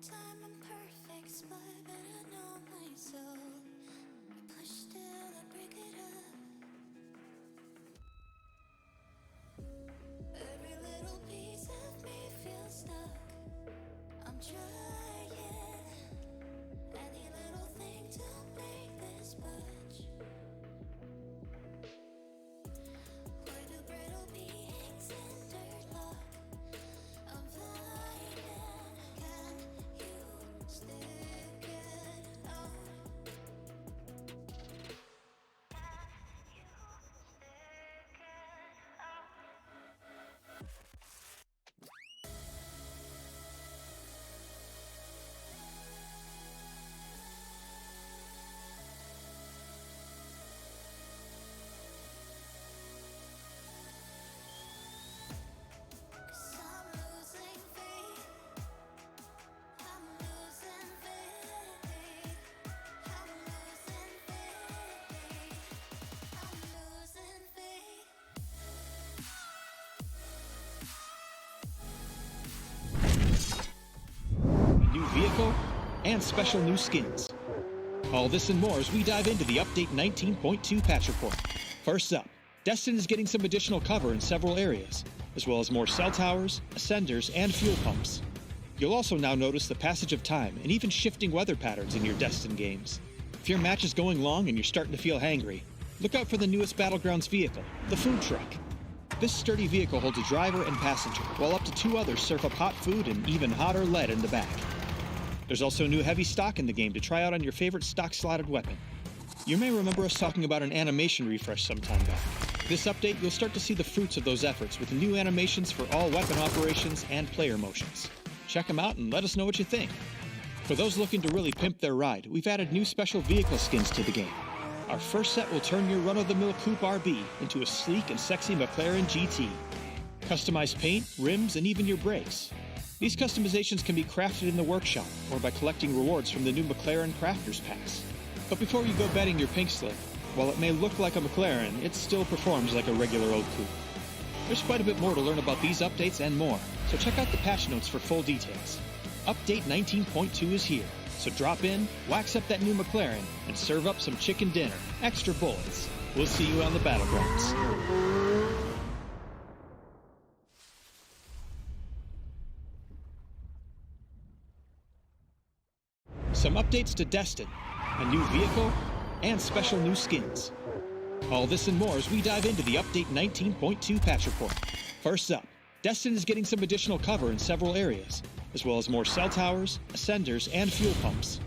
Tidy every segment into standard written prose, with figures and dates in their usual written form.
time I'm perfect, but I know myself. I push till I break it up. Every little piece of me feels stuck. I'm trying any little thing to make this budge. Where do brittle beings and dirt lock? I'm flying. Can you stick it out? Cause I'm losing faith. I'm losing faith. I'm losing faith. I'm losing faith. New vehicle, and special new skins. All this and more as we dive into the Update 19.2 patch report. First up, Destin is getting some additional cover in several areas, as well as more cell towers, ascenders, and fuel pumps. You'll also now notice the passage of time and even shifting weather patterns in your Destin games. If your match is going long and you're starting to feel hangry, look out for the newest Battlegrounds vehicle, the food truck. This sturdy vehicle holds a driver and passenger, while up to 2 others serve up hot food and even hotter lead in the back. There's also new heavy stock in the game to try out on your favorite stock-slotted weapon. You may remember us talking about an animation refresh some time back. This update, you'll start to see the fruits of those efforts with new animations for all weapon operations and player motions. Check them out and let us know what you think. For those looking to really pimp their ride, we've added new special vehicle skins to the game. Our first set will turn your run-of-the-mill Coupe RB into a sleek and sexy McLaren GT. Customized paint, rims, and even your brakes. These customizations can be crafted in the workshop or by collecting rewards from the new McLaren Crafters Pass. But before you go betting your pink slip, while it may look like a McLaren, it still performs like a regular old coupe. There's quite a bit more to learn about these updates and more, so check out the patch notes for full details. Update 19.2 is here, so drop in, wax up that new McLaren, and serve up some chicken dinner, extra bullets. We'll see you on the battlegrounds. Some updates to Destin, a new vehicle, and special new skins. All this and more as we dive into the Update 19.2 patch report. First up, Destin is getting some additional cover in several areas, as well as more cell towers, ascenders, and fuel pumps.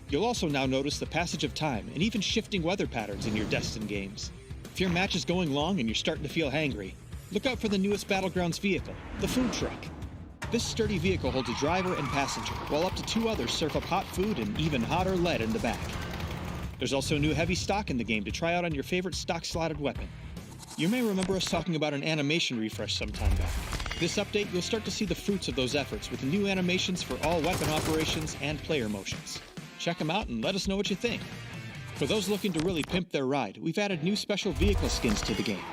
You'll also now notice the passage of time and even shifting weather patterns in your Destin games. If your match is going long and you're starting to feel hangry, look out for the newest Battlegrounds vehicle, the food truck. This sturdy vehicle holds a driver and passenger, while up to 2 others serve up hot food and even hotter lead in the back. There's also new heavy stock in the game to try out on your favorite stock-slotted weapon. You may remember us talking about an animation refresh some time back. This update, you'll start to see the fruits of those efforts with new animations for all weapon operations and player motions. Check them out and let us know what you think. For those looking to really pimp their ride, we've added new special vehicle skins to the game.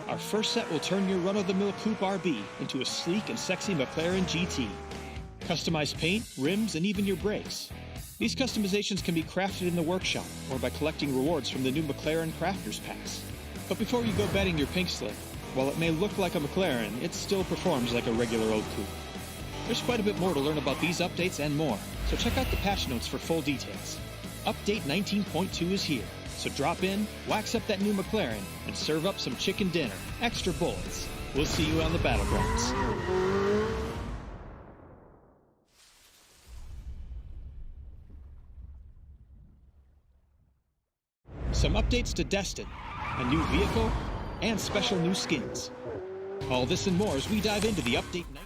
Our first set will turn your run-of-the-mill Coupe RB into a sleek and sexy McLaren GT. Customized paint, rims, and even your brakes. These customizations can be crafted in the workshop or by collecting rewards from the new McLaren Crafters Pass. But before you go betting your pink slip, while it may look like a McLaren, it still performs like a regular old coupe. There's quite a bit more to learn about these updates and more, so check out the patch notes for full details. Update 19.2 is here, so drop in, wax up that new McLaren, and serve up some chicken dinner, extra bullets. We'll see you on the battlegrounds. Some updates to Destin, a new vehicle, and special new skins. All this and more as we dive into the Update 19.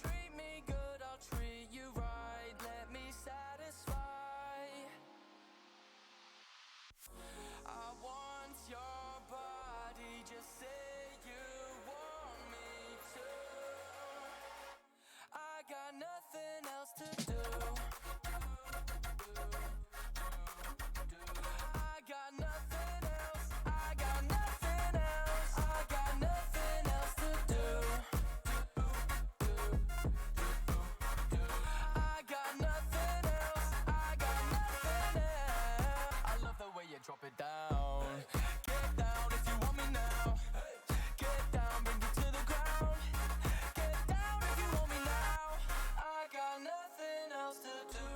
Treat me good, I'll treat you right. Let me satisfy. drop it down. Get down if you want me now. Get down, bring it to the ground. Get down if you want me now. I got nothing else to do.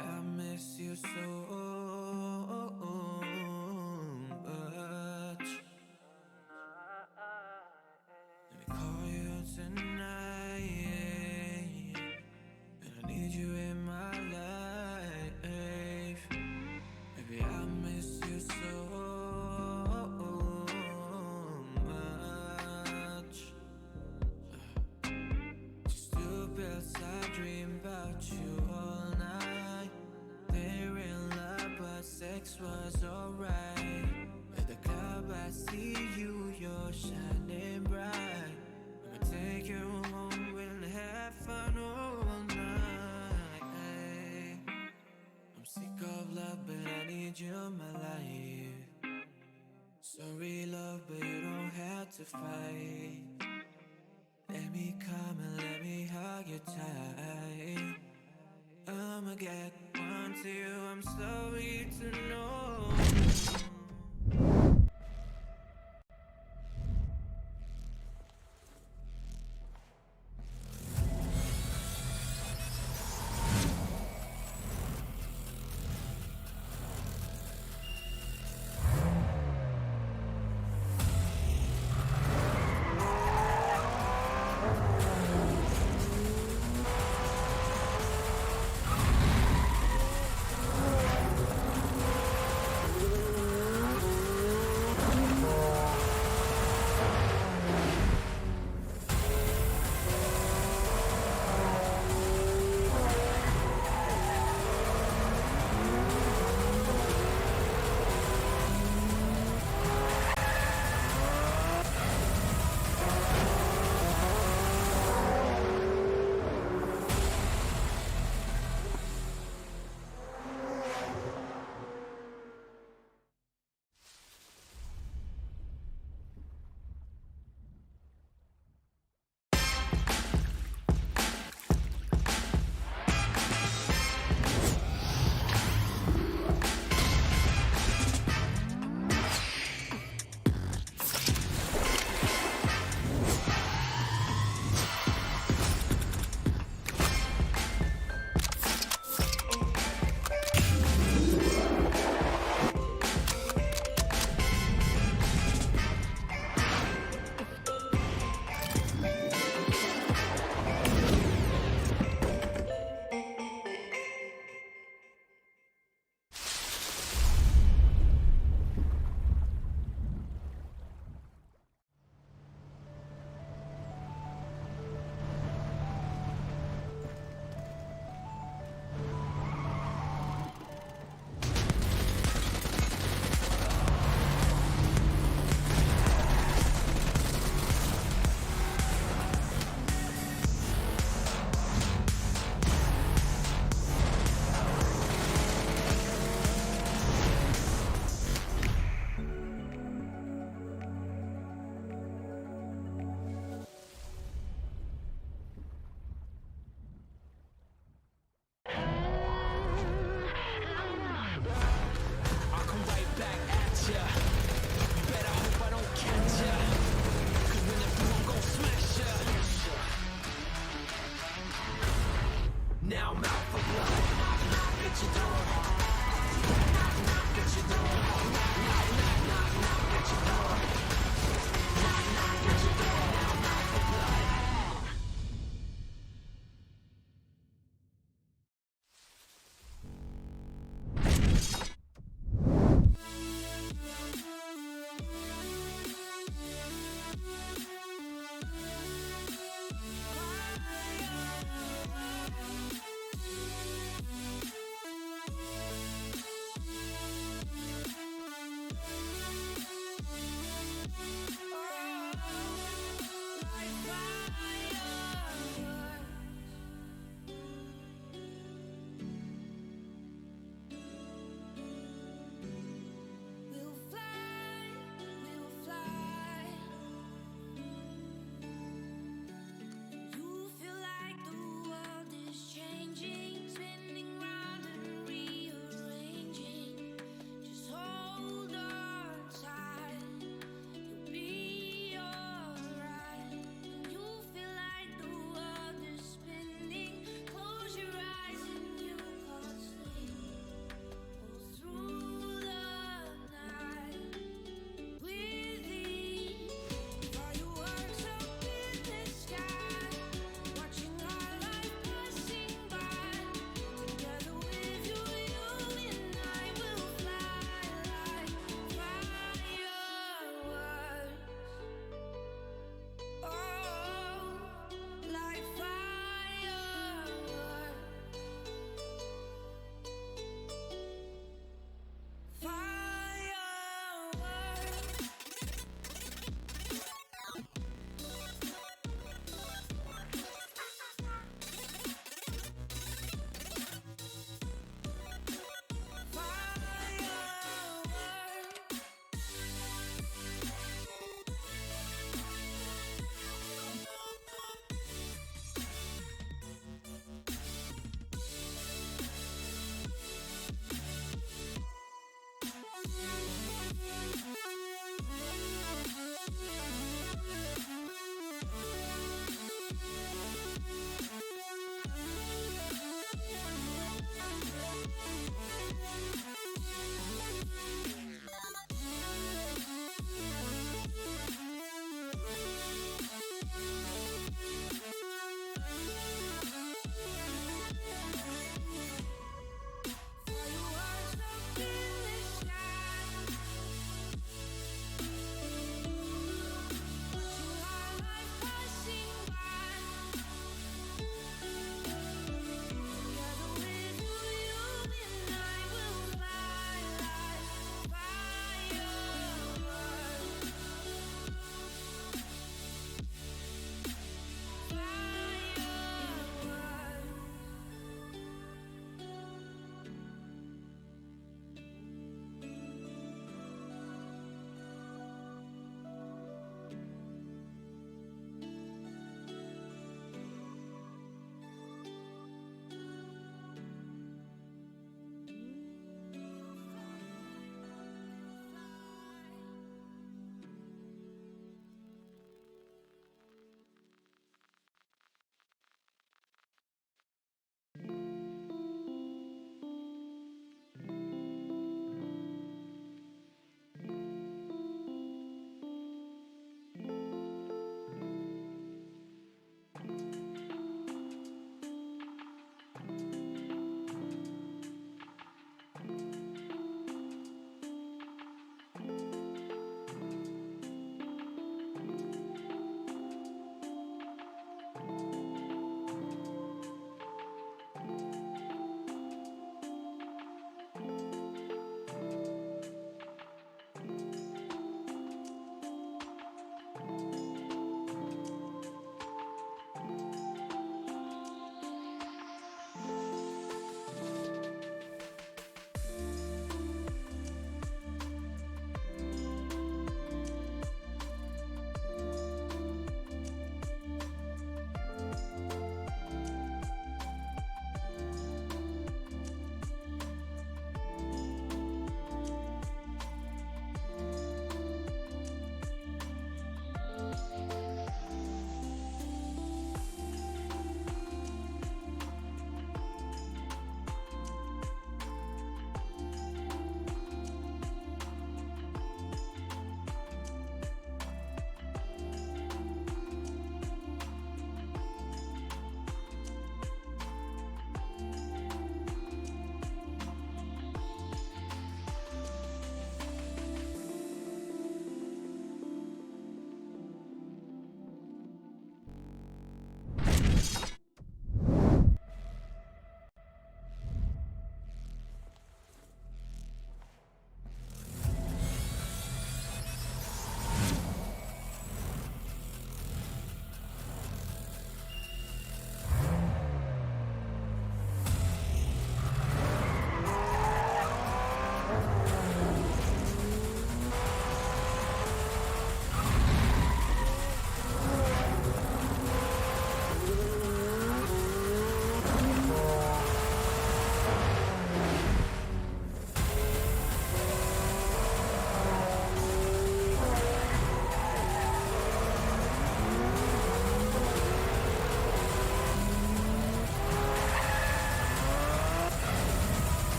I miss you so much. Let me call you tonight, and I need you in my life. Baby, I miss you so much. Just stupid, I dream about you all night. They're in love, but sex was alright. At the club, I see you, you're shining bright. I'ma take you home, we'll have fun all night. I'm sick of love, but I need you in my life. Sorry, love, but you don't have to fight. Let me come and let me hug you tight. I'ma get one to you, I'm sorry to know.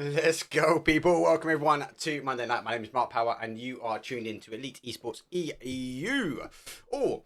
Let's go, people. Welcome, everyone, to Monday Night. My name is Mark Power, and you are tuned in to Elite Esports EU. Oh,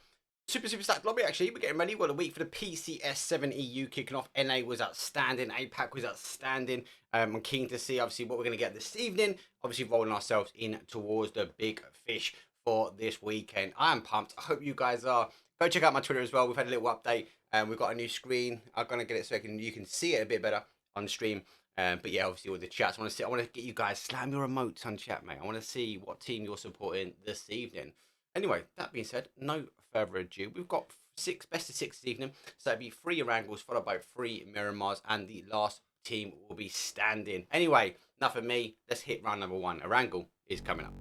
super stacked lobby, actually. We're getting ready. What a week for the PCS7 EU kicking off. NA was outstanding. APAC was outstanding. I'm keen to see, obviously, what we're going to get this evening. Obviously, rolling ourselves in towards the big fish for this weekend. I am pumped. I hope you guys are. Go check out my Twitter as well. We've had a little update. We've got a new screen. I'm going to get it so you can see it a bit better on stream. But yeah, obviously with the chats, I want to get you guys slam your remotes on chat, mate. I want to see what team you're supporting this evening. Anyway, that being said, no further ado. We've got best of six this evening. So it'll be 3 Orangles followed by 3 Miramars, and the last team will be standing. Anyway, enough of me. Let's hit round number 1. Orangle is coming up.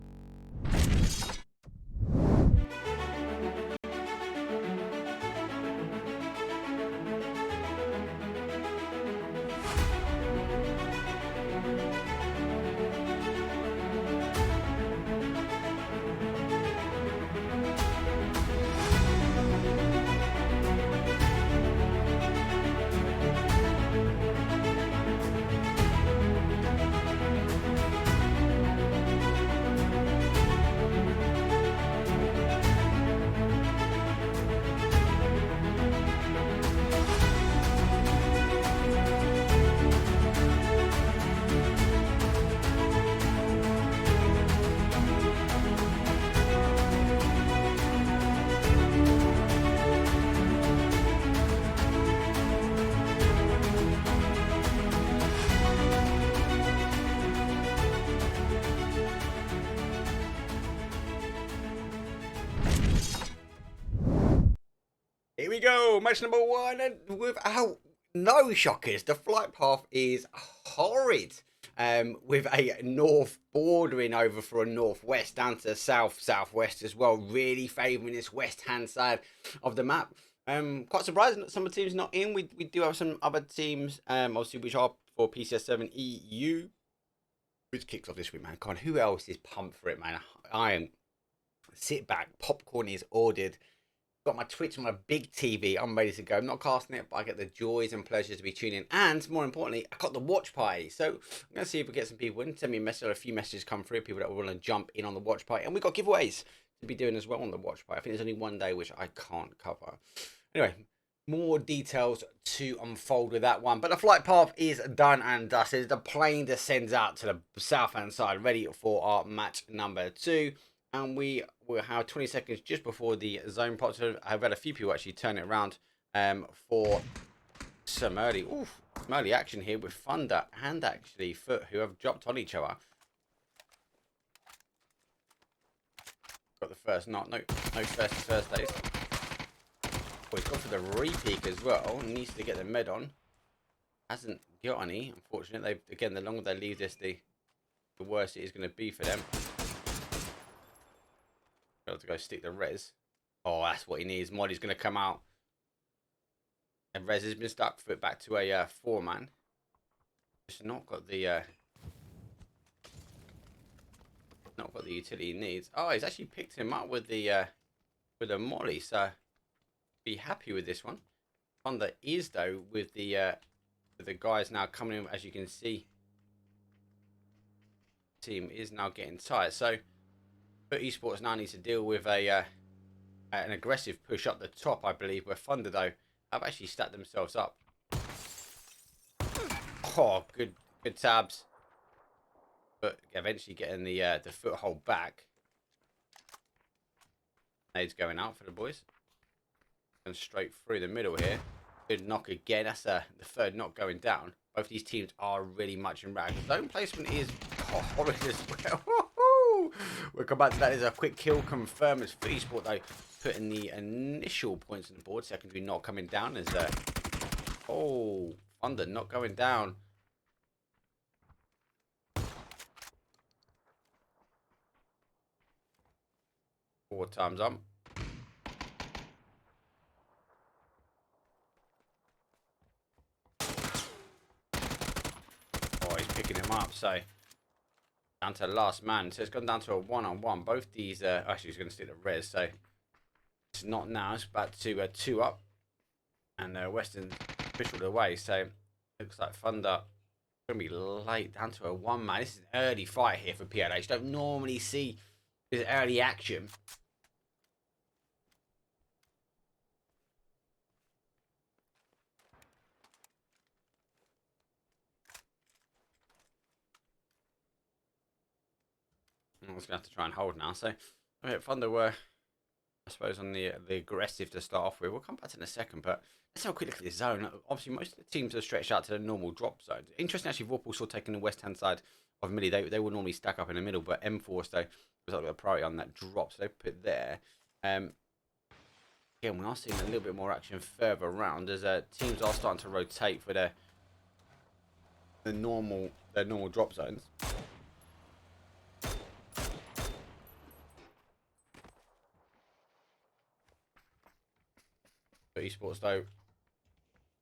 Here we go, match number 1, and without no shockers, the flight path is horrid. With a north bordering over for a northwest down to southwest as well, really favouring this west hand side of the map. Quite surprising that some of the teams not in. We do have some other teams, obviously, which are for PCS7 EU, which kicks off this week, man. God, who else is pumped for it, man? I am. Sit back, popcorn is ordered. Got my Twitch on my big TV. I'm ready to go. I'm not casting it, but I get the joys and pleasures to be tuning in. And more importantly, I got the watch party. So I'm going to see if we get some people in. Send me a message, or a few messages come through. People that will want to jump in on the watch party. And we've got giveaways to be doing as well on the watch party. I think there's only one day which I can't cover. Anyway, more details to unfold with that one. But the flight path is done and dusted. The plane descends out to the south-hand side, ready for our match number 2. And we will have 20 seconds just before the zone pops. I've had a few people actually turn it around for some early action here with Thunder and actually Foot, who have dropped on each other. Got the first knock. No first days. Oh, he's gone for the repeak as well. Needs to get the med on. Hasn't got any, unfortunately. Again, the longer they leave this, the worse it is going to be for them. Got to go stick the res. Oh, that's what he needs. Moddy's going to come out. And res has been stuck. Foot back to a 4-man. Just not got the utility he needs. Oh, he's actually picked him up with the molly. So be happy with this one. Thunder is though with the guys now coming in, as you can see. Team is now getting tired. So eSports now needs to deal with an aggressive push up the top, I believe, where Thunder, though, have actually stacked themselves up. Oh, good tabs. But eventually getting the foothold back. Nades going out for the boys. And straight through the middle here. Good knock again. That's the third knock going down. Both these teams are really much in rag. Zone placement is horrid as well. We'll come back to that. There's a quick kill confirmed as eSport, though, putting the initial points on the board. Secondary not coming down as oh, Thunder not going down. Four times up. Oh, he's picking him up, so down to the last man. So it's gone down to a one-on-one. Both these, actually, he's going to stick the res, so it's not now. It's back to 2 up. And Western pushed all the way, so looks like Thunder going to be late, down to a 1 man. This is an early fight here for PLH. Don't normally see this early action. I'm just going to have to try and hold now. So, Thunder were, I suppose, on the aggressive to start off with. We'll come back to in a second, but let's have a quick look at the zone. Obviously, most of the teams are stretched out to the normal drop zone. Interesting, actually, Vorpal saw taking the west-hand side of Millie. They would normally stack up in the middle, but mForce, though, was like a priority on that drop, so they put it there. Again, we are seeing a little bit more action further around as teams are starting to rotate for their normal drop zones. But eSports, though,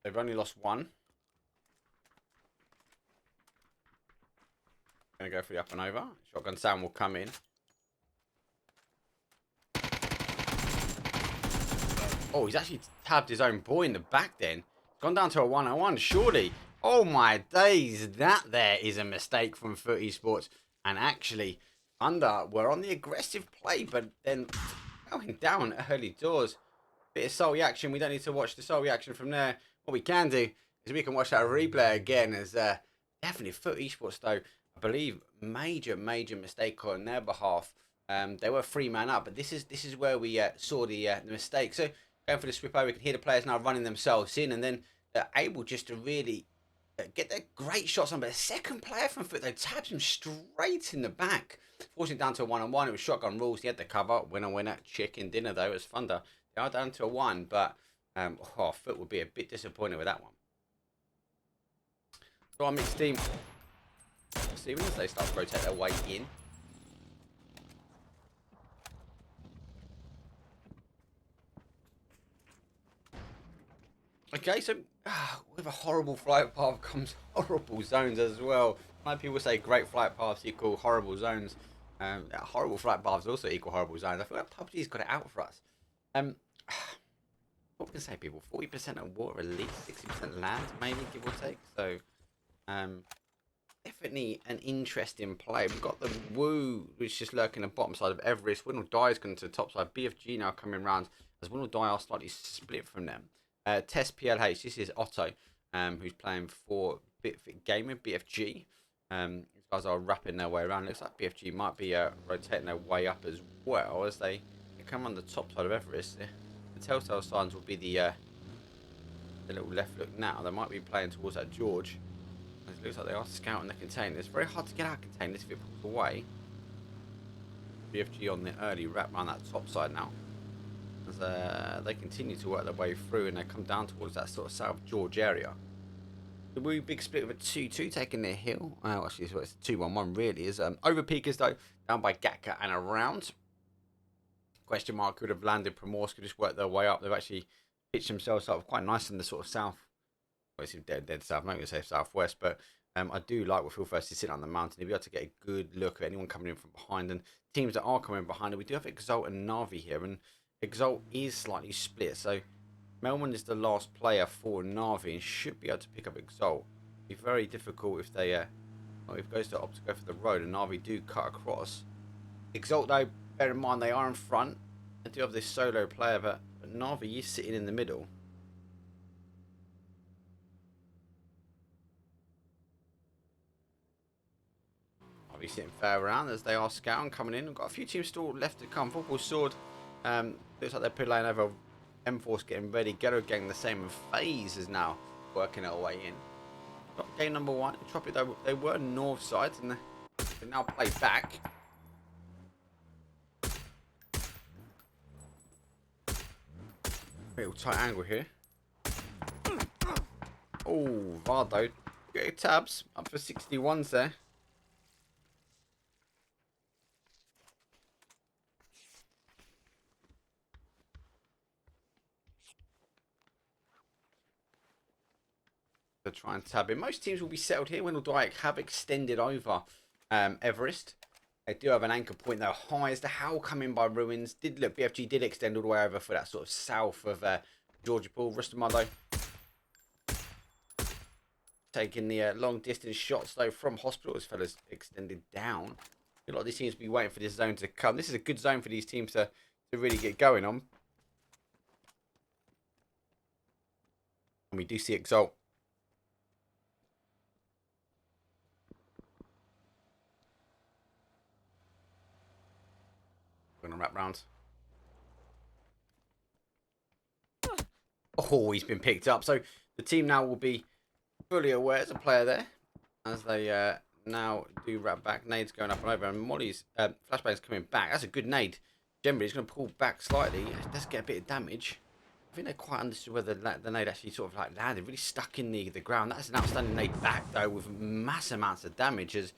they've only lost one. Going to go for the up and over. Shotgun Sam will come in. Oh, he's actually tabbed his own boy in the back then. Gone down to a 1-on-1, surely. Oh my days, that there is a mistake from eSports. And actually, Thunder were on the aggressive play, but then going down early doors. Bit of soul reaction. We don't need to watch the soul reaction from there. What we can do is we can watch that replay again. As definitely eSports, though, I believe major mistake on their behalf. They were 3-man up, but this is where we saw the mistake. So going for the swip over, we can hear the players now running themselves in, and then they're able just to really get their great shots on. But the second player from Foot, they tapped him straight in the back, forcing it down to a 1-on-1. It was shotgun rules. He had the cover. Winner. Chicken dinner, though. It was Thunder. They are down to a 1, but Foot would be a bit disappointed with that one. So our mixed team, even as they start to rotate their way in. Okay, so with a horrible flight path comes horrible zones as well. Like people say, great flight paths equal horrible zones. Horrible flight paths also equal horrible zones. I feel like PUBG's got it out for us. What can I say, people? 40% of water elite, 60% land, maybe, give or take. So, definitely an interesting play. We've got the Woo, which is just lurking the bottom side of Everest. Winordie is going to the top side. BFG now coming round as Winordie are slightly split from them. Test PLH, this is Otto, who's playing for Bitfix Gaming, BFG. These guys are wrapping their way around. Looks like BFG might be rotating their way up as well as they come on the top side of Everest. The telltale signs will be the little left look now. They might be playing towards that George. It looks like they are scouting the container. It's very hard to get out containers if it pulls away. BFG on the early wrap around that top side now. As they continue to work their way through and they come down towards that sort of South George area. The Woo big split with a 2-2 taking their hill. Actually, so it's 2-1-1 really. Is Overpeekers, though, down by Gatka and around. Question mark could have landed. Primorsk could just work their way up. They've actually pitched themselves up quite nice in the sort of south. Well, it's dead south. I'm not going to say southwest, but I do like what Phil First is sitting on the mountain. He'll be able to get a good look at anyone coming in from behind. And teams that are coming behind, we do have Exalt and NAVI here. And Exalt is slightly split. So Melman is the last player for NAVI and should be able to pick up Exalt. It'll be very difficult if they if it goes to opt to go for the road and NAVI do cut across. Exalt, though, bear in mind they are in front. They do have this solo player, but NAVI is sitting in the middle. I'll be sitting fair around as they are scouting coming in. We've got a few teams still left to come. Vorpal sword. Looks like they're pulling over. mForce getting ready. Ghetto getting the same. And FaZe is now working their way in. Got game number 1. Entropiq, though, they were north side and they now play back. Real tight angle here. Oh, Vardo. Get tabs up for 61s there. To try and tab in. Most teams will be settled here. Winordie have extended over Everest. They do have an anchor point though high as the HOWL coming by ruins. BFG did extend all the way over for that sort of south of Georgia Pool. Rustamado taking the long distance shots though from hospital as fellas extended down. A lot of these teams be waiting for this zone to come. This is a good zone for these teams to really get going on. And we do see Exalt. Going to wrap round. Oh, he's been picked up. So the team now will be fully aware there's a player there as they now do wrap back. Nade's going up and over, and Molly's flashbang's coming back. That's a good nade. Generally, he's going to pull back slightly. It does get a bit of damage. I think they quite understood whether the nade actually sort of like landed, really stuck in the ground. That's an outstanding nade back though, with mass amounts of damage. As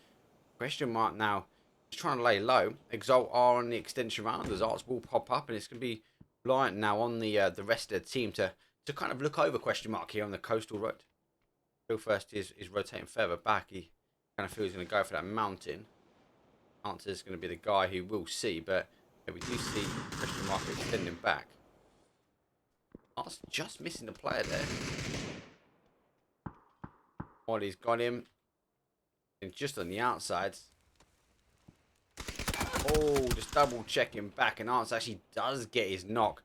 question mark now is trying to lay low. Exalt are on the extension round. As arts will pop up, and it's going to be reliant now on the rest of the team to kind of look over question mark here on the coastal road. Phil first is rotating further back. He kind of feels he's going to go for that mountain. Answer is going to be the guy who will see, but yeah, we do see question mark extending back. Art's just missing the player there. Molly's got him. And just on the outside. Oh, just double checking back, and Arts actually does get his knock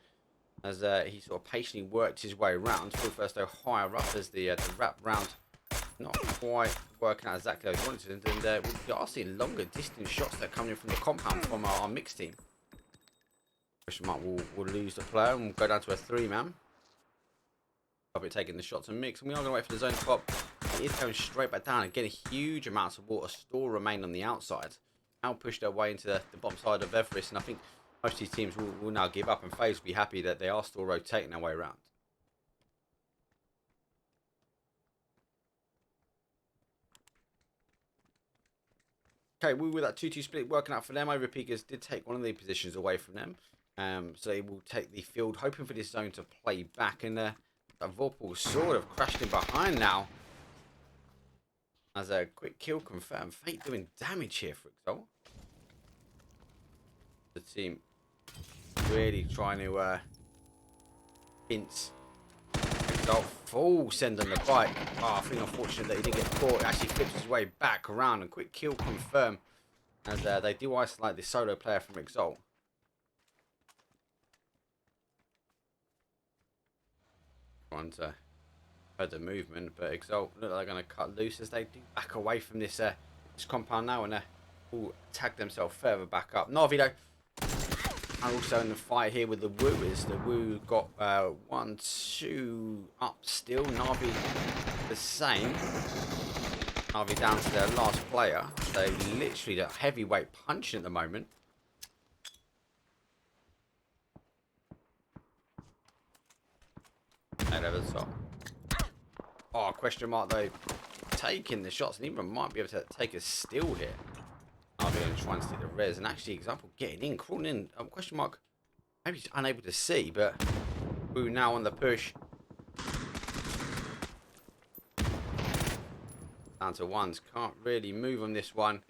as he sort of patiently worked his way around. Phil first though higher up as the wrap round not quite working out exactly as he wanted to, and we are seeing longer distance shots that are coming in from the compound from our mixed team. Question mark will lose the player and we'll go down to a 3-man. Probably taking the shots and mix, and we are going to wait for the zone to pop. It is going straight back down. Again, huge amounts of water still remain on the outside. Now push their way into the bottom side of Everest, and I think most of these teams will now give up, and FaZe will be happy that they are still rotating their way around. Okay, with that 2-2 split working out for them, Overpeekers did take one of the positions away from them. So they will take the field, hoping for this zone to play back. And Vorpal sort of crashed in behind now. As a quick kill confirmed. Fate doing damage here for Exalt. The team really trying to pinch Exalt. Full send on the bike. Oh, I think unfortunate that he didn't get caught. He actually flips his way back around, and quick kill confirmed. As they do isolate the solo player from Exalt. Trying to heard the movement, but Exalt look like they're going to cut loose as they do back away from this compound now, and will tag themselves further back up. NAVI though are also in the fight here with the Wooers. The Woo got 1-2 up still. NAVI the same. NAVI down to their last player. They literally the heavyweight punching at the moment. And over the top. Oh, question mark though. Taking the shots, and even might be able to take a steal here. I'll be going to try and stick the res, and actually, example, getting in, crawling in. Question mark. Maybe he's unable to see, but Woo now on the push. Down to ones. Can't really move on this one.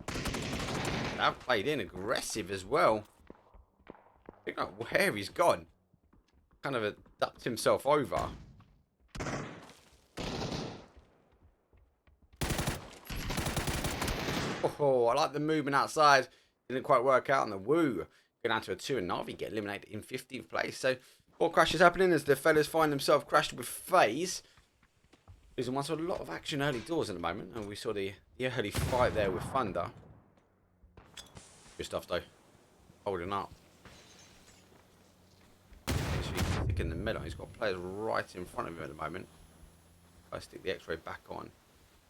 They've played in aggressive as well. I think like where he's gone. Kind of ducked himself over. Oh, I like the movement outside. Didn't quite work out on the Woo. Go down to a 2, and NAVI get eliminated in 15th place. So 4 crashes happening as the fellas find themselves crashed with FaZe. Losing one, so a lot of action early doors at the moment, and we saw the early fight there with Thunder. Good stuff though. Holding up. Stick in the middle. He's got players right in front of him at the moment. I stick the X-ray back on.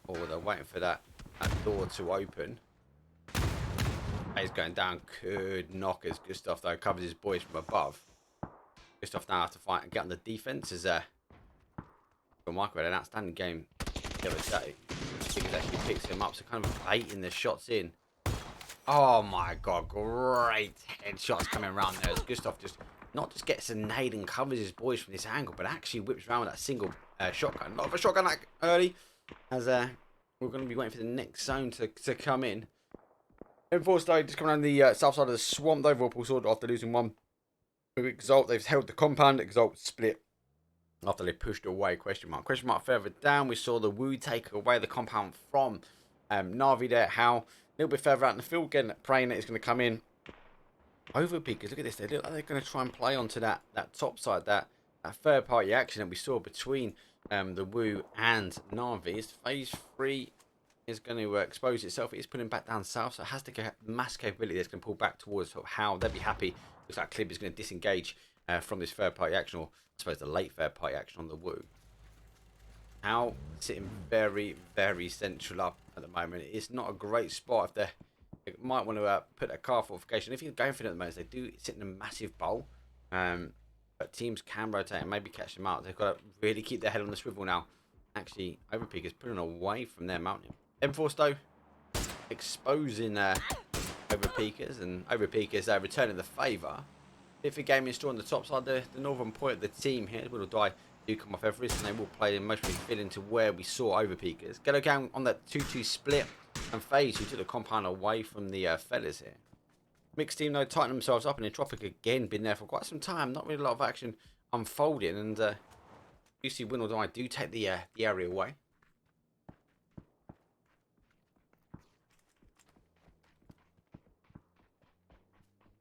Oh, they're waiting for that door to open. He's going down. Good knockers. Good stuff though. Covers his boys from above. Good stuff now. Have to fight and get on the defense. As Michael had an outstanding game the other day. He actually picks him up, so kind of baiting the shots in. Oh my god, great headshots coming around there. As Gustav just not just gets a nade and covers his boys from this angle, but actually whips around with that single shotgun. Not of a shotgun like early, as we're going to be waiting for the next zone to come in. mForce though just coming down the south side of the swamp though. Vorpal sword after losing one with Exalt. They've held the compound. Exalt split after they pushed away, question mark. Question mark further down, we saw the WOOOO take away the compound from NAVI there. HOWL a little bit further out in the field, again, praying that it's going to come in. Overpeekers, look at this. They look like they're going to try and play onto that top side, that third party action that we saw between the WOOOO and NAVI. FaZe 3 is going to expose itself. It is pulling back down south, so it has to get mass capability that's going to pull back towards sort of HOWL. They'll be happy. Looks like Clip is going to disengage from this third party action, or I suppose the late third party action on the WOOOO. HOWL sitting very, very central up at the moment. It's not a great spot. If they might want to put a car fortification. If you're going for it at the moment, they do sit in a massive bowl. But teams can rotate and maybe catch them out. They've got to really keep their head on the swivel now. Actually, Overpeekers pulling away from their mountain. mForce though, exposing Overpeekers, and Overpeekers returning the favour. If a game is still on the top side, the northern point of the team here, Winordie do come off Everest, and they will play and mostly fit into where we saw Overpeekers. Ghetto gang on that 2-2 split, and FaZe who took the compound away from the fellas here. Mixed team though tighten themselves up, and Entropiq again been there for quite some time. Not really a lot of action unfolding, and you see Winordie do take the area away.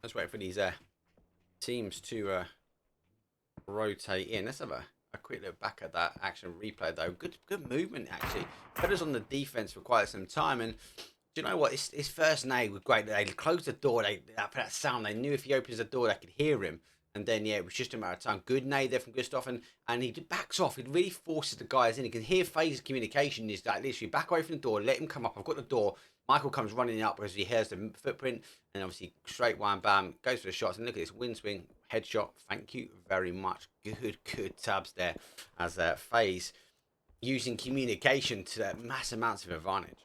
Let's wait for these teams to rotate in. Let's have a quick look back at that action replay though. Good movement actually. Put us on the defense for quite some time, and do you know what? His first nade was great. They closed the door. That sound. They knew if he opens the door, they could hear him. And then yeah, it was just a matter of time. Good nade there from Gustav, and he backs off. It really forces the guys in. You can hear FaZe's communication is like literally back away from the door. Let him come up. I've got the door. Michael comes running up because he hears the footprint, and obviously straight one, bam, goes for the shots. And look at this wind swing headshot. Thank you very much. Good tabs there as FaZe using communication to that mass amounts of advantage.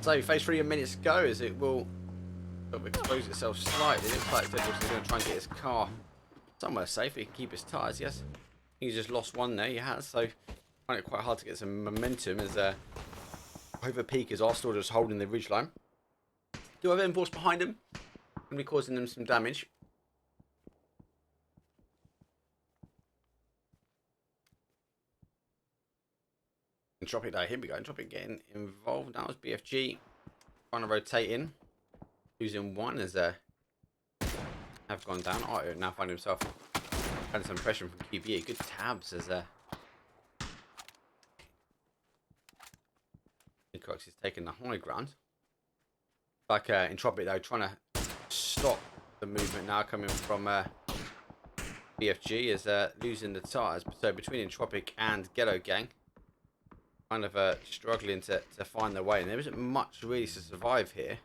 So FaZe 3 minutes to go as it will sort of expose itself slightly. It looks like they're going to try and get his car somewhere safe. He can keep his tyres, yes. He's just lost one there, he has, so I find it quite hard to get some momentum as Overpeekers are still just holding the ridgeline. Do have mForce behind him, going to be causing them some damage. Entropiq though, here we go. Entropiq getting involved. That was BFG trying to rotate in, losing one as have gone down. Oh, now find himself having some pressure from QBE. Good tabs as Cox is taking the high ground. Like Entropiq though, trying to stop the movement now coming from BFG is losing the tires. So between Entropiq and Ghetto gang, kind of struggling to find their way, and there isn't much really to survive here.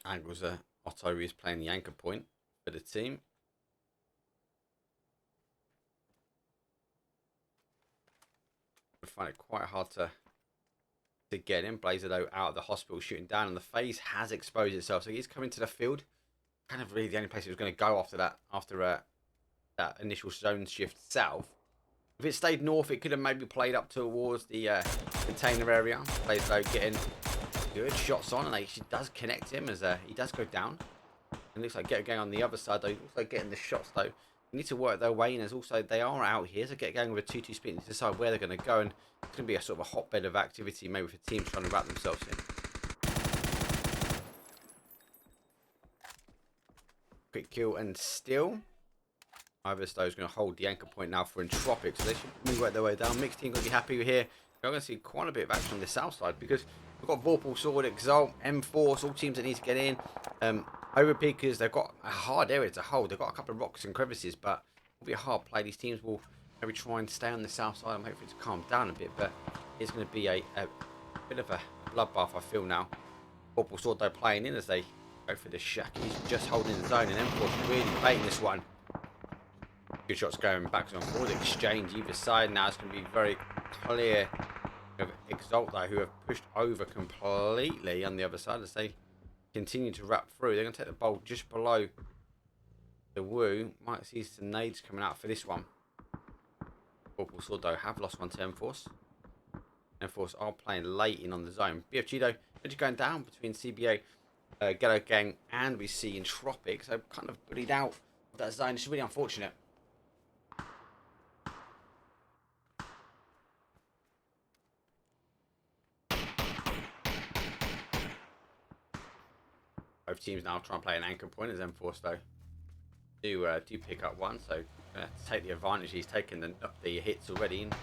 Angles Otto is playing the anchor point for the team. I find it quite hard to get him. Blazer though out of the hospital shooting down, and the FaZe has exposed itself, so he's coming to the field. Kind of really the only place he was going to go after that, after that initial zone shift south. If it stayed north, it could have maybe played up towards the container area. Blazer though getting good shots on, and he does connect him as he does go down. And looks like Ghetto going on the other side though, also getting the shots though. They need to work their way in, as also they are out here, so Ghetto going with a 2-2 split to decide where they're going to go, and it's going to be a sort of a hotbed of activity maybe for teams trying to wrap themselves in. Quick kill and steal. Iverstow is going to hold the anchor point now for Entropiq, so they should work their way down. Mixed team going to be happy here. We're going to see quite a bit of action on the south side, because we've got Vorpal, Sword, Exalt, mForce, all teams that need to get in. Overpeekers, they've got a hard area to hold. They've got a couple of rocks and crevices, but it'll be a hard play. These teams will maybe try and stay on the south side and hopefully to calm down a bit, but it's going to be a bit of a bloodbath, I feel now. Vorpal, Sword, though, playing in as they go for the shack. He's just holding the zone, and mForce really baiting this one. Good shots going back and forward, exchange either side. Now it's going to be very clear of Exalt though, who have pushed over completely on the other side as they continue to wrap through. They're going to take the bowl just below the WOOOO. Might see some nades coming out for this one. Vorpal Sword though have lost one to mForce. mForce are playing late in on the zone. BFG though, just going down between CBA, Ghetto Gang, and we see Entropiq. So kind of bullied out of that zone. It's really unfortunate. Both teams now trying to play an anchor point as mForce though do pick up one, so to take the advantage. He's taken the hits already and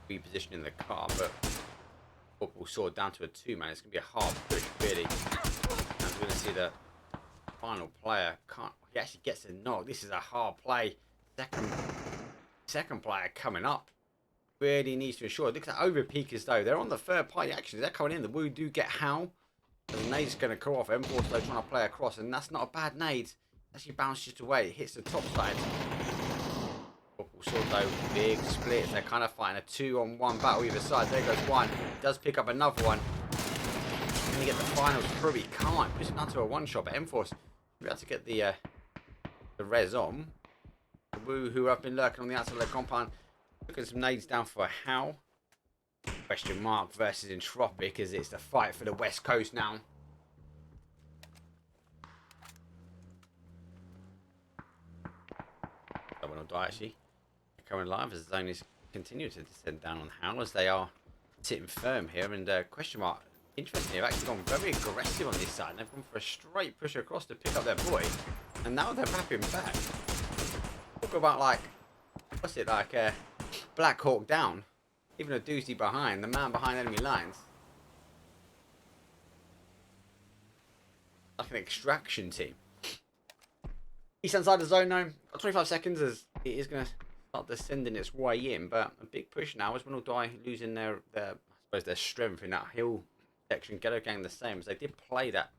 repositioning the car, but Vorpal saw down to a 2-man. It's going to be a hard push really, and we're going to see the final player he actually gets a knock. This is a hard play. Second player coming up really needs to ensure. Look at the Overpeekers though, they're on the third party actions. They're coming in. The Woo do get HOWL. The nade's going to call off. mForce though trying to play across, and that's not a bad nade. Actually bounces just away. It hits the top side. Saw though big splits. They're kind of fighting a 2-on-1 battle either side. There goes one. He does pick up another one. Can he get the finals through? He can't. Pushing down to a one-shot, but mForce will be able to get the res on. The Woo, who have been lurking on the outside of the compound, looking some nades down for a HOWL. Question mark versus Entropiq, as it's the fight for the West Coast now. Someone will die actually. Coming live as the zone is continuing to descend down on HOWL, as they are sitting firm here. And question mark, interestingly, they've actually gone very aggressive on this side. And they've gone for a straight push across to pick up their boy, and now they're wrapping back. Talk about like, what's it like? Black Hawk Down. Even a doozy behind, the man behind enemy lines. Like an extraction team. Eastern side of the zone now. Got 25 seconds as it is going to start descending its way in. But a big push now as Winordie losing their I suppose their strength in that hill section. Ghetto Gang the same, as they did play that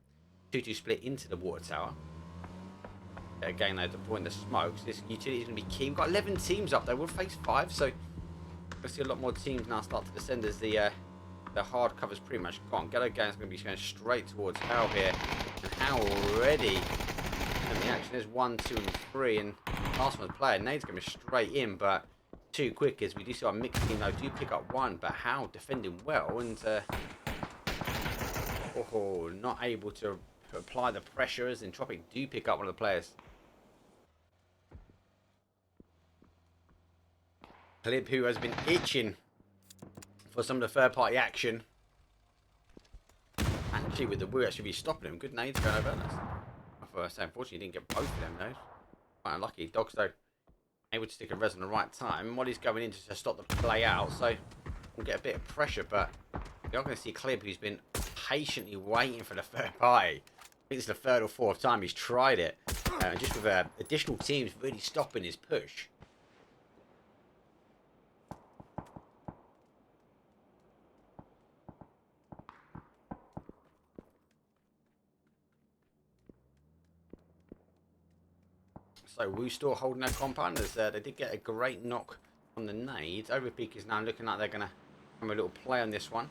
2-2 split into the water tower. Again, though, deploying the smokes. This utility is going to be key. We've got 11 teams up there. We'll face 5, so we'll see a lot more teams now start to descend as the hard cover's pretty much gone. Ghetto Gang's going to be going straight towards HOWL here. And HOWL already. And the action is 1, 2, and 3. And last one's player. Nade's going to be straight in, but too quick, as we do see our mixed team though do pick up one. But HOWL defending well, and not able to apply the pressure as Entropiq do pick up one of the players. Clip, who has been itching for some of the third party action. Actually, with the Woo actually be stopping him. Good nades going over. Unfortunately, he didn't get both of them though. Quite unlucky. Dogs though able to stick a res on the right time. Molly's going in to stop the play out, so we'll get a bit of pressure. But you're going to see Clip, who's been patiently waiting for the third party. I think it's the third or fourth time he's tried it. Just with additional teams really stopping his push. So Woo still holding their compound, as they did get a great knock on the nades. Overpeekers now looking like they're going to have a little play on this one.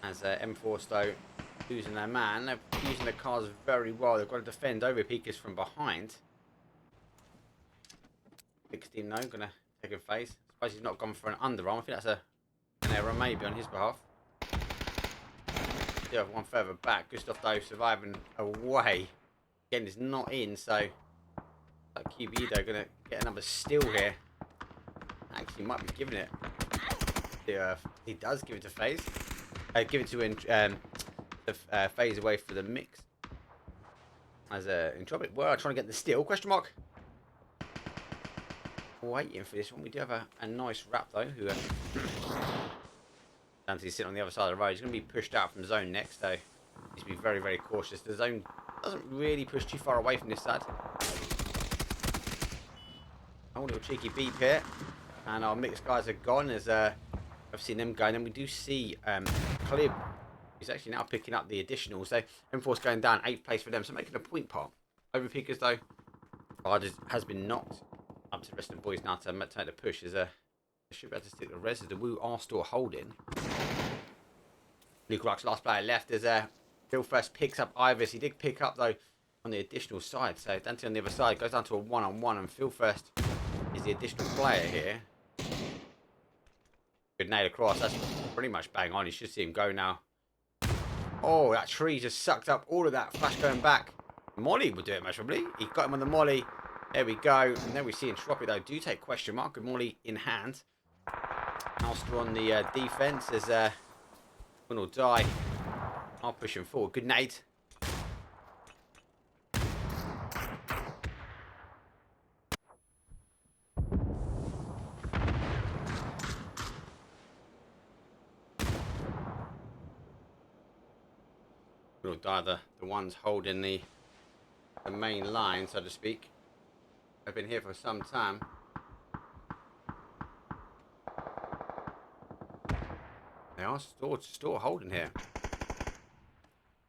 As mForce though losing their man. They're using the cars very well. They've got to defend Overpeekers from behind. 16 though, going to take a FaZe. I suppose he's not gone for an underarm. I think that's an error maybe on his behalf. Still have one further back. Gustav though surviving away. Again, is not in, so QB though going to get another steal here. Actually might be giving it. He does give it to FaZe. Give it to FaZe away for the mix. As Entropiq were trying to get the steal. Question mark. Waiting for this one. We do have a nice wrap though. Who Dante's sitting on the other side of the road. He's going to be pushed out from zone next though. He's to be very, very cautious. The zone doesn't really push too far away from this side. A little cheeky beep here, and our mixed guys are gone as I've seen them go. And then we do see Clib, who's actually now picking up the additionals. So mForce going down 8th place for them, so making a point part. Overpeekers though, has been knocked up to the rest of the boys now to take the push. As they should be able to stick the res. The Woo are still holding. Luke Rock's last player left as Phil first picks up Ivis. He did pick up though on the additional side. So Dante on the other side goes down to a 1-on-1, and Phil first is the additional player here. Good nade across. That's pretty much bang on. You should see him go now. Oh, that tree just sucked up all of that flash going back. Molly will do it most probably. He got him on the molly. There we go. And then we see Entropiq though. Do take question mark. Good molly in hand. Master on the defense as Winordie. I'll push him forward. Good nade. Winordie, the ones holding the main line, so to speak. I've been here for some time. They are still holding here.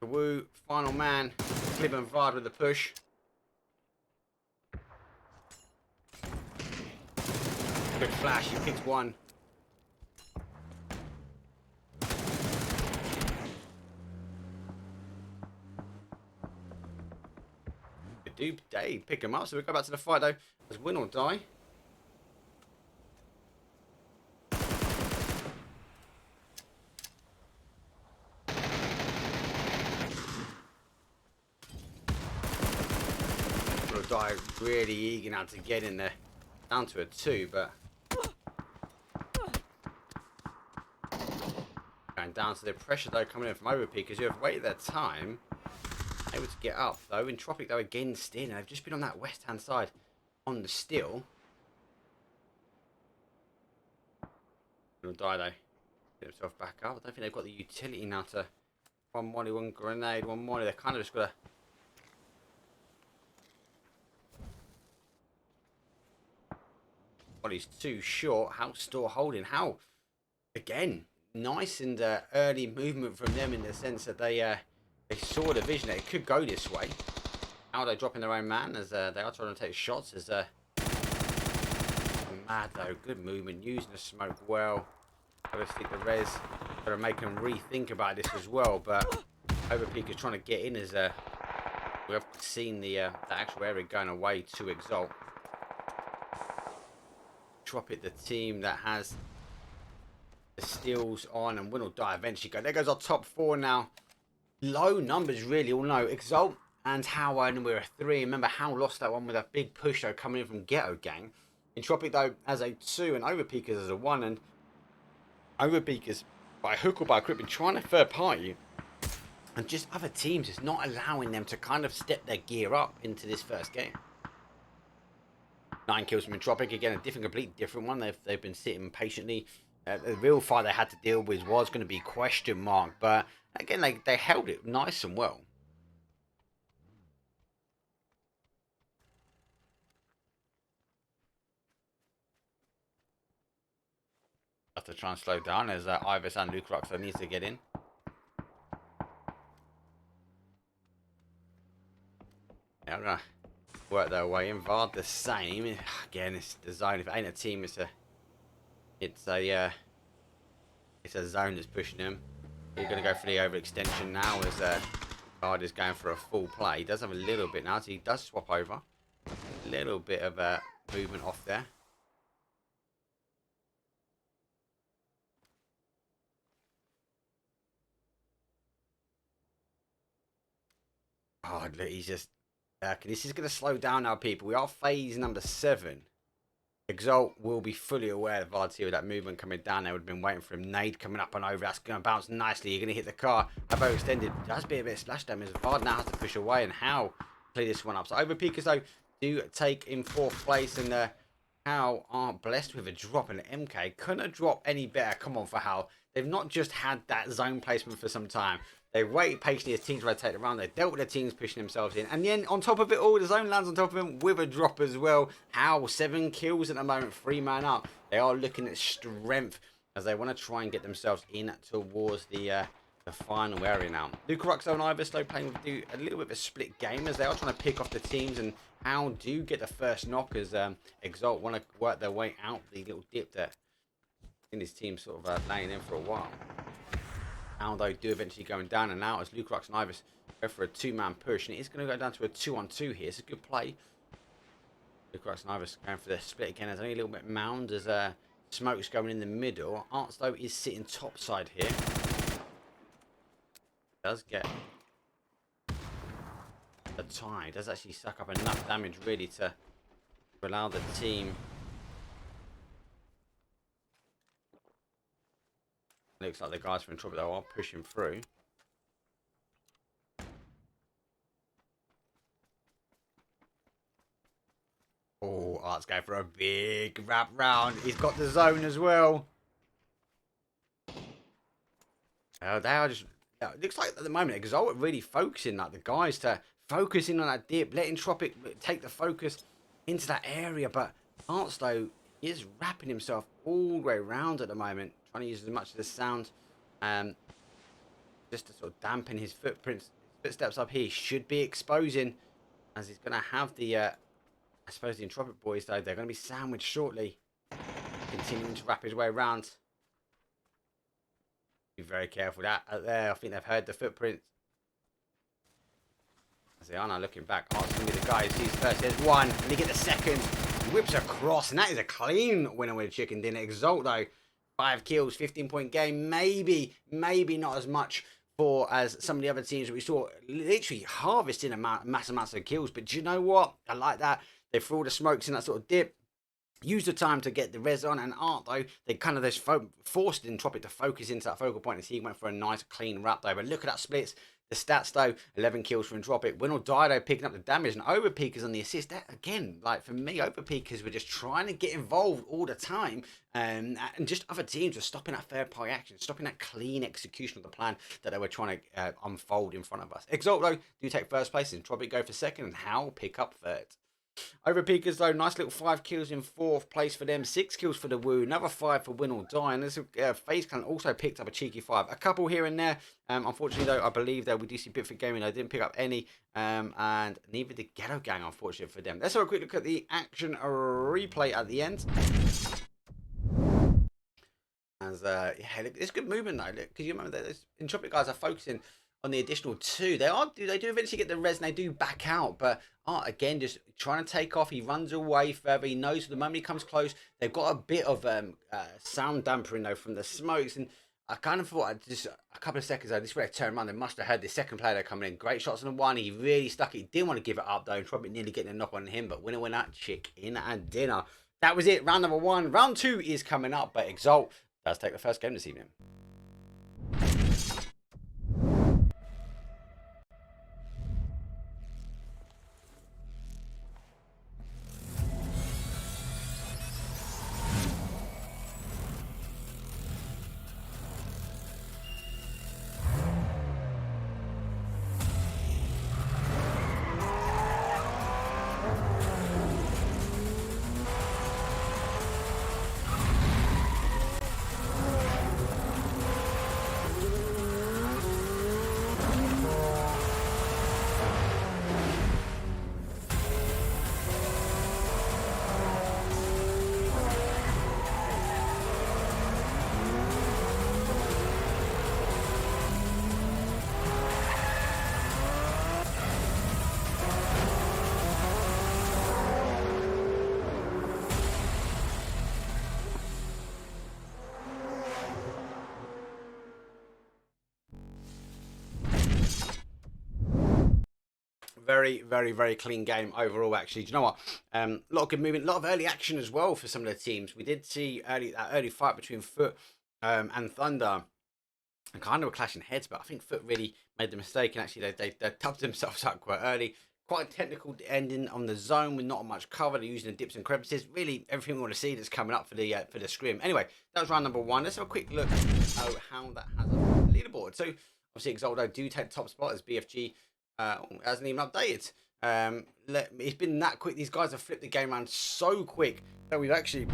The Woo, final man, Clib and Vard with the push. Quick flash, he picks one. Do they pick him up? So we go back to the fight though. As win or die. Win or die really eager now to get in there. Down to a 2, but going down to the pressure though coming in from Overpeekers, who have waited their time. Able to get up though. Entropiq though again steering. They've just been on that west hand side on the still. He'll die though. Get himself back up. I don't think they've got the utility now to one molly, one grenade, one molly. They're kind of just got to. Molly's too short. HOWL still holding. HOWL again. Nice and early movement from them in the sense that they saw the vision that it could go this way. How are they dropping their own man as they are trying to take shots as mad though, good movement, using the smoke well. Gotta stick the res, gotta make them rethink about this as well, but Overpeekers trying to get in as we have seen the actual area going away to Exalt. Entropiq, the team that has the steals on, and Winordie eventually go. There goes our top 4 now. Low numbers really, all know. Exalt and HOWL, and we're a 3. Remember, HOWL lost that one with a big push though coming in from Ghetto gang. Entropiq though as a 2 and Overpeekers as a 1, and Overpeekers by hook or by crook been trying to third party, and just other teams is not allowing them to kind of step their gear up into this first game. 9 kills from Entropiq, again a completely different one. They've been sitting patiently. The real fight they had to deal with was going to be question mark, but again, they held it nice and well. Have to try and slow down as Ivis and NNNOOOOO needs to get in. Yeah, I'm going to work their way in. Vard the same. Again, it's the zone. If it ain't a team, it's a zone that's pushing them. We're going to go for the overextension now as Vard is going for a full play. He does have a little bit now, so he does swap over. A little bit of movement off there. Oh, look, he's just... this is going to slow down now, people. We are phase number 7. Exalt will be fully aware of Vard's here with that movement coming down. They would have been waiting for him. Nade coming up and over. That's going to bounce nicely. You're going to hit the car. How about extended? Does be a bit of splash damage. Vard now has to push away, and HOWL clear this one up. So Overpeekers though do take in 4th place, and HOWL are blessed with a drop in MK. Couldn't have dropped any better. Come on for HOWL. They've not just had that zone placement for some time. They waited patiently as teams rotate around. They dealt with the teams pushing themselves in. And then on top of it all, the zone lands on top of him with a drop as well. HOWL, 7 kills at the moment, 3 man up. They are looking at strength as they want to try and get themselves in towards the final area now. NNNOOOOO and Ivis though playing with a little bit of a split game as they are trying to pick off the teams, and HOWL do get the first knock as Exalt want to work their way out the little dip that in his team sort of laying in for a while. HOWL though do eventually going down and out as NNNOOOOO and Ivis go for a 2-man push, and it is going to go down to a 2-on-2 here. It's a good play. NNNOOOOO and Ivis going for the split again. There's only a little bit mound as smokes going in the middle. Arts, though, is sitting topside here. Does get the tie. Does actually suck up enough damage, really, to allow the team. Looks like the guys from Entropiq, though, are pushing through. Oh, Art's going for a big wrap round. He's got the zone as well. They are just... It looks like at the moment, Exalt are really focusing, like the guys, to focus in on that dip, letting Entropiq take the focus into that area. But Arts, though, is wrapping himself all the way around at the moment, trying to use as much of the sound just to sort of dampen his footsteps up here. He should be exposing, as he's going to have the, I suppose the Entropiq boys, though, they're going to be sandwiched shortly, continuing to wrap his way around. Be very careful that out there. I think they've heard the footprints. As they are now looking back. Art's going to be the guy who sees first. There's one, and they get the second. He whips across, and that is a clean winner with a chicken dinner. Exalt, though, 5 kills, 15-point game. Maybe not as much for as some of the other teams that we saw literally harvesting mass amounts of kills. But do you know what? I like that. They threw all the smokes in that sort of dip. Use the time to get the res on, and Art, though, they kind of just forced Entropiq to focus into that focal point, as he went for a nice clean wrap, though. But look at that splits. The stats, though, 11 kills for Entropiq. Winordie, though, picking up the damage, and Overpeekers on the assist. That, again, like for me, Overpeekers were just trying to get involved all the time, and just other teams were stopping that fair play action, stopping that clean execution of the plan that they were trying to unfold in front of us. Exalt, though, do take first place, Entropiq go for second, and HOWL pick up third. Overpeekers, though, nice little 5 kills in 4th place for them. 6 kills for the WOO, another 5 for Winordie, and this FaZe Clan also picked up a cheeky 5. A couple here and there. Unfortunately, though, I believe that we do see Bitfix Gaming. I didn't pick up any, and neither did Ghetto Gang, unfortunately for them. Let's have a quick look at the action replay at the end. As yeah, look, it's good movement though. Look, because you remember that those Entropiq guys are focusing on the additional 2. They do eventually get the res, and they do back out, but Art again just trying to take off. He runs away further. He knows the moment he comes close, they've got a bit of sound dampering though from the smokes, and I kind of thought just a couple of seconds ago, this is where they turned around. They must have heard the second player coming in. Great shots on the one. He really stuck it. He didn't want to give it up though, and probably nearly getting a knock on him, but winner went out, chicken and dinner. That was it. Round number 1. Round 2 is coming up, but Exalt does take the first game this evening. Very clean game overall, actually. Do you know what? A lot of good movement, a lot of early action as well for some of the teams. We did see that early fight between Foot and Thunder, and kind of were clashing heads, but I think Foot really made the mistake, and actually they tubbed themselves up quite early. Quite a technical ending on the zone with not much cover. They're using the dips and crevices. Really, everything we want to see that's coming up for the scrim. Anyway, that was round number 1. Let's have a quick look at how that has a leaderboard. So, obviously, Exalt do take the top spot as BFG hasn't even updated. It's been that quick. These guys have flipped the game around so quick that we've actually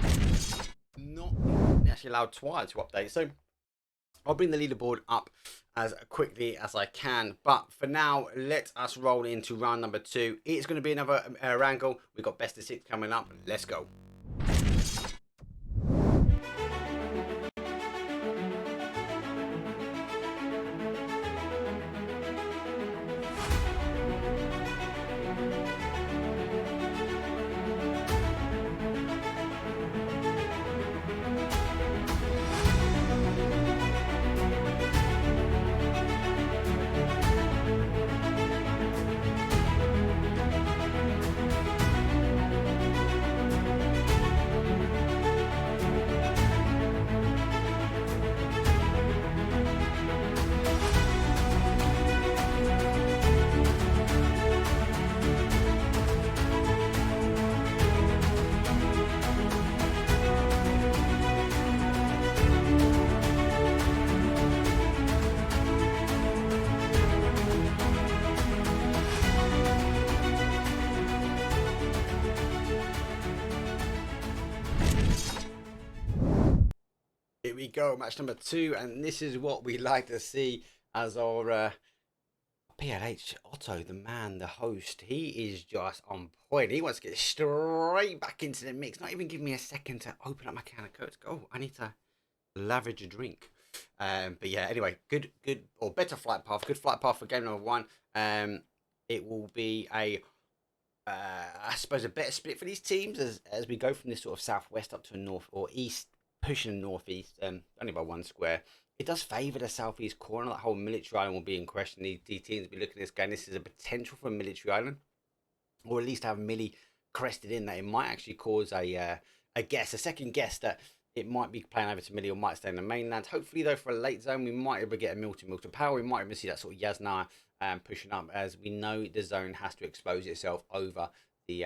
not actually allowed Twilight to update. So I'll bring the leaderboard up as quickly as I can. But for now, let us roll into round number 2. It's going to be another wrangle. We've got best of 6 coming up. Let's go. we go, match number 2, and this is what we like to see as our PLH Otto, the man, the host. He is just on point. He wants to get straight back into the mix, not even give me a second to open up my can of Coke. Oh, I need to leverage a drink. But yeah, anyway, good or better flight path. Good flight path for game number 1. It will be I suppose a better split for these teams as we go from this sort of southwest up to a north or east, pushing northeast, only by 1 square. It does favour the southeast corner. That whole military island will be in question. These teams will be looking at this game. This is a potential for a military island, or at least have milli crested in that it might actually cause a second guess that it might be playing over to milli or might stay in the mainland. Hopefully, though, for a late zone, we might able to get a mill to power. We might even see that sort of Yasna pushing up, as we know the zone has to expose itself over the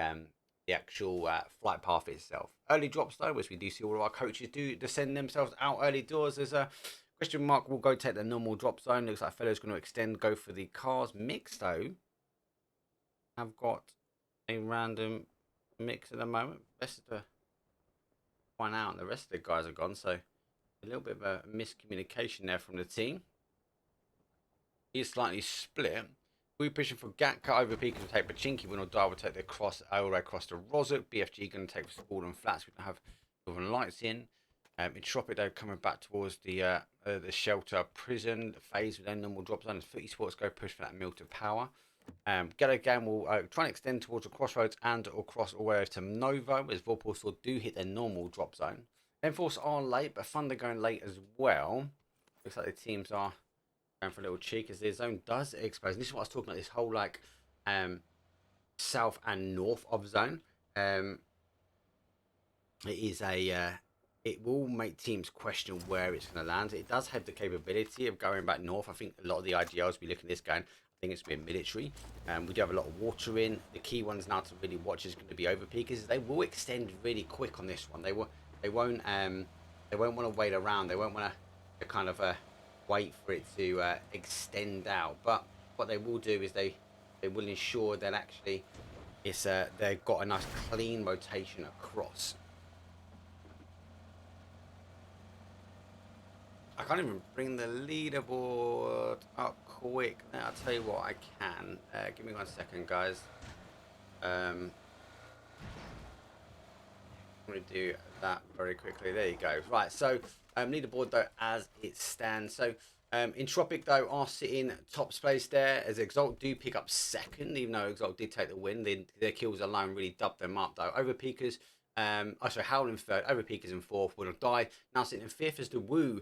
actual flight path itself. Early drops, though, as we do see all of our coaches do descend themselves out early doors. There's a question mark. Will go take the normal drop zone. Looks like Fellow's going to extend, go for the cars mix, though. I've got a random mix at the moment. Best to find out, and the rest of the guys are gone, so a little bit of a miscommunication there from the team. He's slightly split. We're pushing for Gatka. Overpeekers will take Pachinki. Winordie will take the cross all the way across to Rozuk. BFG going to take Sport and Flats. We don't have Northern Lights in. Entropiq, though, coming back towards the shelter prison. FaZe with their normal drop zone. ELITEeSPORTSEU go push for that mill to power. Ghetto again will try and extend towards the crossroads and or cross all the way over to Novo, as Vorpal still do hit their normal drop zone. mForce are late, but Thunder going late as well. Looks like the teams are going for a little cheek as their zone does expose. And this is what I was talking about, this whole like south and north of zone. It is it will make teams question where it's going to land. It does have the capability of going back north. I think a lot of the IGLs will be looking at this going, I think it's been military. We do have a lot of water in. The key ones now to really watch is going to be Overpeekers. They will extend really quick on this one. They won't want to wait around. They won't want to kind of wait for it to extend out. But what they will do is they will ensure that actually it's they've got a nice clean rotation across. I can't even bring the leaderboard up quick. I'll tell you what I can. Give me 1 second, guys. I'm going to do that very quickly. There you go. Right, so leaderboard, though, as it stands. So Entropiq, though, are sitting top place there, as Exalt do pick up second, even though Exalt did take the win. Their kills alone really dubbed them up, though. Overpeekers, HOWL in third, Overpeekers in fourth, Winordie now sitting in fifth as the Woo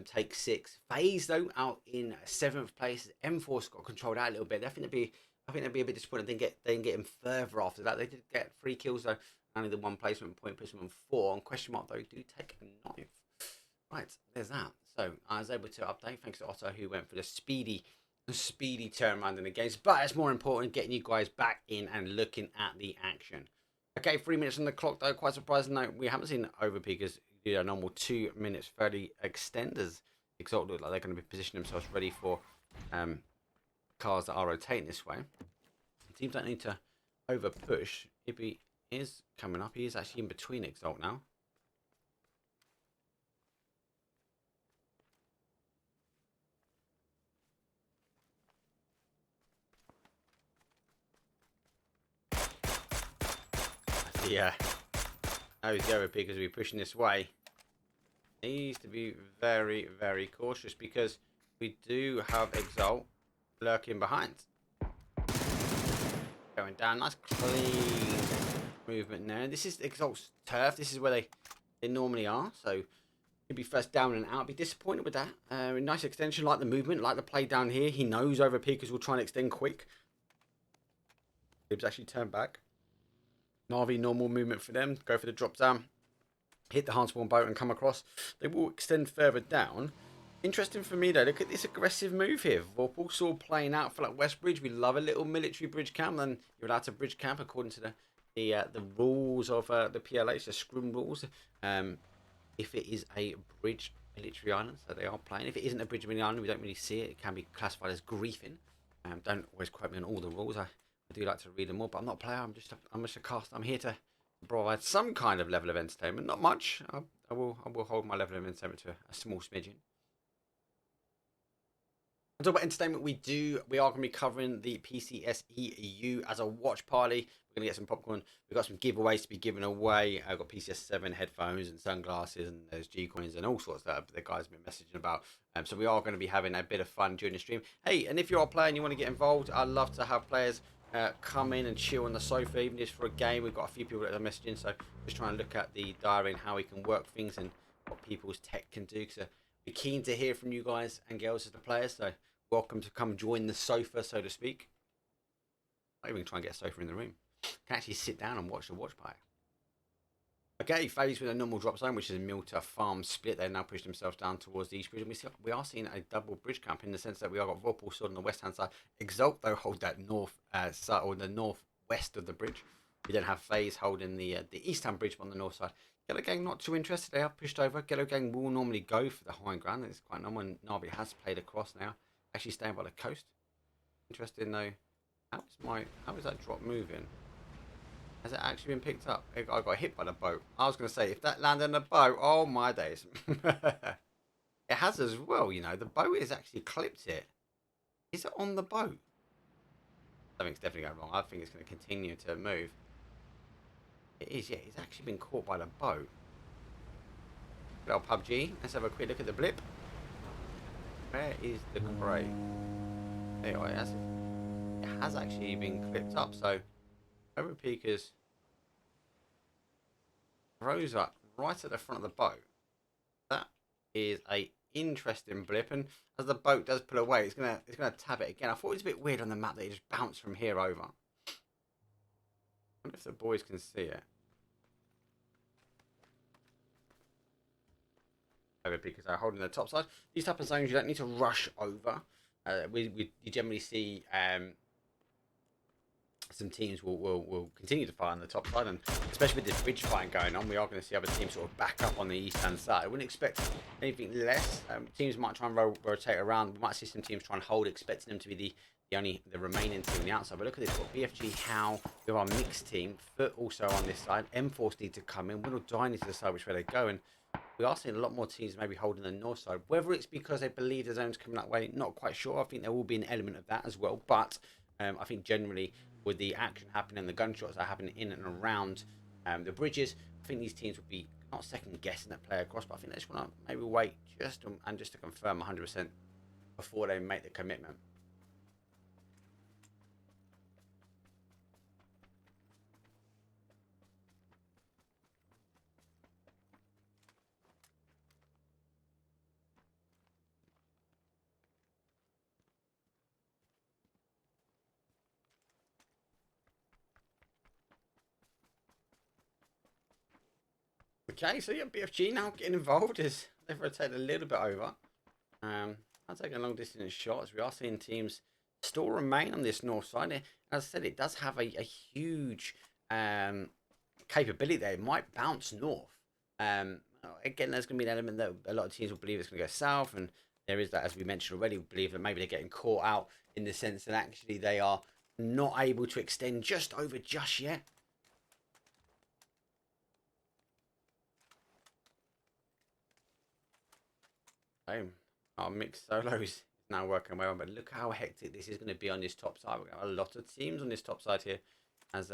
take 6. FaZe, though, out in 7th place. mForce got controlled out a little bit. I think they'd be a bit disappointed they didn't get him further after that. They did get 3 kills, though. Only the 1 placement point puts them on 4. On question mark, though, do take a 9th. Right, there's that. So I was able to update thanks to Otto, who went for the speedy turnaround in the games. But it's more important getting you guys back in and looking at the action. Okay, 3 minutes on the clock, though. Quite surprising, though. We haven't seen Overpeekers do a normal 2 minutes 30 extenders. Exalt look like they're going to be positioning themselves ready for cars that are rotating this way. Teams don't need to over push. If he is coming up, he is actually in between Exalt now. Yeah, those Overpeekers will be pushing this way. Needs to be very, very cautious because we do have Exalt lurking behind. Going down, nice clean movement there. This is Exalt's turf. This is where they normally are. So he'll be first down and out. Be disappointed with that. Nice extension, like the movement, like the play down here. He knows Overpeekers will try and extend quick. Gibbs actually turned back. NAVI, normal movement for them. Go for the drop down. Hit the hardspawn boat and come across. They will extend further down. Interesting for me, though. Look at this aggressive move here. Vorpal still playing out for like Westbridge. We love a little military bridge camp. Then you're allowed to bridge camp according to the rules of the PLH, the scrum rules. If it is a bridge military island, so they are playing. If it isn't a bridge military island, we don't really see it. It can be classified as griefing. Don't always quote me on all the rules. I do like to read them all, but I'm not a player. I'm just a caster. I'm here to provide some kind of level of entertainment. Not much. I will hold my level of entertainment to a small smidgen. And talk about entertainment, we are going to be covering the PCSEU as a watch party. We're going to get some popcorn. We've got some giveaways to be given away. I've got PCS7 headphones and sunglasses, and there's G coins and all sorts that the guys have been messaging about. So we are going to be having a bit of fun during the stream. Hey, and if you're a player and you want to get involved, I'd love to have players come in and chill on the sofa, even just for a game. We've got a few people that are messaging, so just trying to look at the diary and how we can work things and what people's tech can do. So we're keen to hear from you guys and girls as the players. So welcome to come join the sofa, so to speak. I might even try and get a sofa in the room. Can actually sit down and watch the watch party. Okay, FaZe with a normal drop zone, which is a mill to farm split. They've now pushed themselves down towards the east bridge. And we are seeing a double bridge camp in the sense that we are got Vorpal sword on the west-hand side. Exalt, though, hold that north side, or the northwest of the bridge. We then have FaZe holding the east-hand bridge on the north side. Ghetto Gang not too interested. They are pushed over. Ghetto Gang will normally go for the high ground. It's quite normal. And NAVI has played across now. Actually staying by the coast. Interesting, though. How is that drop moving? Has it actually been picked up? I got hit by the boat. I was going to say, if that landed on the boat, oh my days. It has as well, you know. The boat has actually clipped it. Is it on the boat? Something's definitely going wrong. I think it's going to continue to move. It is, yeah. It's actually been caught by the boat. Good old PUBG. Let's have a quick look at the blip. Where is the crate? Anyway, it has actually been clipped up, so Overpeekers rose up right at the front of the boat. That is a interesting blip, and as the boat does pull away, it's gonna tab it again. I thought it was a bit weird on the map that it just bounced from here over. I wonder if the boys can see it. Overpeekers are holding the top side. These type of zones you don't need to rush over. You generally see some teams will continue to fight on the top side, and especially with this bridge fight going on, we are going to see other teams sort of back up on the east-hand side. I wouldn't expect anything less. Teams might try and rotate around. We might see some teams try and hold, expecting them to be the remaining team on the outside. But look at this, we've got BFG, HOWL, we have our mixed team, Foot also on this side, mForce need to come in, Winordie need to decide which way they go, and we are seeing a lot more teams maybe holding the north side. Whether it's because they believe the zone's coming that way, not quite sure. I think there will be an element of that as well, but I think generally with the action happening, the gunshots that are happening in and around the bridges, I think these teams would be not second guessing that play across, but I think they just want to maybe wait just to confirm 100% before they make the commitment. Okay, so yeah, BFG now getting involved as they've rotated a little bit over. I'm taking long distance shots. We are seeing teams still remain on this north side. As I said, it does have a huge capability there. It might bounce north. Again, there's going to be an element that a lot of teams will believe it's going to go south, and there is that, as we mentioned already, we believe that maybe they're getting caught out in the sense that actually they are not able to extend just over just yet. Our mixed solos is now working well, but look how hectic this is going to be on this top side. We've got a lot of teams on this top side here, as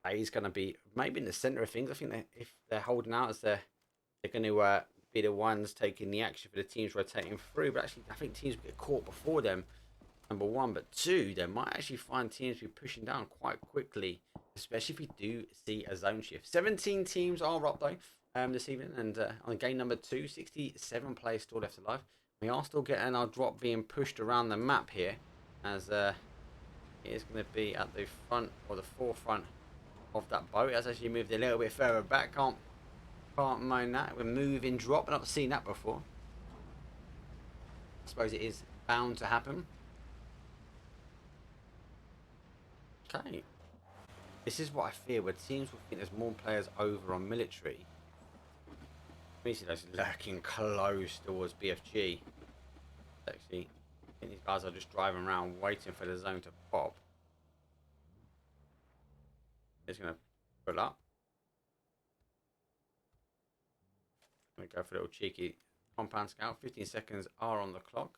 he's going to be maybe in the center of things. I think that if they're holding out, as they're going to be the ones taking the action for the teams rotating through. But actually, I think teams will get caught before them. Number one, but two, they might actually find teams be pushing down quite quickly, especially if we do see a zone shift. 17 teams are up though. This evening, and on game number 2, 67 players still left alive. We are still getting our drop being pushed around the map here, as it is going to be at the front or the forefront of that boat. It has actually moved a little bit further back. Can't mind that. We're moving drop. I've not seen that before. I suppose it is bound to happen. Okay. This is what I fear, where teams will think there's more players over on military. We see those lurking close towards BFG. Actually, I think these guys are just driving around waiting for the zone to pop. It's going to pull up. I'm going to go for a little cheeky compound scout. 15 seconds are on the clock.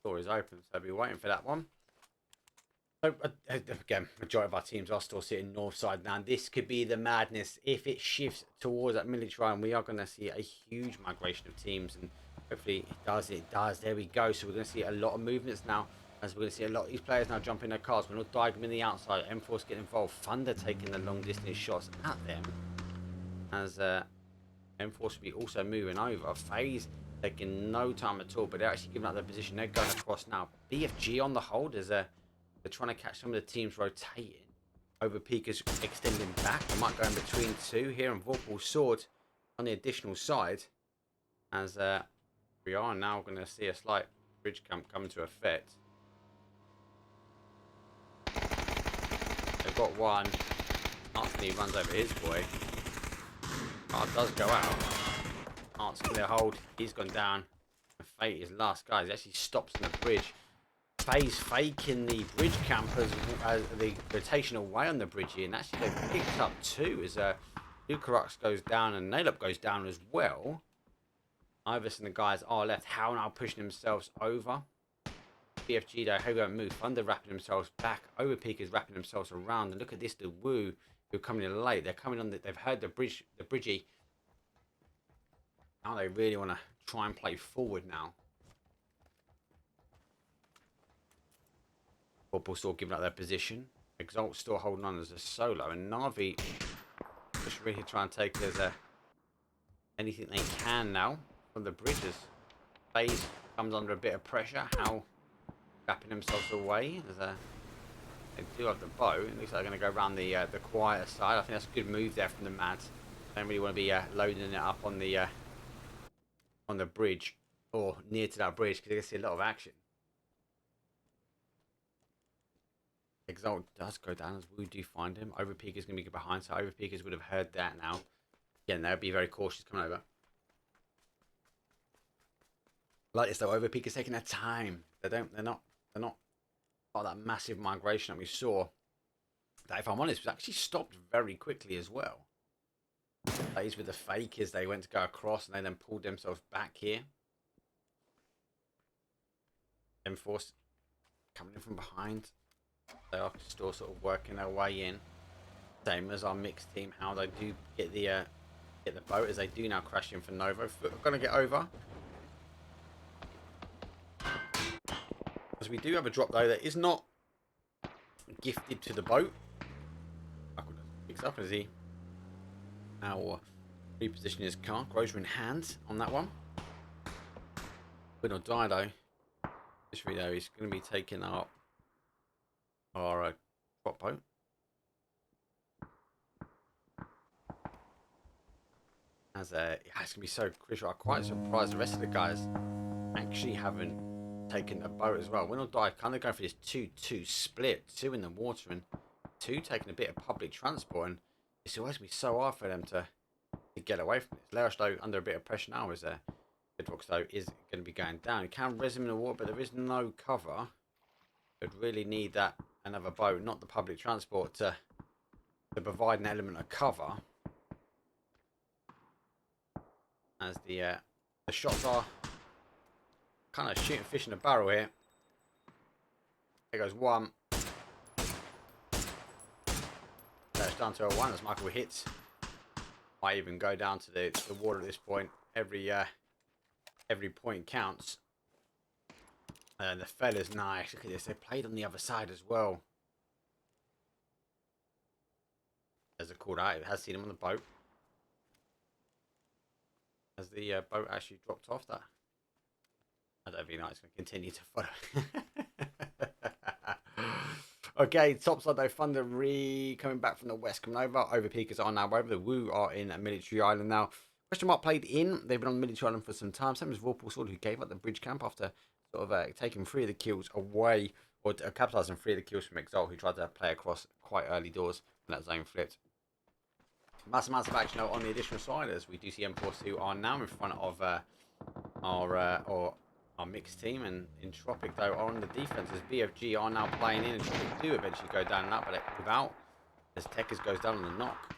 Door is open, so I'll be waiting for that one. So, again, majority of our teams are still sitting north side now. This could be the madness. If it shifts towards that military line, we are going to see a huge migration of teams. And hopefully it does. It does. There we go. So we're going to see a lot of movements now. As we're going to see a lot of these players now jumping their cars. We're not diagonal the outside. mForce getting involved. Thunder taking the long distance shots at them. As mForce will be also moving over. FaZe taking no time at all. But they're actually giving up their position. They're going across now. BFG on the hold. They're trying to catch some of the teams rotating. Overpeekers extending back. They might go in between two here. And Vorpal sword on the additional side. As we are now going to see a slight bridge camp come into effect. They've got one. Anthony runs over his boy. Art does go out. Art's clear hold. He's gone down. And Fate is last guy. He actually stops on the bridge. FaZe faking the bridge camp as the rotation away on the bridge here. And actually they've picked up two as Lucarux goes down and Naileup goes down as well. Ivers and the guys are left. HOWL now pushing themselves over. BFG though, how going to move? Thunder wrapping themselves back. Overpeekers wrapping themselves around. And look at this, the Woo who are coming in late. They're coming on. They've heard the bridgie. Now they really want to try and play forward now. Vorpal still giving up their position. Exalt still holding on as a solo, and NAVI just really trying to take as anything they can now from the bridges. FaZe comes under a bit of pressure. HOWL wrapping themselves away. They do have the bow. It looks like they're going to go around the quieter side. I think that's a good move there from the Mads. They don't really want to be loading it up on the bridge or near to that bridge because they're going to see a lot of action. Exalt does go down as we do find him. Overpeekers going to be behind, so Overpeekers would have heard that now. Again, they'll be very cautious coming over. Like this though, Overpeekers taking their time. They're not part of that massive migration that we saw. That, if I'm honest, was actually stopped very quickly as well. Plays with the fakers, they went to go across and they then pulled themselves back here. mForce coming in from behind. They are still sort of working their way in. Same as our mixed team, how they do get the boat as they do now crash in for Novo. We're going to get over. As we do have a drop though that is not gifted to the boat. Picks up as he now repositioning his car. Grozer in hand on that one. Winordie though. This video is going to be taking up our drop boat. As yeah, it's going to be so crucial. I'm quite surprised the rest of the guys actually haven't taken a boat as well. Winordie kind of going for this 2-2 split. 2 in the water and 2 taking a bit of public transport. And it's always going to be so hard for them to get away from this. Laosh though under a bit of pressure now as Bitfix though is going to be going down. You can res him in the water, but there is no cover. Would really need that another boat, not the public transport, to provide an element of cover. As the shots are kind of shooting fish in a barrel here. There goes one. That's down to a 1 as Michael hits. Might even go down to the water at this point. Every point counts. And the fella's nice. Look at this. They played on the other side as well. There's a call out. It has seen him on the boat. As the boat actually dropped off that. I don't think it's going to continue to follow. Okay, top side though. Thunder coming back from the west, coming over. Overpeekers are now over. The Woo are in a military island now. Question mark played in. They've been on military island for some time. Same as Vorpal Sword, who gave up the bridge camp after sort of taking 3 of the kills away, or capitalising 3 of the kills from Exalt, who tried to play across quite early doors when that zone flipped. Massive amounts of action on the additional side as we do see mForce who are now in front of our mixed team, and Entropiq though are on the defense as BFG are now playing in. Entropiq do eventually go down and up, but without as Tekers goes down on the knock.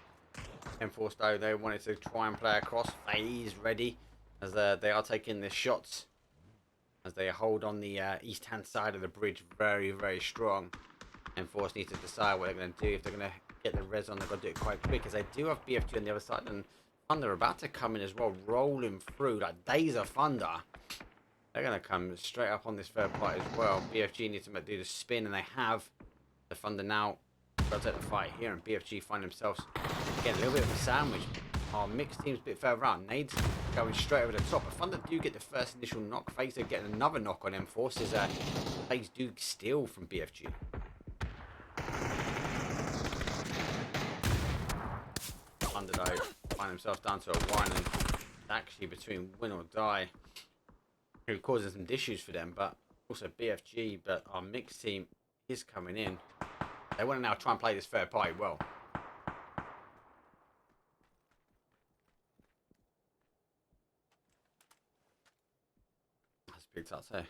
mForce though, they wanted to try and play across. FaZe ready as they are taking the shots as they hold on the east hand side of the bridge very, very strong. mForce need to decide what they're going to do. If they're going to get the res on, they've got to do it quite quick as they do have BFG on the other side, and Thunder about to come in as well, rolling through like days of thunder. They're going to come straight up on this third fight as well. BFG needs to do the spin, and they have. The Thunder now got to take the fight here, and BFG find themselves getting a little bit of a sandwich. Our mixed team's a bit further out. Nades going straight over the top. But Thunder do get the first initial knock. FaZe are getting another knock on mForce as FaZe do steal from BFG. Thunder though find themselves down to a 1, and actually between win or die, who causing some issues for them, but also BFG. But our mixed team is coming in. They want to now try and play this third party well. That's picked up there.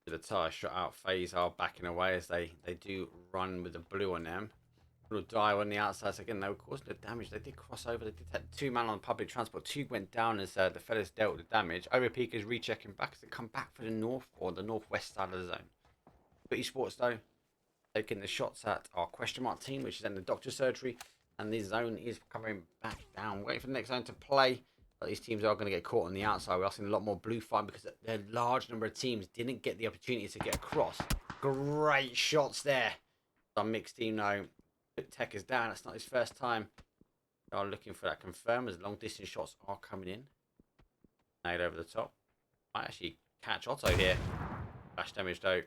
With a tire shot out, FaZe are backing away as they do run with the blue on them. Will die on the outside. So again, they were causing the damage. They did cross over. They did have 2 man on public transport. 2 went down as the fellas dealt with the damage. Overpeekers rechecking back as they come back for the north or the northwest side of the zone. ELITEeSPORTSEU though, taking the shots at our question mark team, which is in the doctor surgery, and this zone is coming back down, waiting for the next zone to play. But these teams are going to get caught on the outside. We're seeing a lot more blue fight because a large number of teams didn't get the opportunity to get across. Great shots there. Our mixed team now put Tekers down. It's not his first time. They are looking for that confirm as long distance shots are coming in. Nade over the top. Might actually catch Otto here. Flash damage though.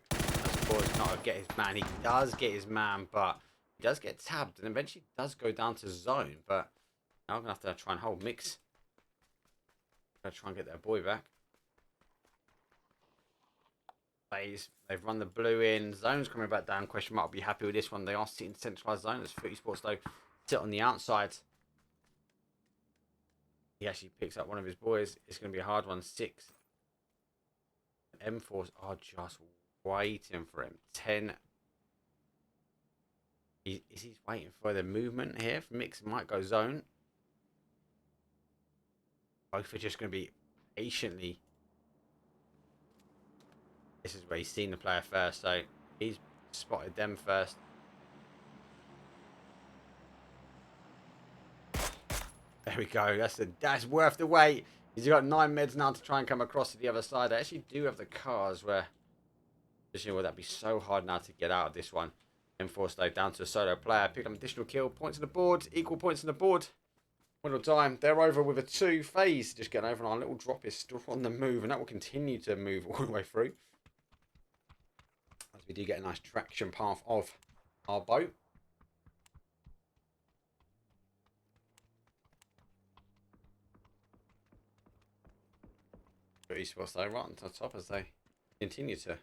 Not get his man. He does get his man, but he does get tabbed and eventually does go down to zone. But now I'm gonna have to try and hold mix. Gonna try and get their boy back. FaZe, they've run the blue in. Zone's coming back down. Question mark. I'll be happy with this one. They are sitting centralized zone. As ELITEeSPORTSEU though sit on the outside. He actually picks up one of his boys. It's gonna be a hard one. 6. mForce are just waiting for him. 10. He's waiting for the movement here. Mix might go zone. Both are just going to be patiently. This is where he's seen the player first, so he's spotted them first. There we go. That's worth the wait. He's got 9 meds now to try and come across to the other side. They actually do have the cars where. Will that be so hard now to get out of this one? mForce though down to a solo player. Pick up additional kill. Points on the board. Equal points on the board. Win or die. They're over with a 2. FaZe just getting over, and our little drop is still on the move, and that will continue to move all the way through. As we do get a nice traction path of our boat. ELITEeSPORTSEU though right on the top as they continue to.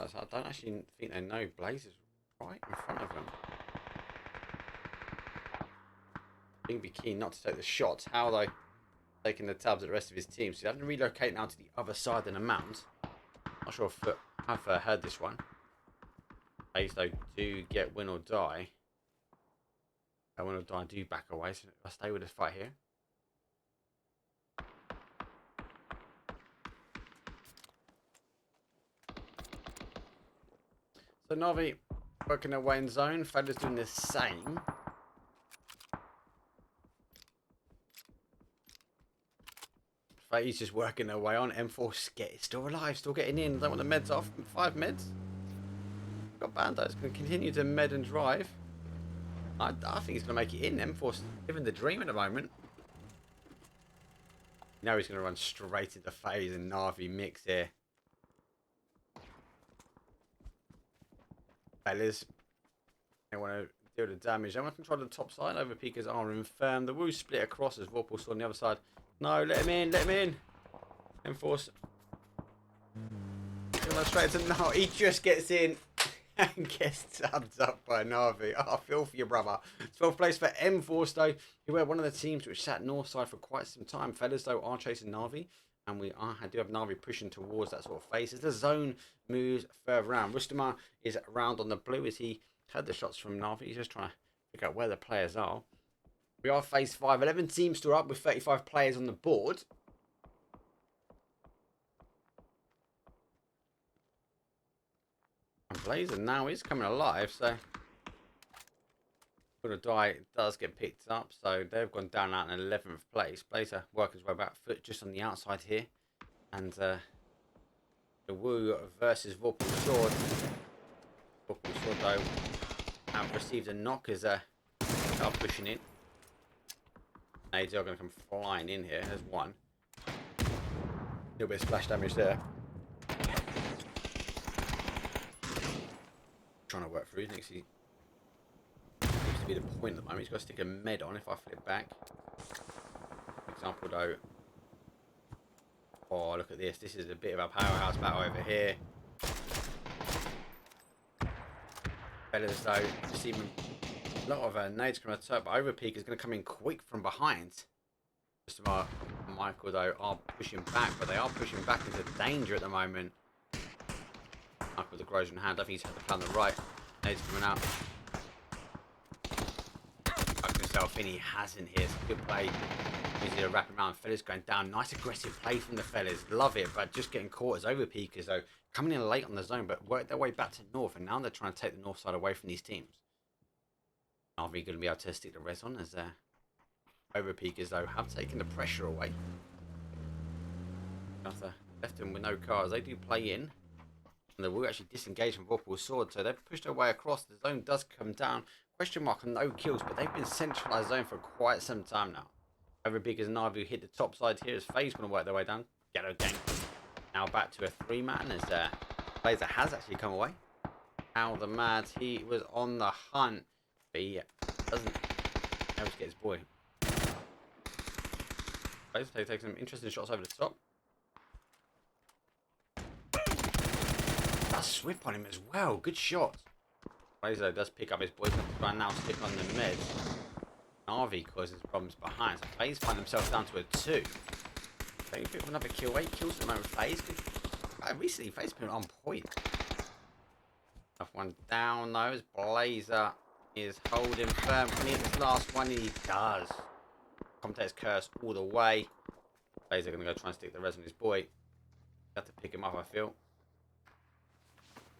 I don't actually think they know Blaze is right in front of them. I think he'd be keen not to take the shots. HOWL though taking the tabs at the rest of his team. So he's having to relocate now to the other side in a mount. Not sure if I've heard this one. Blaze though do get win or die. Win or die do back away. So I'll stay with this fight here. So NAVI working their way in zone. Feathers doing the same. FaZe just working their way on. mForce still alive, still getting in. Don't want the meds off. 5 meds. Got Bando's going to continue to med and drive. I think he's going to make it in. mForce living the dream at the moment. Now he's going to run straight into FaZe and NAVI mix here. Fellas, they want to deal the damage. They want to control the top side. Overpeekers are infirm. The Woo split across as Vorpal saw on the other side. No, let him in, let him in. mForce. Straight to no, he just gets in and gets tabbed up by NAVI. Oh, I feel for you, brother. 12th place for mForce though, who were one of the teams which sat north side for quite some time. Fellas though are chasing NAVI. And I do have Navi pushing towards that sort of face. As the zone moves further around, Rustamar is around on the blue as he had the shots from Navi. He's just trying to figure out where the players are. We are phase 5. 11 teams still up with 35 players on the board. And Blazer now is coming alive, so Gonna Die does get picked up, so they've gone down out in 11th place. Blazer working his way back foot just on the outside here. And the Woo versus Vorpal Sword. Vorpal Sword though have received a knock as they are pushing in. Nades are going to come flying in here. There's one. A little bit of splash damage there. Trying to work through. Seems to be the point at the moment. He's got to stick a med on if I flip back. For example though. Oh, look at this. This is a bit of a powerhouse battle over here. Fellas though, receiving a lot of nades coming at the top, but Overpeekers is going to come in quick from behind. Just about Michael though are pushing back, but they are pushing back into danger at the moment. Michael with the Grosjean hand, I think he's had the plan on the right. Nades coming out. Tucked himself in, he hasn't here. It's a good play. Easy to wrap around. Fellas going down. Nice aggressive play from the fellas. Love it, but just getting caught as Overpeekers though. Coming in late on the zone, but worked their way back to north, and now they're trying to take the north side away from these teams. NAVI going to be able to stick the res on as Overpeekers though have taken the pressure away. After left them with no cars, they do play in, and they will actually disengage from Vorpal's sword, so they've pushed their way across. The zone does come down. Question mark on no kills, but they've been centralized zone for quite some time now. Overpeekers and NAVI hit the top side here as FaZe going to work their way down. Ghetto gang. Now back to a 3-man as Blazer has actually come away. HOWL the Mad, he was on the hunt, but he doesn't able to get his boy. Blazer takes some interesting shots over the top. That's Swift on him as well, good shot. Blazer does pick up his boy, going to try and now stick on the meds. NAVI causes problems behind, so FaZe find themselves down to a 2. Maybe for another kill. 8 kills at the moment. FaZe. Recently, FaZe been on point. Enough one down though. As Blazer is holding firm. Can he hit this last one? He does. Commentator's curse all the way. Blazer going to go try and stick the res on his boy. Have to pick him up, I feel.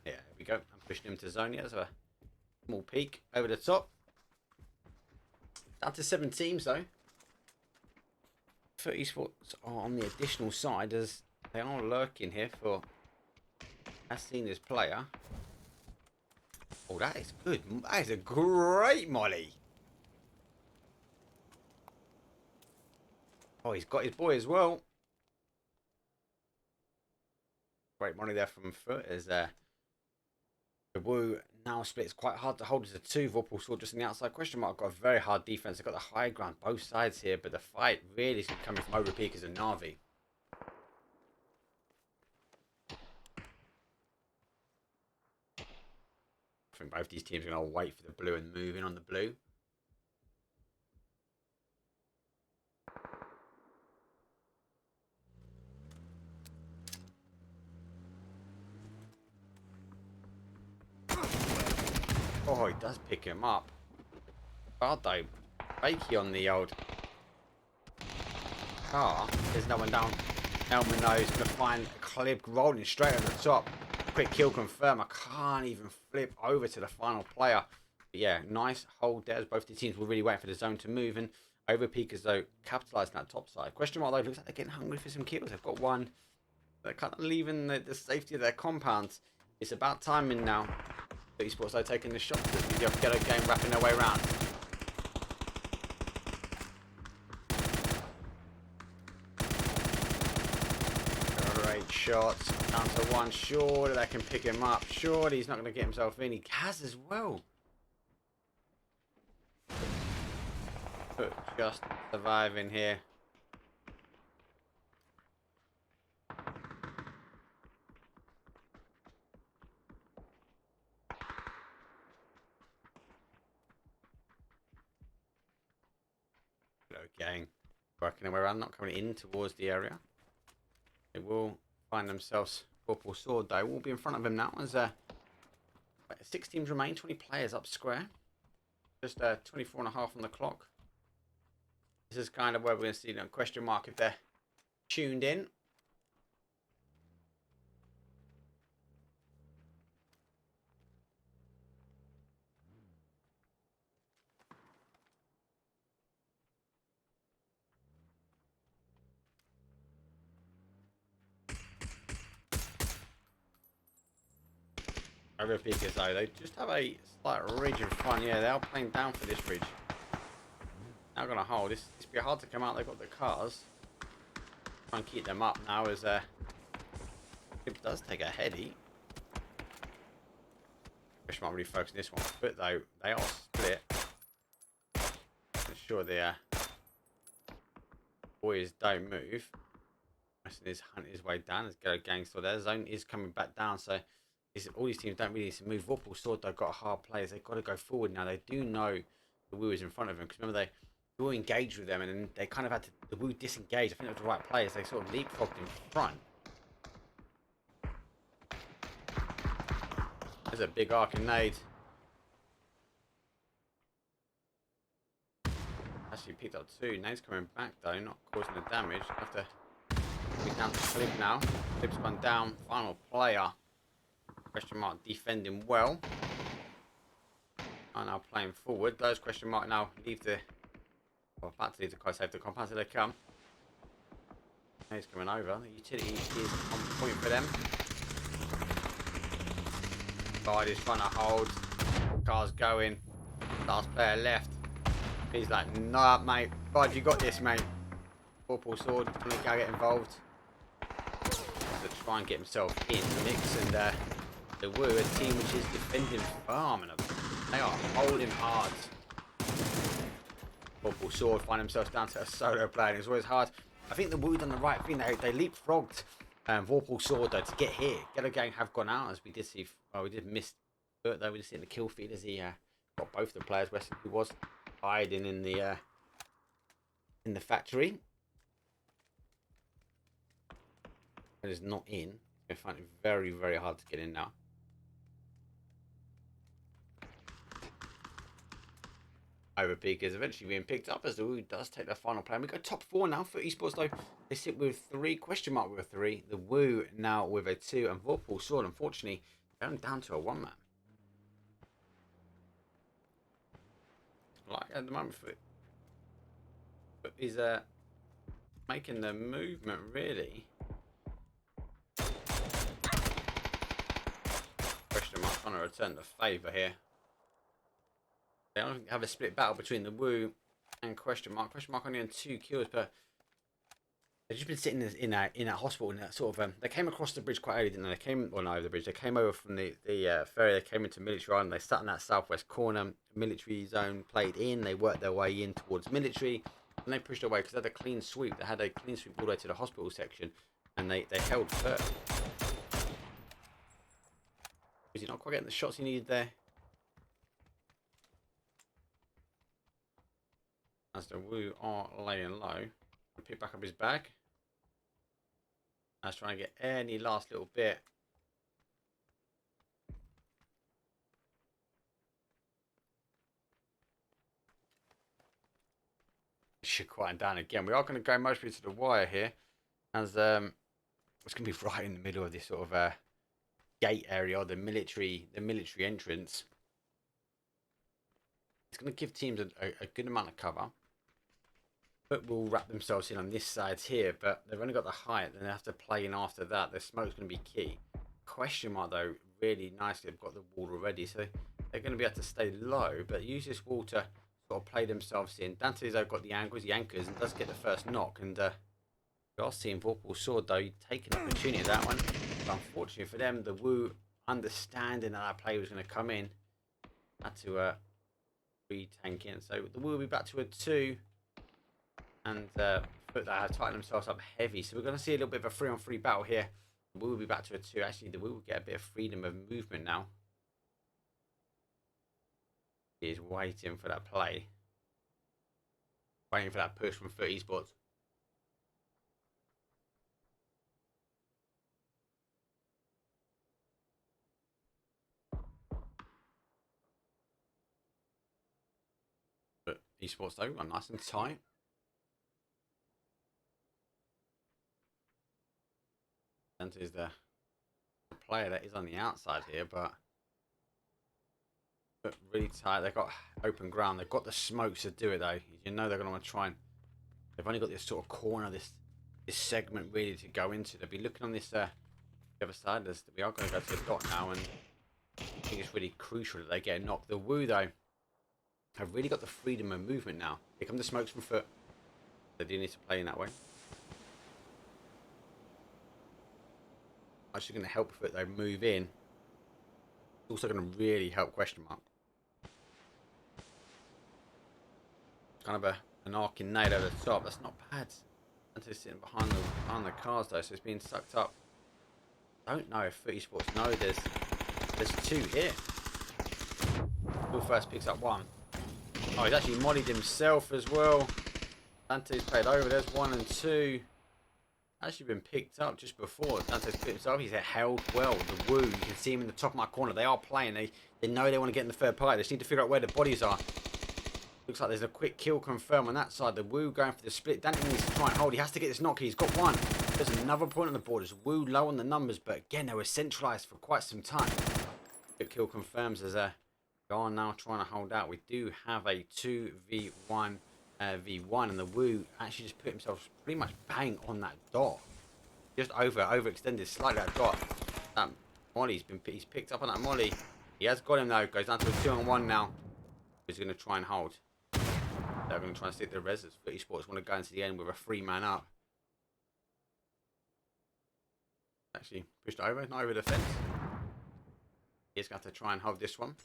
Yeah, here we go. I'm pushing him to zone. There's a small peek over the top. Down to 7 teams though. ELITEeSports are on the additional side as they are lurking here for as seen as player. Oh, that is good. That is a great molly. Oh, he's got his boy as well. Great molly there from foot as the Woo now splits quite hard to hold as a 2. Vorpal Sword just on the outside. Question mark got a very hard defense. They've got the high ground both sides here, but the fight really is coming from Overpeekers and NAVI. I think both these teams are going to wait for the blue and move in on the blue. Oh, he does pick him up. Hard though. Fakey on the old car. There's no one down. Elman knows going to find a clip rolling straight on the top. Quick kill confirm. I can't even flip over to the final player. But yeah, nice hold there as both the teams were really waiting for the zone to move. And Overpeekers though capitalising that top side. Question mark though, looks like they're getting hungry for some kills. They've got one. They're kind of leaving the safety of their compounds. It's about timing now. ELITEeSports though taking the shot to the Ghetto game, wrapping their way around. Great shots, down to 1. Surely they can pick him up. Surely he's not going to get himself in. He has as well. But just surviving here. Gang working their way around, not coming in towards the area. They will find themselves Vorpal sword though. Will be in front of him now as 6 teams remain, 20 players up square. Just 24 and a half on the clock. This is kind of where we're going to see a question mark if they're tuned in. Overpeekers though, they just have a slight ridge in front. Yeah, they are playing down for this ridge. Now going to hold. This be hard to come out. They've got the cars. Try and keep them up now as it does take a heady. Wish might really focus on this one, but though they are split. Ensure the boys don't move. Weston is hunting his way down. There's Ghetto gang still there. Zone is coming back down, so all these teams don't really need to move. Vorpal sword though got hard players. They've got to go forward now. They do know the Woo is in front of them because remember they Woo engaged with them and then they kind of had to the Woo disengage. I think it was the right players. They sort of leapfrogged in front. There's a big arcade. Actually picked up 2. Nate's coming back though, not causing the damage. Have to be down to Clip now. Clip's gone down. Final player. Question mark defending well. Are now playing forward. Those question mark now leave the about to leave the quite save the compound till they come. Nate's coming over. The utility is on point for them. Guide is trying to hold. Car's going. Last player left. He's like, nah, mate. God, you got this, mate. Vorpal sword. Trying to get involved. To try and get himself in the mix. And the Woo, a team which is defending farm. And they are holding hard. Vorpal sword find themselves down to a solo player. And it's always hard. I think the Woo done the right thing. They leapfrogged Vorpal sword though to get here. Ghetto gang have gone out as we did see. Well, we did miss Bert though. We just see in the kill feed as he got both the players. Weston who was hiding in the factory. It is not in. I find it very, very hard to get in now. Overpeekers eventually being picked up as the Woo does take their final play. And we go top 4 now for eSports though. They sit with 3, question mark with a 3. The Woo now with a 2 and Vorpal sword unfortunately going down to a 1-man. Like at the moment for it. But he's making the movement really. Question mark trying to return the favour here. They don't have a split battle between the Woo and question mark. Question mark only on 2 kills, but they've just been sitting in a hospital in that sort of they came across the bridge quite early, didn't they? They came well not over the bridge. They came over from the ferry. They came into military island. They sat in that southwest corner. Military zone played in. They worked their way in towards military, and they pushed away because they had a clean sweep. They had a clean sweep all the way to the hospital section, and they held firm. Was he not quite getting the shots he needed there? As the Woo are laying low, pick back up his bag. I was trying to get any last little bit. Should quieten down again. We are going to go mostly to the wire here, as it's going to be right in the middle of this sort of gate area, the military entrance. It's going to give teams a good amount of cover. But will wrap themselves in on this side here, but they've only got the height, then they have to play in after that. The smoke's going to be key. Question mark though, really nicely, they've got the wall already, so they're going to be able to stay low, but use this wall to sort of play themselves in. Dante's got the angles, the anchors, and does get the first knock, and we are seeing Vorpal sword though taking an opportunity of that one. But unfortunately for them, the Woo understanding that play was going to come in, had to re-tank in. So the Woo will be back to a 2. And but they have tightened themselves up heavy. So we're going to see a little bit of a 3-on-3 battle here. The Woo will be back to a 2. Actually, the Woo will get a bit of freedom of movement now. He is waiting for that play. Waiting for that push from FaZe eSports. eSports though, run nice and tight. Dante is the player that is on the outside here, but really tight. They've got open ground. They've got the smokes to do it though. You know they're going to want to try and. They've only got this sort of corner, this segment really to go into. They'll be looking on this the other side. We are going to go to the dot now, and I think it's really crucial that they get a knock. The WOO though have really got the freedom of movement now. Here come the smokes from foot. They do need to play in that way. Actually going to help foot though move in. Also going to really help question mark. Kind of an arcing nade over the top. That's not bad. Until sitting behind the cars though, so it's being sucked up. I don't know if eSports know there's two here. Who first picks up one? Oh, he's actually mollied himself as well. Dante's played over. There's 1 and 2. Actually been picked up just before. Dante's picked himself. He's held well. The WOO, you can see him in the top of my corner. They are playing. They know they want to get in the third party. They just need to figure out where the bodies are. Looks like there's a quick kill confirmed on that side. The WOO going for the split. Dante needs to try and hold. He has to get this knock. He's got one. There's another point on the board. There's WOO low on the numbers, but again, they were centralized for quite some time. Quick kill confirms as they are now trying to hold out. We do have a 2v1 v1, and the WOO actually just put himself pretty much bang on that dot. Just overextended slightly that dot. That molly's he's picked up on that molly. He has got him though. Goes down to a 2-on-1 now. He's going to try and hold. They're going to try and stick the reses. But eSports want to go into the end with a 3-man up. Actually pushed over, not over the fence. He's going to have to try and hold this one.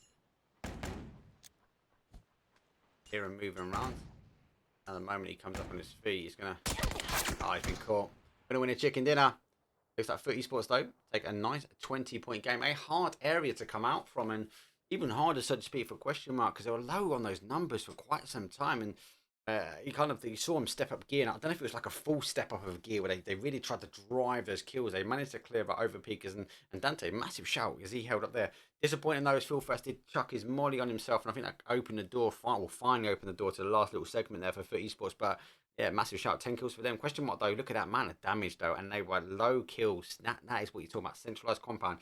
Here and moving around. And the moment he comes up on his feet, he's going to... Oh, he's been caught. Going to win a chicken dinner. Looks like eSports though take a nice 20-point game. A hard area to come out from, and even harder, so to speak, for question mark, because they were low on those numbers for quite some time. And you saw him step up gear. And I don't know if it was like a full step up of gear where they really tried to drive those kills. They managed to clear out Overpeekers and Dante. Massive shout as he held up there. Disappointing though, as Phil first did chuck his molly on himself, and I think that opened the door. Finally opened the door to the last little segment there for eSports. But yeah, massive shout. 10 kills for them. Question mark though. Look at that amount of damage though, and they were low kills. That is what you're talking about. Centralized compound.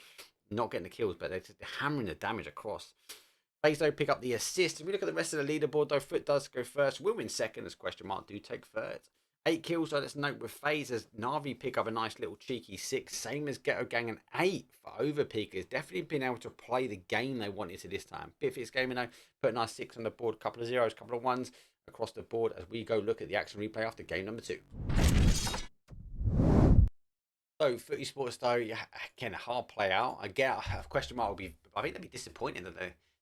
Not getting the kills, but they're hammering the damage across. FaZe though pick up the assist. If we look at the rest of the leaderboard though, Foot does go first. We'll win second as question mark do take third. 8 kills though, let's note with FaZe as NAVI pick up a nice little cheeky 6. Same as Ghetto Gang, and 8 for Overpeekers. Definitely been able to play the game they wanted to this time. Bitfix gaming though, put a nice 6 on the board. Couple of zeros, couple of 1s across the board as we go look at the action replay after game number 2. So, eSports though, again, a hard play out. Again, a question mark will be, I think they'd be disappointed that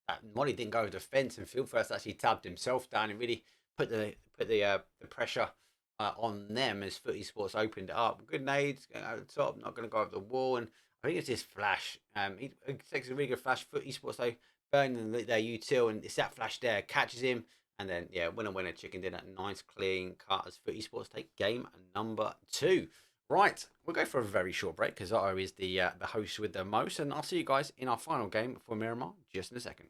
that Molly didn't go over the fence, and Phil first actually tabbed himself down and really put the pressure on them as eSports opened it up. Good nades going over the top, not going to go over the wall, and I think it's his flash. He takes a really good flash. eSports though, burning their util, and it's that flash there, catches him, and then yeah, winner chicken dinner. Nice clean cut as eSports take game number 2. Right, we'll go for a very short break because Otto is the host with the most, and I'll see you guys in our final game for Miramar just in a second.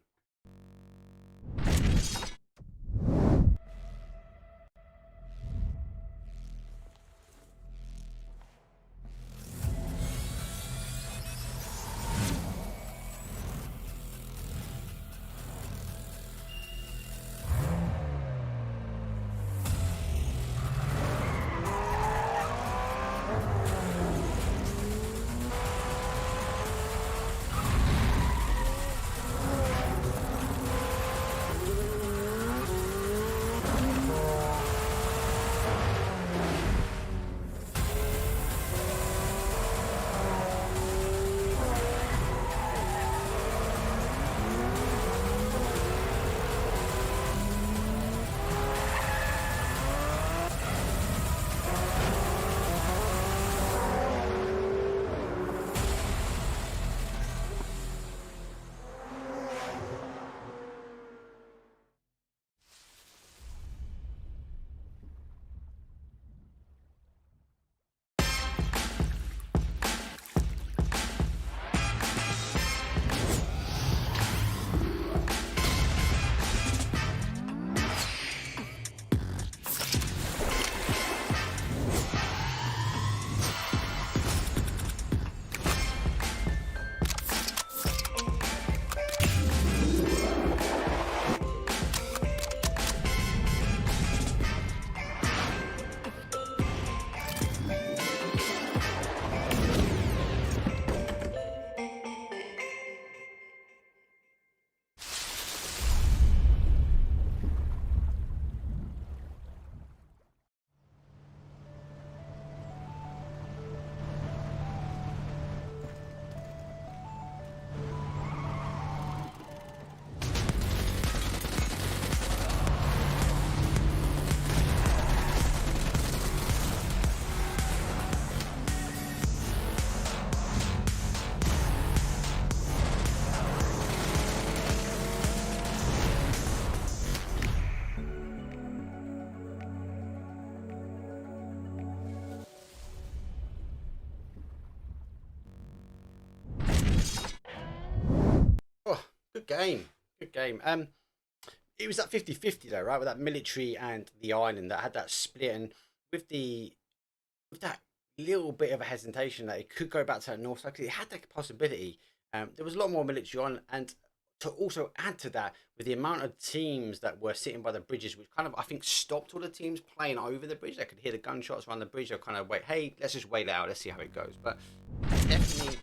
Good game. Good game. It was that 50-50 though, right? With that military and the island that had that split, and with that little bit of a hesitation that it could go back to that north side, 'cause it had that possibility. There was a lot more military on, and to also add to that, with the amount of teams that were sitting by the bridges, which kind of I think stopped all the teams playing over the bridge. They could hear the gunshots around the bridge. They'll kind of wait, hey, let's just wait it out. Let's see how it goes. But definitely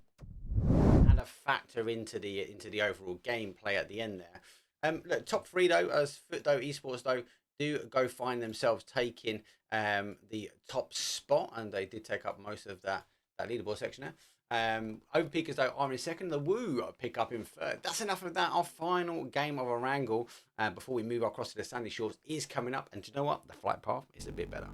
had a factor into the overall gameplay at the end there. Look, top three though, as ELITEeSPORTS though do go find themselves taking the top spot, and they did take up most of that leaderboard section there. Overpeekers though are in second. The WOOOOO pick up in third. That's enough of that. Our final game of a wrangle before we move across to the Sandy Shores is coming up, and do you know what? The flight path is a bit better.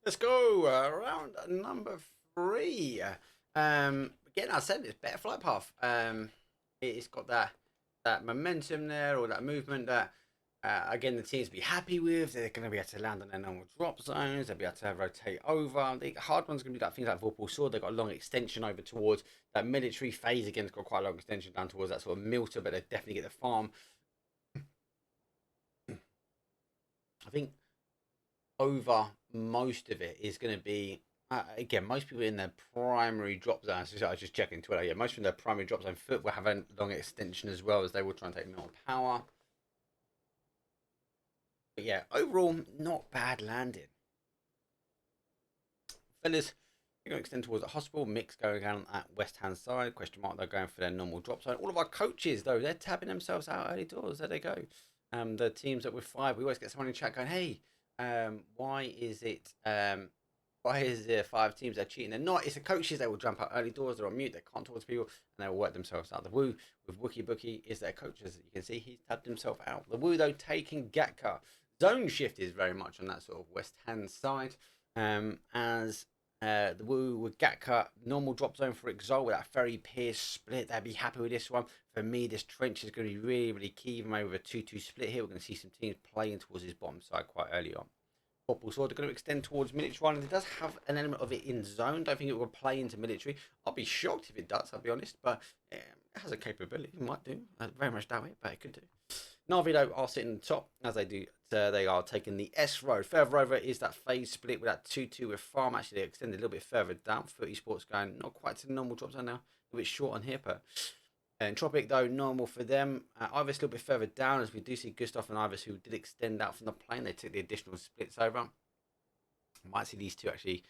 Let's go round number 3. Again, I said it's better flight path. It's got that momentum there, or that movement that again the teams be happy with. They're going to be able to land on their normal drop zones. They'll be able to rotate over. The hard one's going to be like things like Vorpal sword. They've got a long extension over towards that military phase. Again, it's got quite a long extension down towards that sort of Milta, but they definitely get the farm. I think over most of it is going to be again, most people in their primary drop zone. So I was just checking Twitter. Yeah, most of their primary drop zone foot will have a long extension as well, as they will try and take more power. But yeah, overall, not bad landing. Fellas, they're going to extend towards the hospital. Mix going down at west hand side. Question mark, they're going for their normal drop zone. All of our coaches though, they're tapping themselves out early doors. There they go. The teams that we're 5, we always get someone in chat going, hey, why is there 5 teams that are cheating? They're not. It's the coaches that will jump out early doors. They're on mute. They can't talk to people, and they will work themselves out. The WOOOOO with Wookie Bookie is their coaches. You can see he's tapped himself out. The WOOOOO though taking Ghetto. Zone shift is very much on that sort of west hand side. As the WOOOOO with Ghetto, normal drop zone for Exalt with that very pierce split. They'd be happy with this one. For me, this trench is going to be really, really key. Even though with a 2-2 split here, we're going to see some teams playing towards his bottom side quite early on. Vorpal sword, they're going to extend towards military island. It does have an element of it in zone. Don't think it will play into military. I'll be shocked if it does, I'll be honest. But it has a capability. It might do. I very much doubt it, but it could do. NAVI though are sitting in the top, as they do. They are taking the S road. Further over is that phase split with that 2-2 with farm. Actually, they extended a little bit further down. ELITEeSPORTS going not quite to the normal drop zone now. A little bit short on here, but Entropiq though normal for them. Ivis a little bit further down, as we do see Gustav and Ivis who did extend out from the plane. They took the additional splits over. Might see these two actually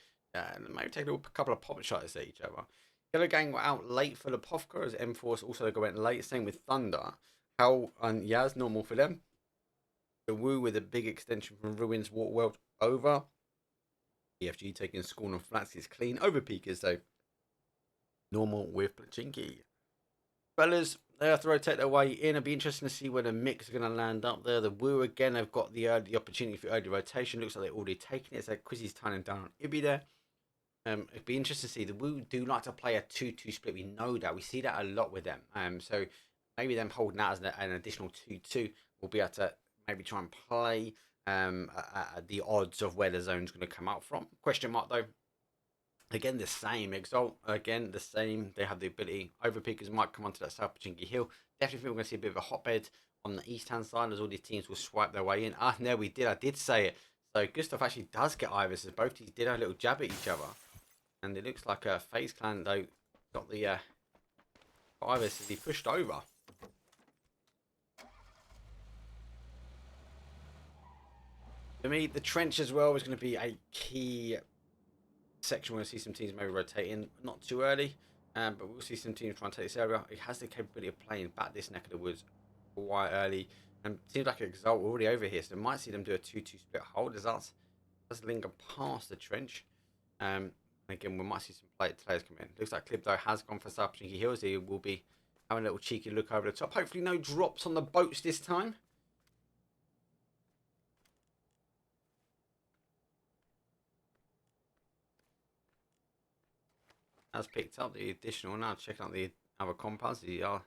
maybe take a couple of pop shots at each other. Yellow gang were out late for the Pofka, as mForce also went late. Same with Thunder. HOWL and Yaz normal for them. The WOOOOO with a big extension from Ruins walk well over. EFG taking Scorn and Flats is clean. Overpeekers though normal with Pachinki. Fellas, they have to rotate their way in. It'll be interesting to see where the mix is going to land up there. The WOOOOO again have got the opportunity for early rotation. Looks like they're already taking it. So Quizzy's turning down on Ibby there. It'd be interesting to see. The WOOOOO do like to play a 2-2 split. We know that. We see that a lot with them. So maybe them holding that as an additional 2-2 will be able to maybe try and play the odds of where the zone's going to come out from. Question mark though. Again, the same. Exalt, again, the same. They have the ability. Overpeekers might come onto that South Pachinki Hill. Definitely think we're going to see a bit of a hotbed on the east-hand side, as all these teams will swipe their way in. Ah, no, we did. I did say it. So Gustav actually does get Ivis, as both teams did a little jab at each other. And it looks like FaZe Clan, though, got the Ivis as he pushed over. For me, the trench as well is going to be a key section. We'll see some teams maybe rotating, not too early, but we'll see some teams trying to take this area. It has the capability of playing back this neck of the woods quite early, and it seems like Exalt already over here, so we might see them do a 2-2 split hold. Does linger past the trench. Again, we might see some players come in. Looks like Clip though has gone for South Cheeky Hills. He will be having a little cheeky look over the top. Hopefully no drops on the boats this time. Has picked up the additional. Now checking out the other compounds. You're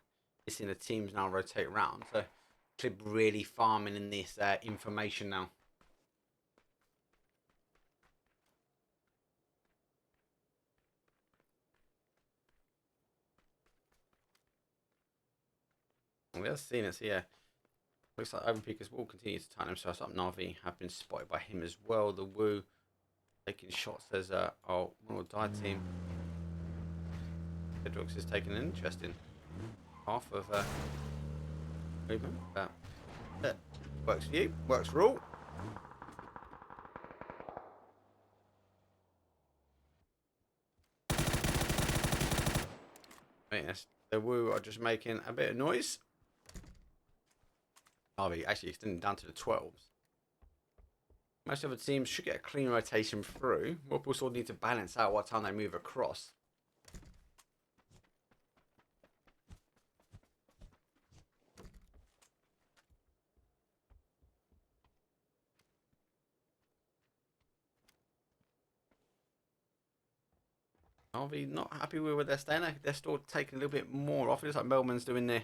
seeing the teams now rotate around. So Clip really farming in this information now. We have seen it, so yeah. Looks like Overpeekers will continue to tighten themselves up. NAVI have been spotted by him as well. The Woo taking shots as Winordie team. Bedrocks is taking an interesting half of movement. But yeah, works for you, works for all. Yes, the Woo are just making a bit of noise. NAVI actually extending down to the 12s. Most of the teams should get a clean rotation through. Vorpal sort of need to balance out what time they move across. NAVI not happy with where they're staying. They're still taking a little bit more off. It looks like Melman's doing the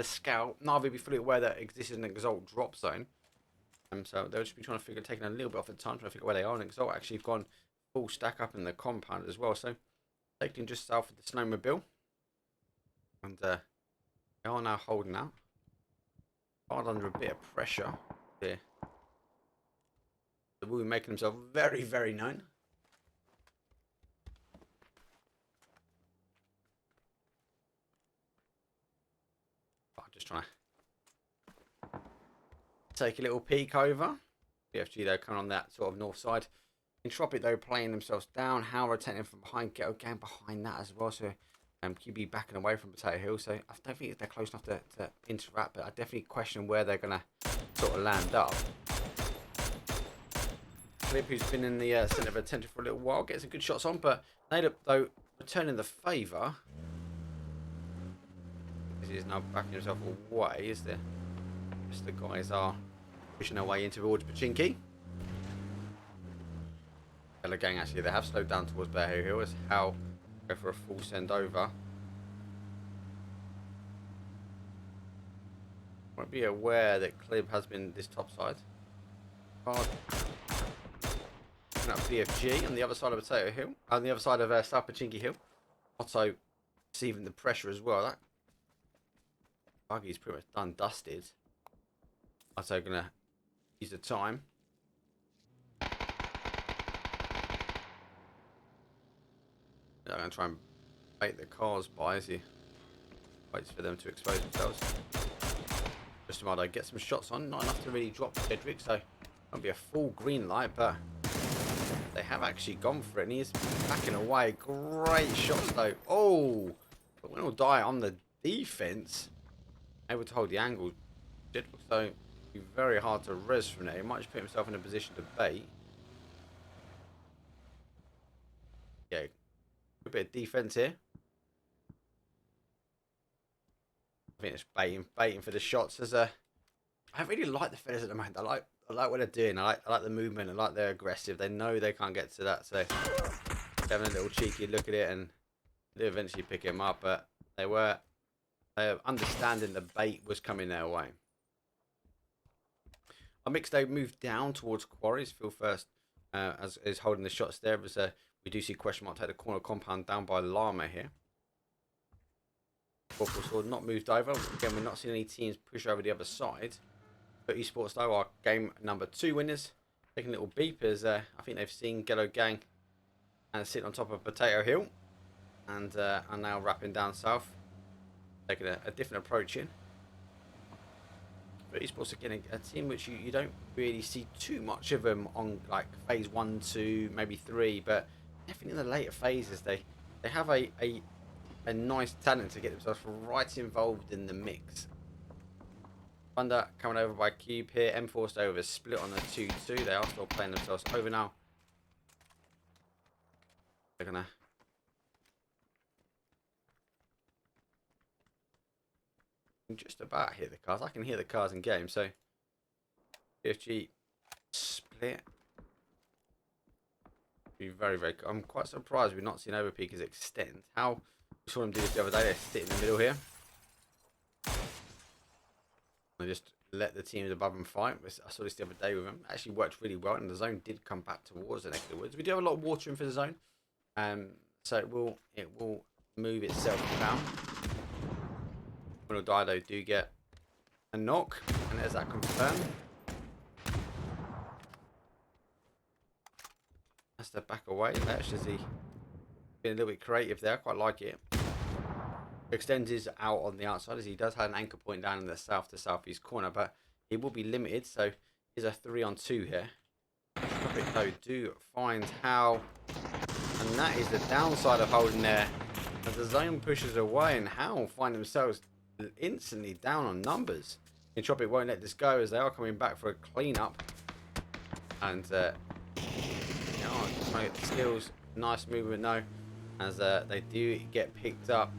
scout. NAVI be fully aware that exists an Exalt drop zone. So they'll just be trying to figure, taking a little bit off the time, trying to figure where they are. And Exalt actually have gone full stack up in the compound as well. So taking just south of the snowmobile. And they are now holding out. Hard under a bit of pressure here. The Woo making themselves very, very known. Just trying to take a little peek over. PFG though coming on that sort of north side. Entropiq though playing themselves down. HOWL rotating from behind. Ghetto gang behind that as well. So QB backing away from Potato Hill. So I don't think they're close enough to interact, but I definitely question where they're going to sort of land up. Clip, who's been in the centre of attention for a little while, gets some good shots on, but Natus though returning the favour. He's now backing himself away, is there? Just the guys are pushing their way into towards Pachinki. Hello gang, actually, they have slowed down towards Bear Hill as HOWL go for a full send over. Might be aware that Clip has been this top side. Hard. Looking at BFG on the other side of Potato Hill, on the other side of South Pachinki Hill. Also receiving the pressure as well. That buggy's pretty much done dusted. Also gonna use the time. I'm gonna try and bait the cars by as he waits for them to expose themselves. Just about I get some shots on, not enough to really drop Cedric, so won't be a full green light, but they have actually gone for it, and he is backing away. Great shots though. Oh, but Winordie on the defense. Able to hold the angle, so it'd be very hard to res from there. He might just put himself in a position to bait. Yeah, a bit of defense here. I think it's baiting for the shots. I really like the feathers at the moment. I like what they're doing. I like the movement. I like they're aggressive. They know they can't get to that, so having a little cheeky look at it, and they eventually pick him up. But they were understanding the bait was coming their way. Our mix they moved down towards quarries. Phil first as is holding the shots there. We do see question mark take the corner compound down by Llama here. Vorpal sword not moved over. Again, we're not seeing any teams push over the other side. But eSports though are game number 2 winners. Taking a little beep as I think they've seen Ghetto gang and sit on top of Potato Hill, and are now wrapping down south. taking a different approach in. But eSports again, a team which you don't really see too much of them on like phase 1, 2, maybe 3, but definitely in the later phases they have a nice talent to get themselves right involved in the mix. Thunder coming over by Cube here. mForce over split on the 2-2. They are still playing themselves over now. They're gonna just about hear the cars. I can hear the cars in game. So PFG split. Be very, very. I'm quite surprised we've not seen Overpeekers extend. How we saw them do this the other day. They sit in the middle here. They just let the teams above them fight. I saw this the other day with them. Actually worked really well, and the zone did come back towards the neck of the woods. We do have a lot of water in for the zone, so it will move itself down. Winordie though do get a knock, and there's that confirmed. Has to back away. That's just being a little bit creative there. I quite like it. Extends his out on the outside as he does have an anchor point down in the south to southeast corner, but he will be limited. So here's a 3-on-2 here. Entropiq though do find HOWL, and that is the downside of holding there. As the zone pushes away and HOWL find themselves instantly down on numbers. Entropiq won't let this go as they are coming back for a cleanup, and skills, nice movement though, as they do get picked up.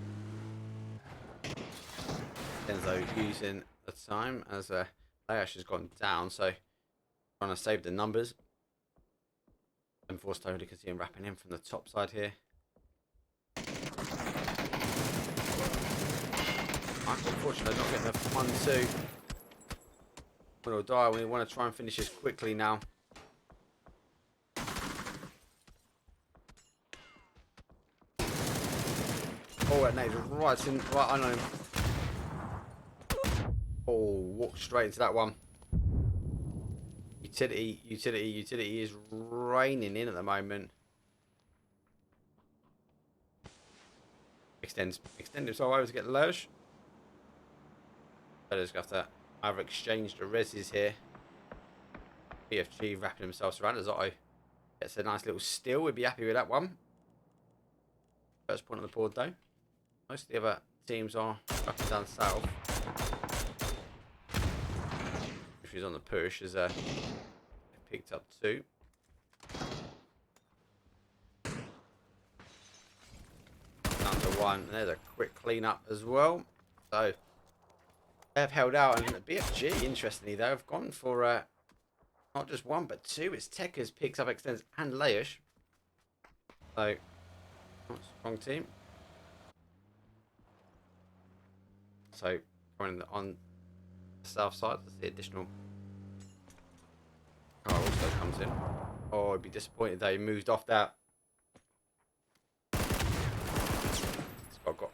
Enzo using the time as PLH has gone down, so trying to save the numbers. mForce totally can see him wrapping in from the top side here. Unfortunately, not getting the 1-2. Winordie, we want to try and finish this quickly now. Oh, that nade's right on him. Oh, walked straight into that one. Utility is raining in at the moment. Extend himself over to get the Lurch. Fellas got to either exchange the reses here. PFG wrapping himself around as Otto gets a nice little steal. We'd be happy with that one. First point on the board though. Most of the other teams are up and down south. If he's on the push, as picked up 2. Down to 1. There's a quick clean up as well. So they have held out, and the BFG, interestingly, though, have gone for not just 1 but 2. It's Techers, picks up, extends, and Layish. So strong team. So coming on the south side, there's the additional car also comes in. Oh, I'd be disappointed that he moved off that.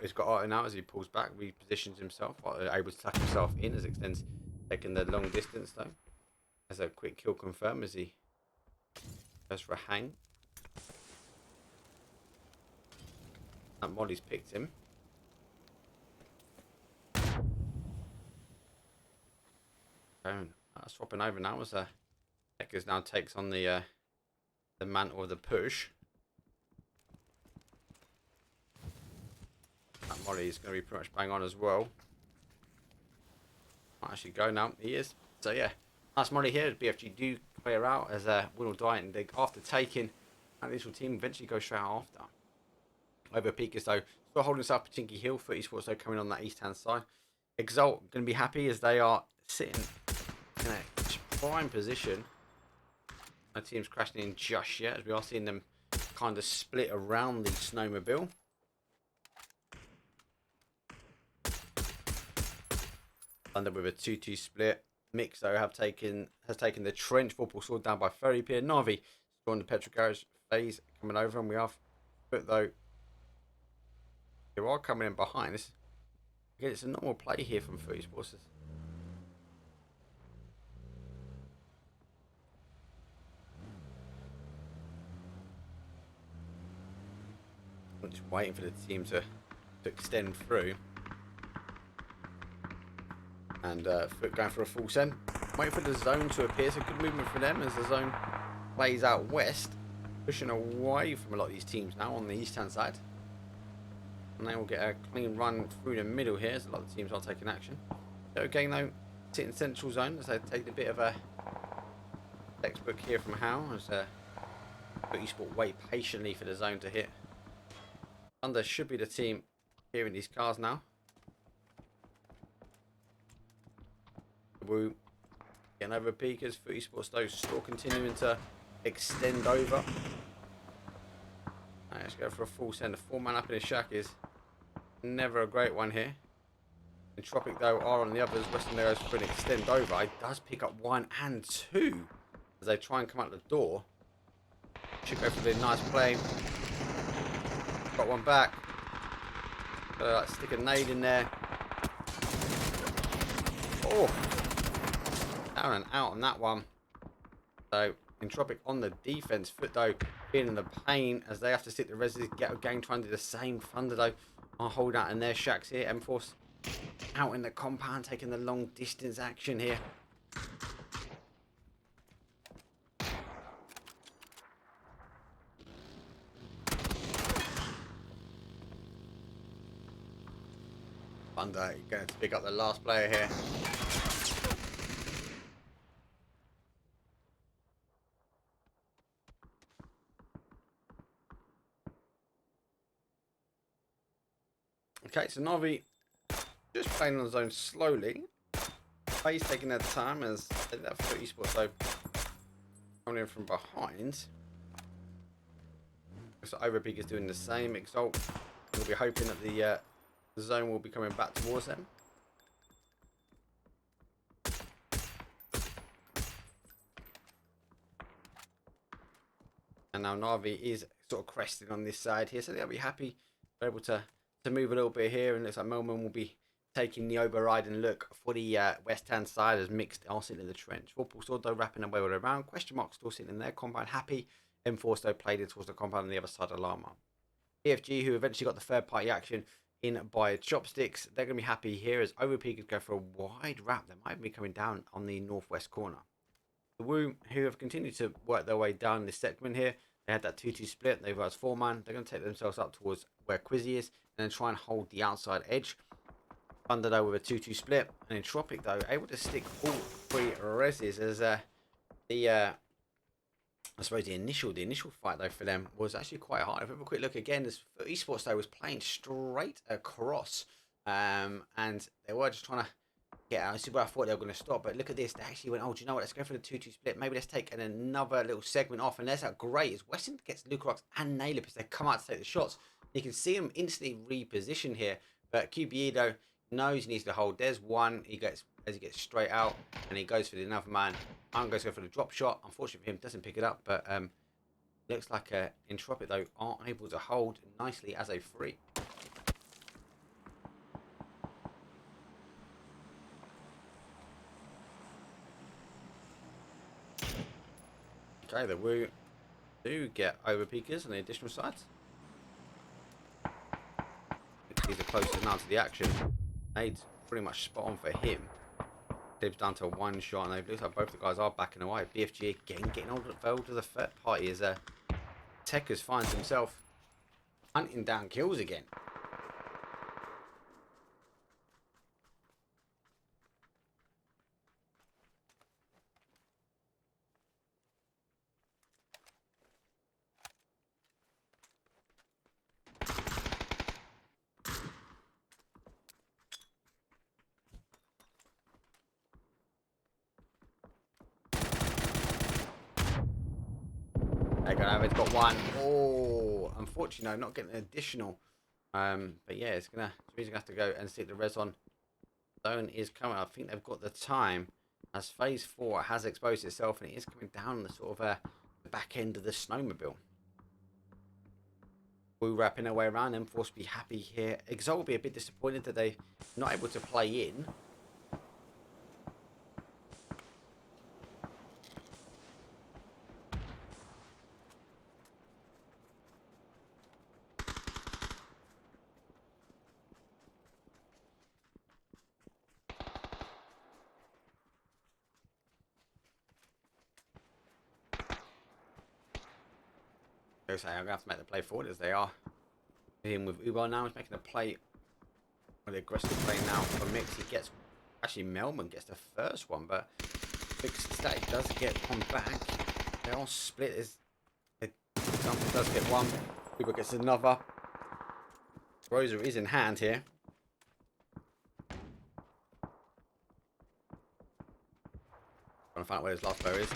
He's got Otto now as he pulls back, repositions himself, able to tuck himself in as extends, taking the long distance though. As a quick kill confirm as he goes for a hang. And Molly's picked him. Swapping over now as Techers now takes on the mantle of the push. That Molly is going to be pretty much bang on as well. Might actually go now. He is. So yeah, nice Molly here. BFG do clear out as Winordie, and they, after taking that initial team, eventually go straight after. Overpeekers though still holding South Pachinki Hill. ESports though coming on that east hand side. Exalt going to be happy as they are sitting in a prime position. No team's crashing in just yet, as we are seeing them kind of split around the snowmobile. Thunder with a 2-2 split. Mix though has taken the trench. Vorpal sword down by 30 here. NAVI on the petrol garage. FaZe coming over, and we have but though they are coming in behind this. Again, it's a normal play here from eSports. I'm just waiting for the team to extend through. And Foot going for a full send. Waiting for the zone to appear. So good movement for them as the zone plays out west. Pushing away from a lot of these teams now on the east-hand side. And they will get a clean run through the middle here as a lot of the teams are taking action. So again, though, sitting central zone as they take a bit of a textbook here from HOWL as eSport wait patiently for the zone to hit. Thunder should be the team here in these cars now. Woo. Getting Overpeekers for eSports though, still continuing to extend over. Right, let's go for a full send. A 4-man up in the shack is never a great one here. Entropiq though are on the others. Western goes for an extend over. It does pick up 1 and 2 as they try and come out the door. Should go for the nice play. Got one back. Stick a nade in there. Oh, down and out on that one. So Entropiq on the defense. Foot though feeling the pain as they have to stick the reses. Ghetto gang trying to do the same. Thunder though are hold out in their shacks here. mForce out in the compound taking the long distance action here. Thunder going to pick up the last player here. Okay, so NAVI just playing on the zone slowly. FaZe taking their time as they have eSports though coming in from behind. So Overpeekers doing the same. Exalt will be hoping that the zone will be coming back towards them. And now NAVI is sort of cresting on this side here, so they'll be happy. They're able to move a little bit here, and it looks like Melman will be taking the overriding look for the west-hand side as mixed are sitting in the trench. Vorpal still though wrapping away all around. Question mark still sitting in their compound. Happy. mForce though played it towards the compound on the other side of Llama. PFG, who eventually got the third-party action in by Chopsticks, they're going to be happy here as Overpeekers go for a wide wrap. They might be coming down on the northwest corner. The Woo, who have continued to work their way down this segment here, they had that 2-2 split. They've got 4-man. They're going to take themselves up towards where Quizzy is and then try and hold the outside edge. Thunder though with a 2-2 split, and Entropiq though able to stick all 3 reses as I suppose the initial fight though for them was actually quite hard. If we have a quick look again, as eSports though was playing straight across, and they were just trying to get out. This is where I thought they were going to stop, but look at this. They actually went, oh, do you know what? Let's go for the 2-2 split. Maybe let's take another little segment off, and there's that great as Weston gets Lucarox and Nailip as they come out to take the shots. You can see him instantly reposition here, but QBE though knows he needs to hold. There's one. He gets as he gets straight out, and he goes for the another man. I'm going to go for the drop shot. Unfortunately for him, doesn't pick it up, but looks like Entropiq though aren't able to hold nicely as a free. Okay, the Woo do get Overpeekers on the additional sides. He's the closest now to the action. Nade's pretty much spot on for him. They've down to 1 shot, and it looks like both the guys are backing away. BFG again getting hold of the third party as Techers finds himself hunting down kills again. It's got 1. Oh, unfortunately, no, not getting an additional. But yeah, he's gonna have to go and stick the res on. Zone is coming. I think they've got the time as phase 4 has exposed itself, and it is coming down the sort of the back end of the snowmobile. Woo wrapping their way around. mForce be happy here. Exalt will be a bit disappointed that they're not able to play in. go say I'm gonna have to make the play forward as they are. In with Ubar now, he's making a play. Well, the aggressive play now for Mix. He gets actually Melman gets the first one, but Mix Static does get one back. They all split as Example does get one. Uber gets another. Rosa is in hand here. Trying to find out where his last player is.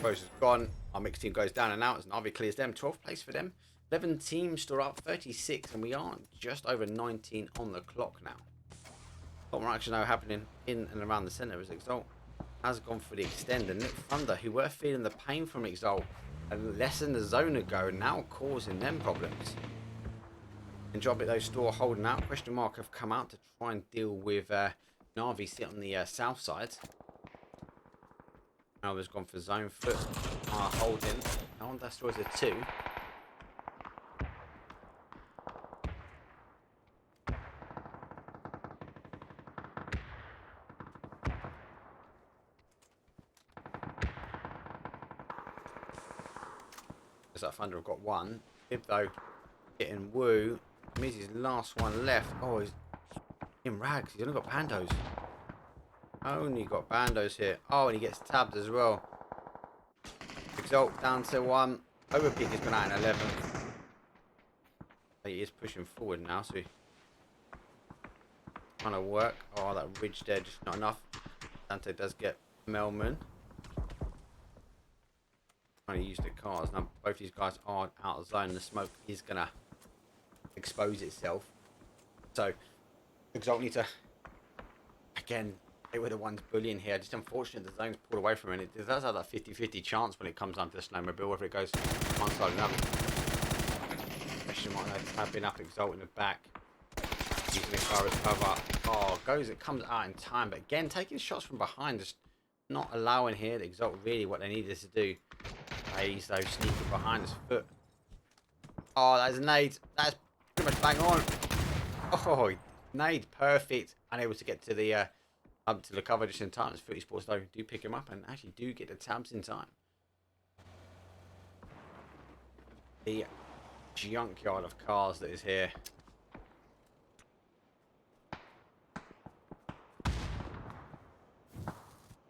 Rosa's gone. Our mixed team goes down and out as NAVI clears them. 12th place for them. 11 teams still up 36, and we are just over 19 on the clock now. A lot more action now happening in and around the centre as Exalt has gone for the extend. And Nick Thunder, who were feeling the pain from Exalt less than the zone ago, now causing them problems. Entropiq though still holding out. Question mark have come out to try and deal with NAVI sit on the south side. Now has gone for zone foot. Holding. No one destroys a 2. As that Thunder have got one. Bib though getting Woo. Means his last one left. Oh, he's in rags. He's only got bandos. Only got bandos here. Oh, and he gets tabbed as well. Exalt down to 1. Overpeekers has been out in 11th. He is pushing forward now, so he's trying to work. Oh, that ridge there, just not enough. Dante does get Melman. Trying to use the cars. Now, both these guys are out of zone. The smoke is going to expose itself. So, Exalt need to, again, they were the ones bullying here. Just unfortunate the zone's pulled away from it. It does have that 50-50 chance when it comes down to the snowmobile, whether it goes one side or another. Question mark though, tapping up Exalt in the back. Using the car as cover. Oh, it comes out in time. But again, taking shots from behind, just not allowing here. Exalt really what they needed to do. FaZe though sneaking behind his foot. Oh, that's a nade. That's pretty much bang on. Oh, nade perfect. Unable to get to the up to the cover just in time. As ELITEeSPORTSEU though do pick him up and actually do get the tabs in time. The junkyard of cars that is here.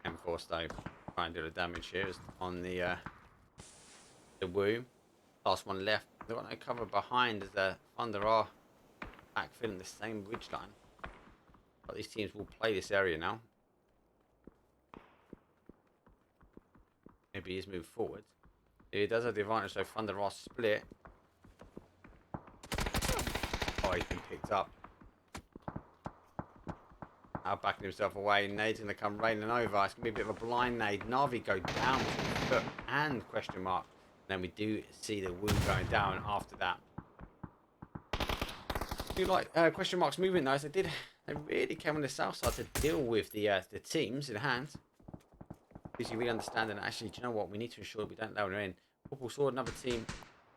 mForce though trying to do the damage here is on the Woo. Last one left. They've got no cover behind as the Thunder are backfilling the same ridge line. But these teams will play this area now. Maybe he's moved forward. He does have the advantage though. Thunder are split. Oh, he's been picked up. Now backing himself away. Nade's going to come raining over. It's going to be a bit of a blind nade. NAVI go down with his foot and question mark. And then we do see the Woo going down after that. I do like question mark's movement though. So they really came on the south side to deal with the teams in hand. Because you really understand that actually, do you know what? We need to ensure that we don't allow them in. Vorpal saw another team.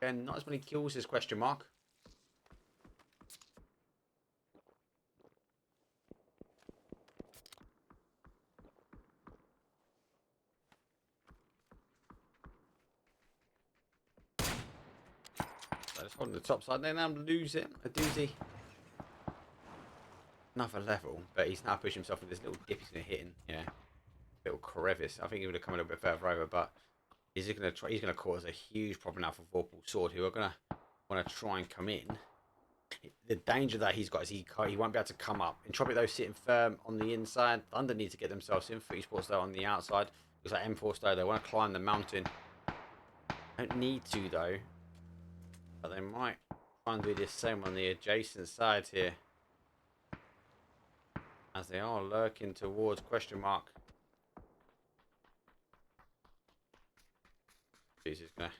Again, not as many kills as question mark. So just holding the top side. They now lose it. A doozy. Another level, but he's now pushed himself with this little dip. He's going to hit in, yeah, little crevice. I think he would have come a little bit further over, but he's going to try. He's going to cause a huge problem now for Vorpal Sword, who are going to want to try and come in. The danger that he's got is he won't be able to come up. Entropiq though sitting firm on the inside. Thunder need to get themselves in. For eSports though on the outside. Looks like mForce though they want to climb the mountain. Don't need to though, but they might try and do the same on the adjacent side here. As they are lurking towards question mark. He's just gonna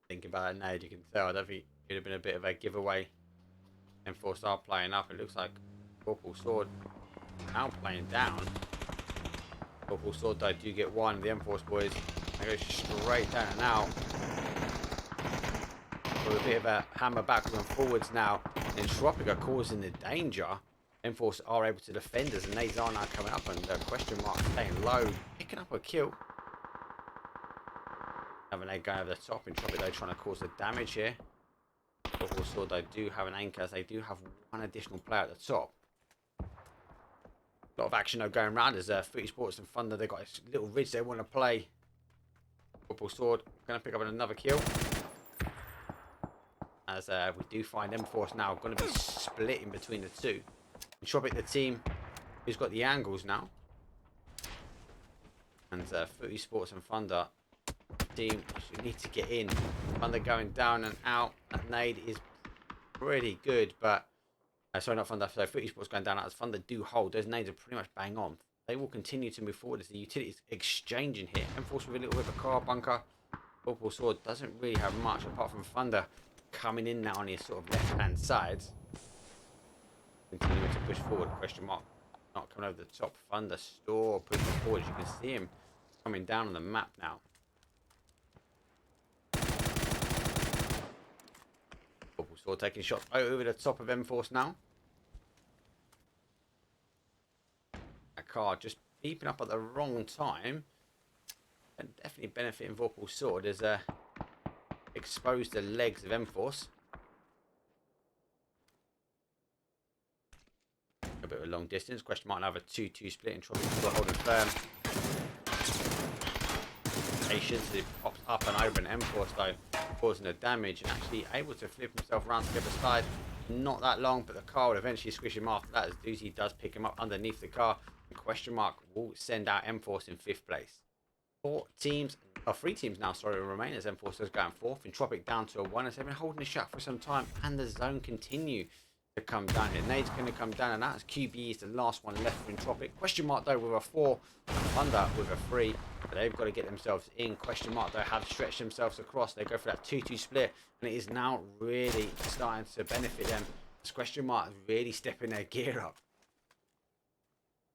think about it now. You can tell. I don't think it would have been a bit of a giveaway. mForce are playing up. It looks like Vorpal Sword now playing down. Vorpal Sword though do get one. The mForce boys they go straight down and out. With a bit of a hammer backwards and forwards now. Entropiq are causing the danger. mForce are able to defend us, and nades are now coming up, and question mark staying low, picking up a kill. Having a go over the top. Entropiq though trying to cause the damage here. Also they do have an anchor as they do have one additional player at the top. A lot of action though going around as ELITEeSPORTS and Thunder. They've got a little ridge they want to play. Vorpal sword going to pick up another kill. As we do find mForce now going to be splitting between the two. Entropiq the team who's got the angles now. And ELITEeSPORTS and Thunder team need to get in. Thunder going down and out. That nade is pretty good, but sorry, not Thunder. So ELITEeSPORTS going down out as Thunder do hold. Those nades are pretty much bang on. They will continue to move forward as the utilities exchanging here. mForce with a little bit of a car bunker. Vorpal sword doesn't really have much apart from Thunder coming in now on his sort of left hand side. Continuing to push forward. Question mark. Not coming over the top. Thunder store pushing forward. As you can see him coming down on the map now. Vorpal sword taking shots over the top of mForce now. A car just beeping up at the wrong time. And definitely benefiting Vorpal sword as exposed the legs of mForce. A bit of a long distance. Question mark, another 2-2 split. Entropiq still holding firm. Patience, it pops up and over, and mForce though causing the damage and actually able to flip himself around to the other side. Not that long, but the car will eventually squish him after that as Doozy does pick him up underneath the car. And question mark will send out mForce in 5th place. 3 teams now, sorry, remain as mForce is going 4th. Entropiq down to a 1 as they've been holding the shot for some time, and the zone continue to come down here. Nade's going to come down, and that's QBE is the last one left for Entropiq. Question mark though with a 4, Thunder with a 3, but they've got to get themselves in. Question mark though have stretched themselves across. They go for that 2-2 split, and it is now really starting to benefit them. This question mark really stepping their gear up.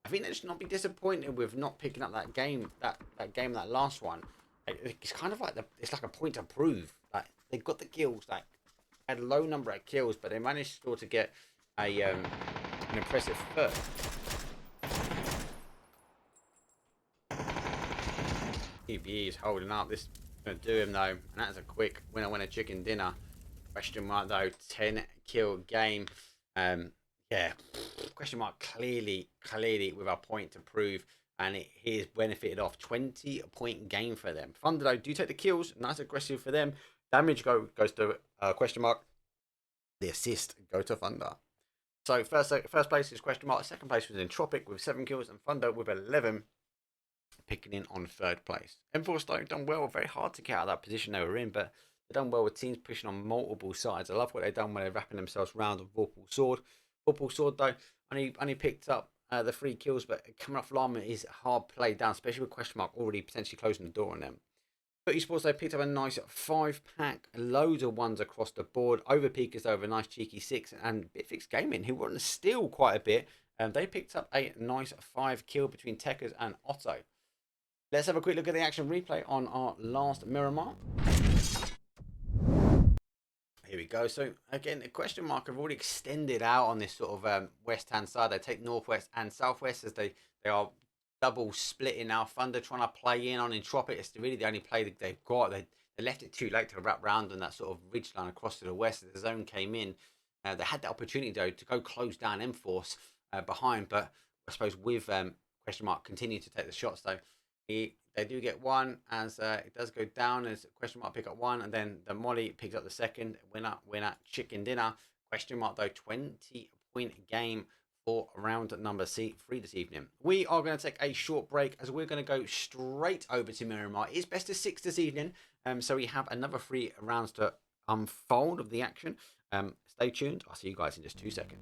I think they should not be disappointed with not picking up that game, that last one. It's kind of like it's like a point to prove. Like they got the kills, like had a low number of kills, but they managed still to get a an impressive third. QBE is holding up. This is going to do him though, and that's a quick winner chicken dinner. Question mark though, 10 kill game. Yeah, question mark clearly with a point to prove, and it is benefited off 20-point game for them. Thunder though do take the kills, nice aggressive for them. Damage goes to question mark. The assist go to Thunder. So first place is question mark. Second place was Entropiq with 7 kills, and Thunder with 11 picking in on 3rd place. mForce though done well, very hard to get out of that position they were in, but they've done well with teams pushing on multiple sides. I love what they've done when they're wrapping themselves around with Vorpal sword. Vorpal sword though only picked up the 3 kills, but coming off llama is hard played down, especially with question mark already potentially closing the door on them. ELITEeSPORTS they picked up a nice 5-pack, loads of ones across the board. Overpeekers over a nice cheeky 6, and Bitfix Gaming, who were on the steal quite a bit, and they picked up a nice 5 kill between Techers and Otto. Let's have a quick look at the action replay on our last Miramar. Here we go. So again, the question mark have already extended out on this sort of west hand side. They take northwest and southwest as they are double splitting now. Thunder trying to play in on Entropiq. It's really the only play that they've got. They left it too late to wrap round on that sort of ridge line across to the west. The zone came in. They had the opportunity though to go close down mForce behind, but I suppose with question mark continue to take the shots though. They do get one as it does go down as question mark pick up 1, and then the Molly picks up the second. Winner chicken dinner. Question mark though 20-point game for round number 3 this evening. We are going to take a short break as we're going to go straight over to Miramar. It's best of 6 this evening, so we have another 3 rounds to unfold of the action. Stay tuned. I'll see you guys in just 2 seconds.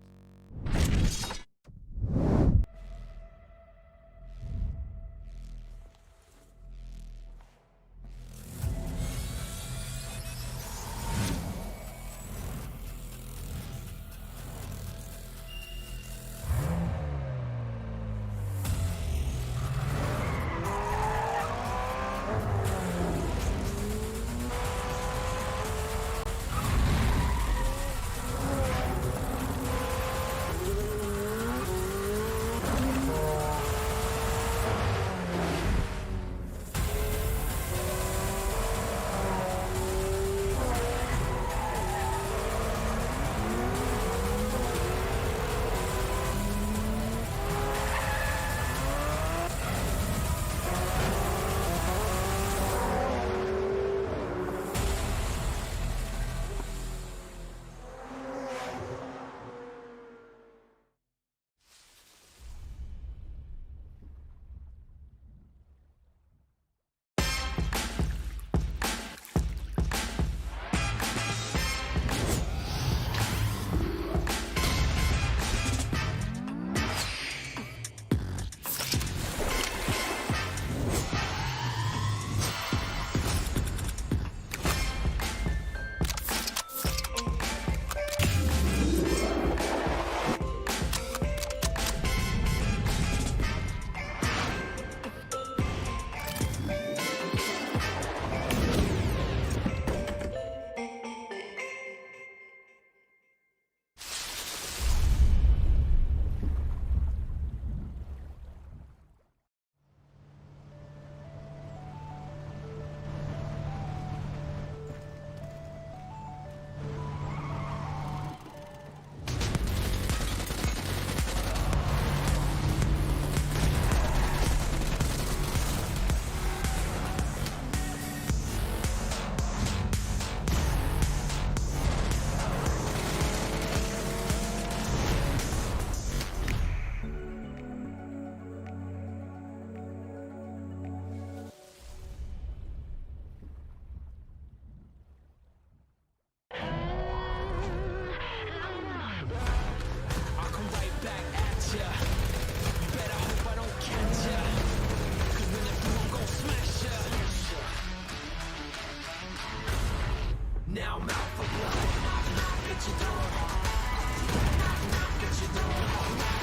Now I'm out for blood. Knock, knock at your door. Knock, knock at your door.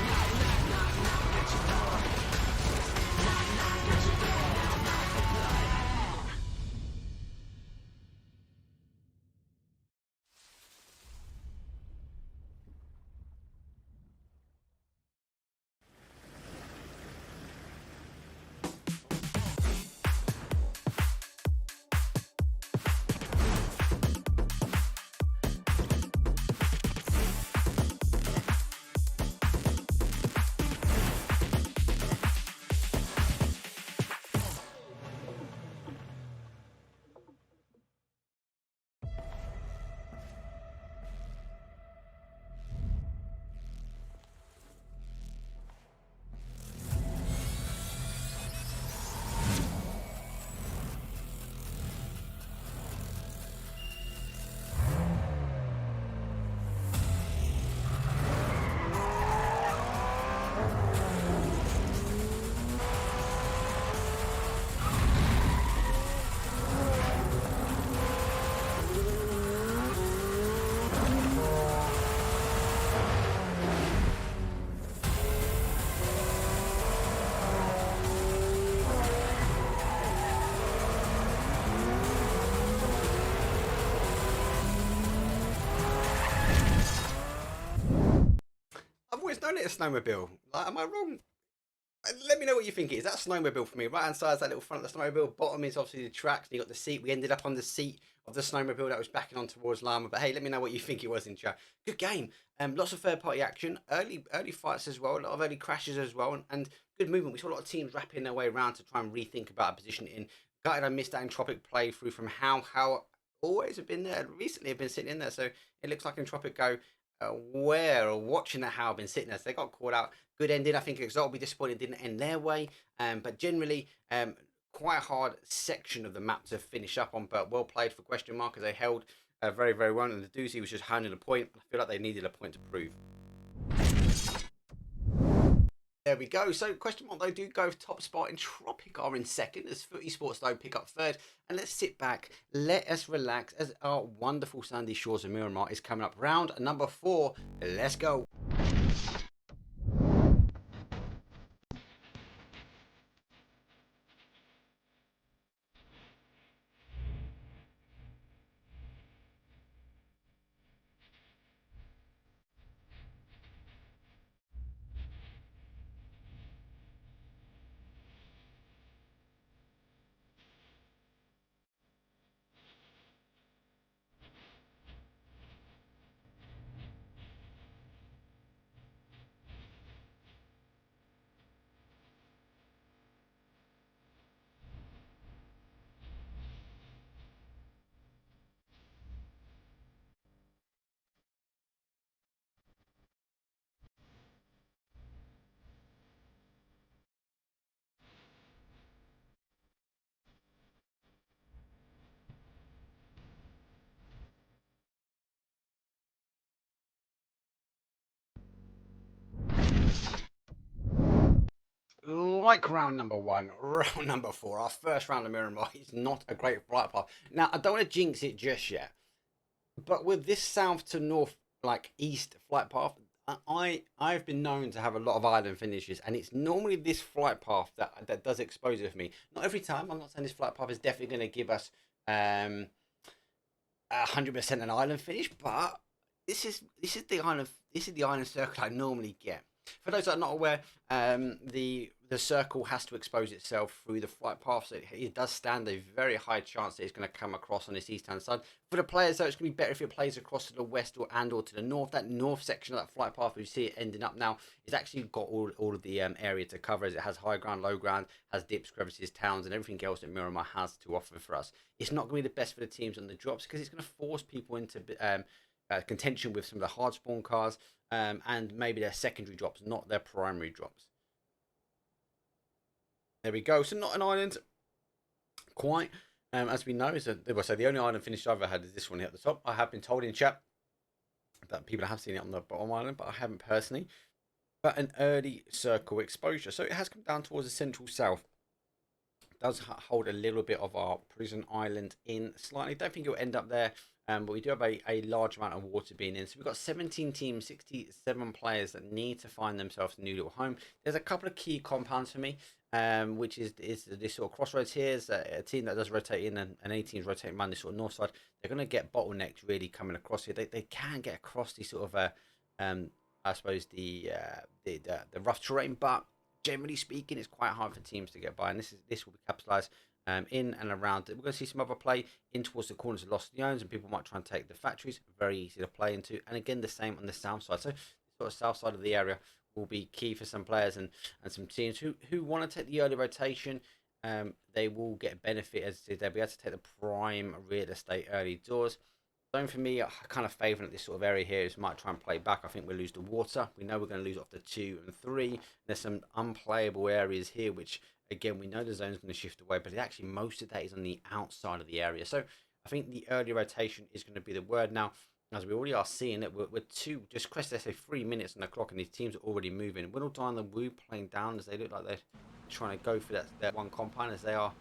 Knock, knock, knock, knock at your door. Knock, knock at your door. Now I'm out for blood. I've always known it a snowmobile. Like, am I wrong? Let me know what you think it is. That snowmobile for me. Right hand side is that little front of the snowmobile. Bottom is obviously the tracks. You got the seat. We ended up on the seat of the snowmobile that was backing on towards Llama. But hey, let me know what you think it was in chat. Good game. Lots of third party action. Early fights as well. A lot of early crashes as well. And good movement. We saw a lot of teams wrapping their way around to try and rethink about a position in. Gutted I missed that Entropiq playthrough from HOWL. HOWL always have been there. Recently have been sitting in there. So it looks like Entropiq go aware or watching that HOWL been sitting there. So they got caught out. Good ending. I think Exalt will be disappointed didn't end their way. But generally, quite a hard section of the map to finish up on. But well played for question mark as they held very, very well. And the doozy was just hounding a point. I feel like they needed a point to prove. There we go. So question mark, they do go top spot. Entropiq are in second as ELITEeSPORTSEU though pick up third. And let's sit back. Let us relax as our wonderful sandy shores of Miramar is coming up. Round number 4. Let's go. Like round number 1, round number 4, our first round of Miramar is not a great flight path. Now, I don't want to jinx it just yet, but with this south to north, like east flight path, I've been known to have a lot of island finishes, and it's normally this flight path that does expose it for me. Not every time. I'm not saying this flight path is definitely going to give us 100% an island finish, but this is the island circle I normally get. For those that are not aware, the circle has to expose itself through the flight path, so it does stand a very high chance that it's going to come across on this east-hand side. For the players, though, it's going to be better if it plays across to the west or to the north. That north section of that flight path, we see it ending up now, it's actually got all of the area to cover, as it has high ground, low ground, has dips, crevices, towns, and everything else that Miramar has to offer for us. It's not going to be the best for the teams on the drops because it's going to force people into contention with some of the hard spawn cars and maybe their secondary drops, not their primary drops. There we go. So not an island quite, as we know. So the only island finish I've ever had is this one here at the top. I have been told in chat that people have seen it on the bottom island, but I haven't personally. but an early circle exposure. So it has come down towards the central south. Does hold a little bit of our prison island in slightly. Don't think it'll end up there, but we do have a large amount of water being in. So we've got 17 teams, 67 players that need to find themselves a new little home. There's a couple of key compounds for me, which is this sort of crossroads here. Is a team that does rotate in, and any teams rotating around this sort of north side. They're going to get bottlenecked really coming across here. They can get across these sort of I suppose the rough terrain, but generally speaking, it's quite hard for teams to get by, and this will be capitalised in and around. We're going to see some other play in towards the corners of Lost Leones, and people might try and take the factories. Very easy to play into, and again the same on the south side. So sort of south side of the area will be key for some players and some teams who want to take the early rotation. They will get benefit as they'll be able to take the prime real estate early doors. Zone for me, I kind of favouring this sort of area here is might try and play back. I think we'll lose the water. We know we're going to lose off the 2 and 3. There's some unplayable areas here, which again we know the zone's going to shift away, but actually most of that is on the outside of the area. So I think the early rotation is going to be the word now. As we already are seeing it, we're just crest, let's say 3 minutes on the clock, and these teams are already moving. Winordie and the Woo playing down as they look like they're trying to go for that one compound as they are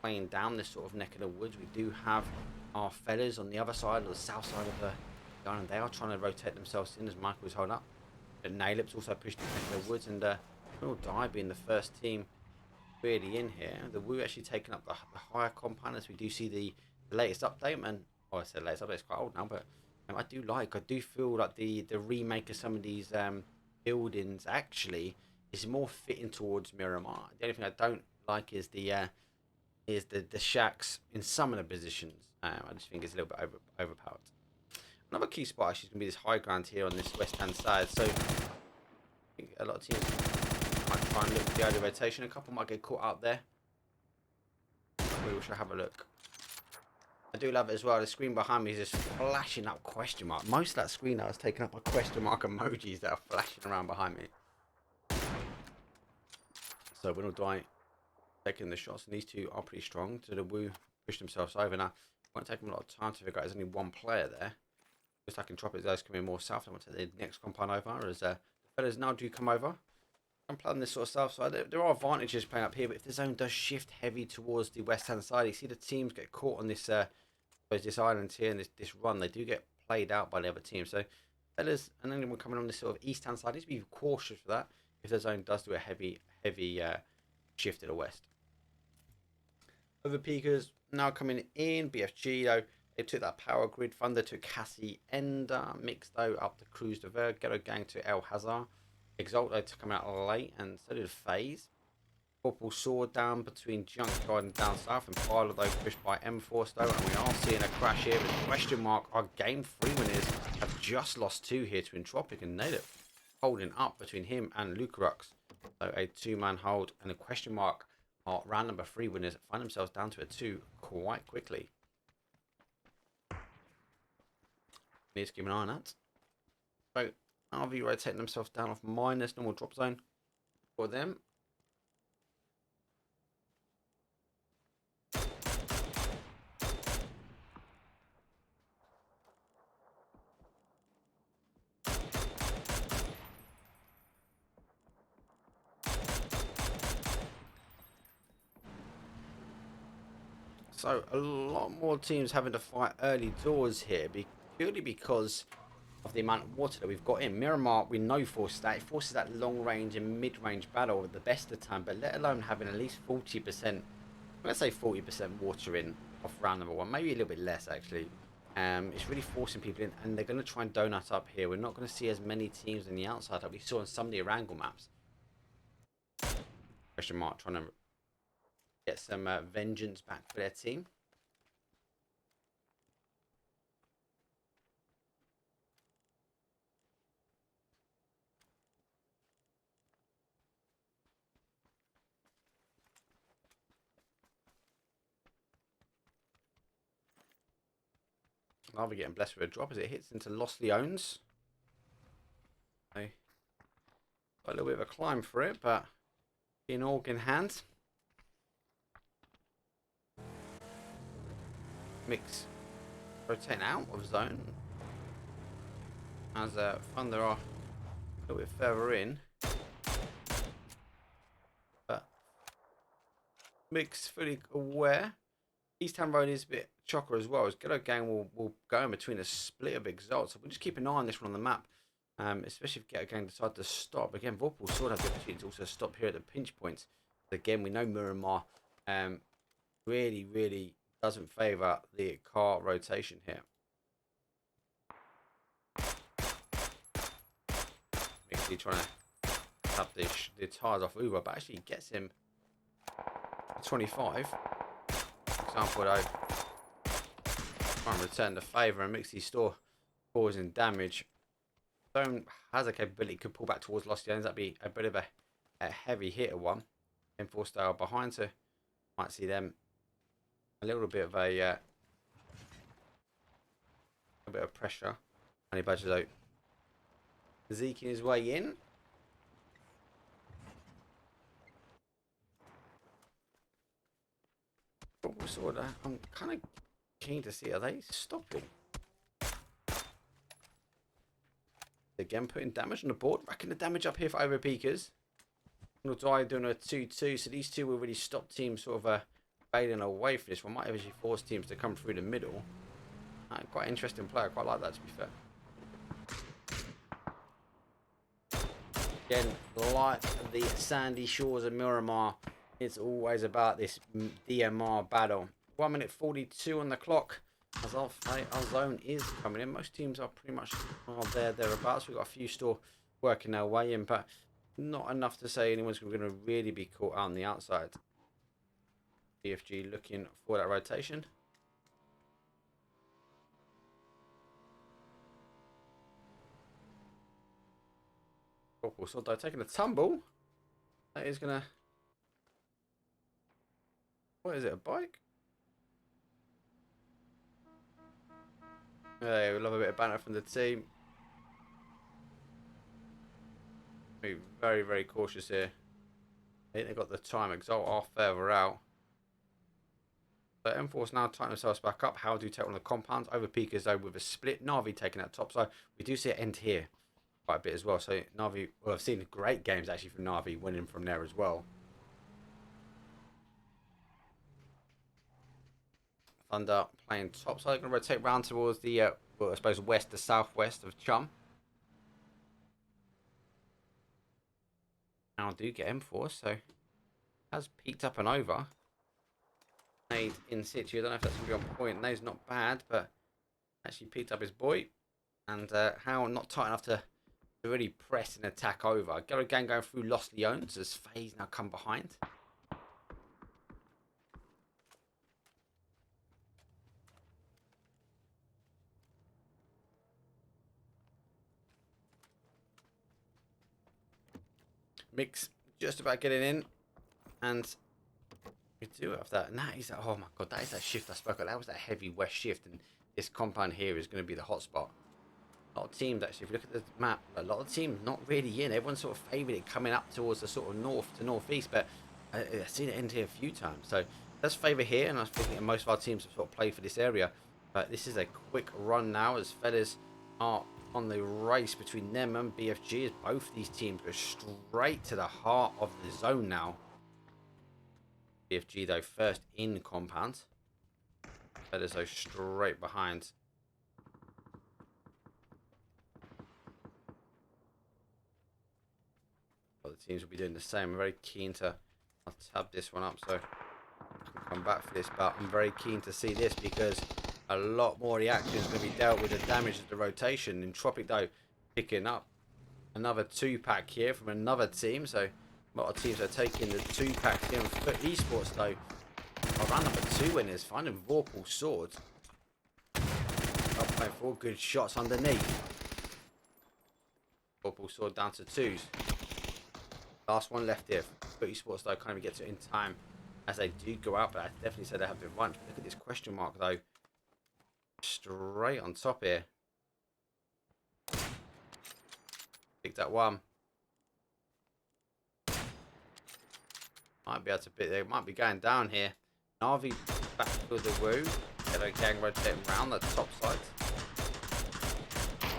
playing down this sort of neck of the woods. We do have our fellas on the other side, or the south side of the island. They are trying to rotate themselves in as Michael is holding up. But Nailip's also pushed the neck of the woods, and Winordie being the first team really in here. The Woo actually taking up the higher compound as we do see the latest update. And I said latest update, it's quite old now, but I do feel like the remake of some of these buildings actually is more fitting towards Miramar. The only thing I don't like is the shacks in some of the positions. I just think it's a little bit overpowered. Another key spot actually is going to be this high ground here on this west hand side. So I think a lot of teams might try and look at the early rotation. A couple might get caught out there. We should have a look. I do love it as well. The screen behind me is just flashing up question mark. Most of that screen now is taken up by question mark emojis that are flashing around behind me. So Winordie taking the shots, and these two are pretty strong. So the Woo push themselves over. Now, it won't take them a lot of time to figure out there's only one player there. Just like Entropiq, those coming more south. I want to take the next compound over as the fellas now do come over. I'm playing this sort of south side. There are advantages playing up here, but if the zone does shift heavy towards the west hand side, you see the teams get caught on this this island here and this run. They do get played out by the other team. So fellas and anyone coming on this sort of east hand side, need to be cautious for that if the zone does do a heavy shift to the west. Overpeekers now coming in. BFG though, they took that power grid. Thunder took Cassie Ender. Mixed though up to Cruz de Ver. Ghetto gang to El Hazard. Exalt though to come out late, and so did FaZe. Vorpal saw down between Junkyard and down south, and Pilot though pushed by mForce though, and we are seeing a crash here with question mark. Our game 3 winners have just lost 2 here to Entropiq and Natus, holding up between him and NNNOOOOO. So a 2-man hold, and a question mark. Our round number 3 winners find themselves down to a 2 quite quickly. Need to keep an eye on that. So NAVI rotating themselves down off minus normal drop zone for them. So a lot more teams having to fight early doors here, purely because of the amount of water that we've got in. Miramar, we know forces that. It forces that long range and mid range battle at the best of the time, but let alone having at least 40%, let's say 40% water in off round number 1, maybe a little bit less actually. It's really forcing people in, and they're going to try and donut up here. We're not going to see as many teams on the outside that we saw on some of the Erangel maps. Question mark, trying to get some vengeance back for their team. NAVI getting blessed with a drop as it hits into Lost Leones. Okay. Got a little bit of a climb for it, but in organ hand. Mix rotating out of zone as Thunder are a little bit further in. Mix fully aware. East Ham Road is a bit chocker as well. As Ghetto Gang will go in between a split of Exalt. So we'll just keep an eye on this one on the map. Especially if Ghetto Gang decide to stop. Again, Vorpal sort of have the opportunity to also stop here at the pinch points. But again, we know Miramar really doesn't favour the car rotation here. Basically trying to tap the tyres off Uber, but actually gets him 25. For example, though, try and return the favour and Mixie store causing damage. Zone has a capability, could pull back towards Lost Ends. That'd be a bit of a heavy hitter one. mForce style behind, so might see them a little bit of a bit of pressure. Honey Badger's out. Zeking his way in. Sort of, I'm kind of keen to see, are they stopping? Again, putting damage on the board, racking the damage up here for Overpeekers. Winordie doing a 2-2, so these two will really stop teams sort of fading away from this one. Might actually force teams to come through the middle. Quite interesting player, I quite like that, to be fair. Again, like the sandy shores of Miramar, it's always about this DMR battle. 1 minute 42 on the clock. As our zone is coming in. Most teams are pretty much thereabouts. We've got a few still working their way in, but not enough to say anyone's going to really be caught out on the outside. BFG looking for that rotation. So they're taking a tumble. That is going to... What is it, a bike? Yeah, we love a bit of banter from the team. Be very cautious here. I think they've got the time. Exalt are further out. But mForce now tighten themselves back up. HOWL do take one of the compounds. Overpeekers though with a split. NAVI taking that top side. We do see it end here quite a bit as well. So NAVI, well, I've seen great games actually from NAVI winning from there as well. Thunder playing top side. Going to rotate round towards the, well, I suppose west to southwest of Chum. Now do get mForce, so has peaked up and over. Nade in situ. I don't know if that's going to be on point. Nade's not bad, but actually peaked up his boy. And HOWL not tight enough to really press and attack over. Ghetto Gang going through Lost Leones as FaZe now come behind. Mix just about getting in, and we do have that. And that is that. Oh my god, that is that shift I spoke of. That was that heavy west shift, and this compound here is going to be the hotspot. A lot of teams actually, if you look at the map, a lot of teams not really in. Everyone's sort of favoured it coming up towards the sort of north to northeast, but I've seen it end here a few times. So let's favour here, and I think that most of our teams have sort of played for this area. But this is a quick run now as fellas are on the race between them and BFG, as both these teams go straight to the heart of the zone now. BFG though first in compound, fellas though straight behind. Well, the teams will be doing the same. I'm very keen to, I'll tab this one up so I can come back for this, but I'm very keen to see this because a lot more of the action is going to be dealt with the damage of the rotation. Entropiq though picking up another 2-pack here from another team. So a lot of teams are taking the 2-packs here. For eSports though, around number 2 winners, finding Vorpal sword. Up playing 4 good shots underneath. Vorpal sword down to 2s. Last one left here. For eSports though, kind of gets it in time as they do go out, but I definitely said they have been run. Look at this question mark though. Straight on top here. Picked that one. Might be able to bit. They might be going down here. NAVI back to the woo. Ghetto Gang rotating around the top side.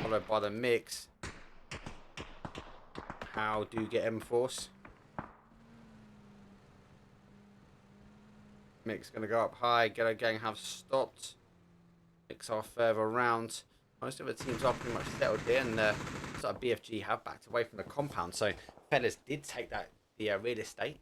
Followed by the mix. HOWL do get mForce. Mix going to go up high. Ghetto Gang have stopped. Mix are further around. Most of the teams are pretty much settled here, and sort of BFG have backed away from the compound. So fellas did take the real estate.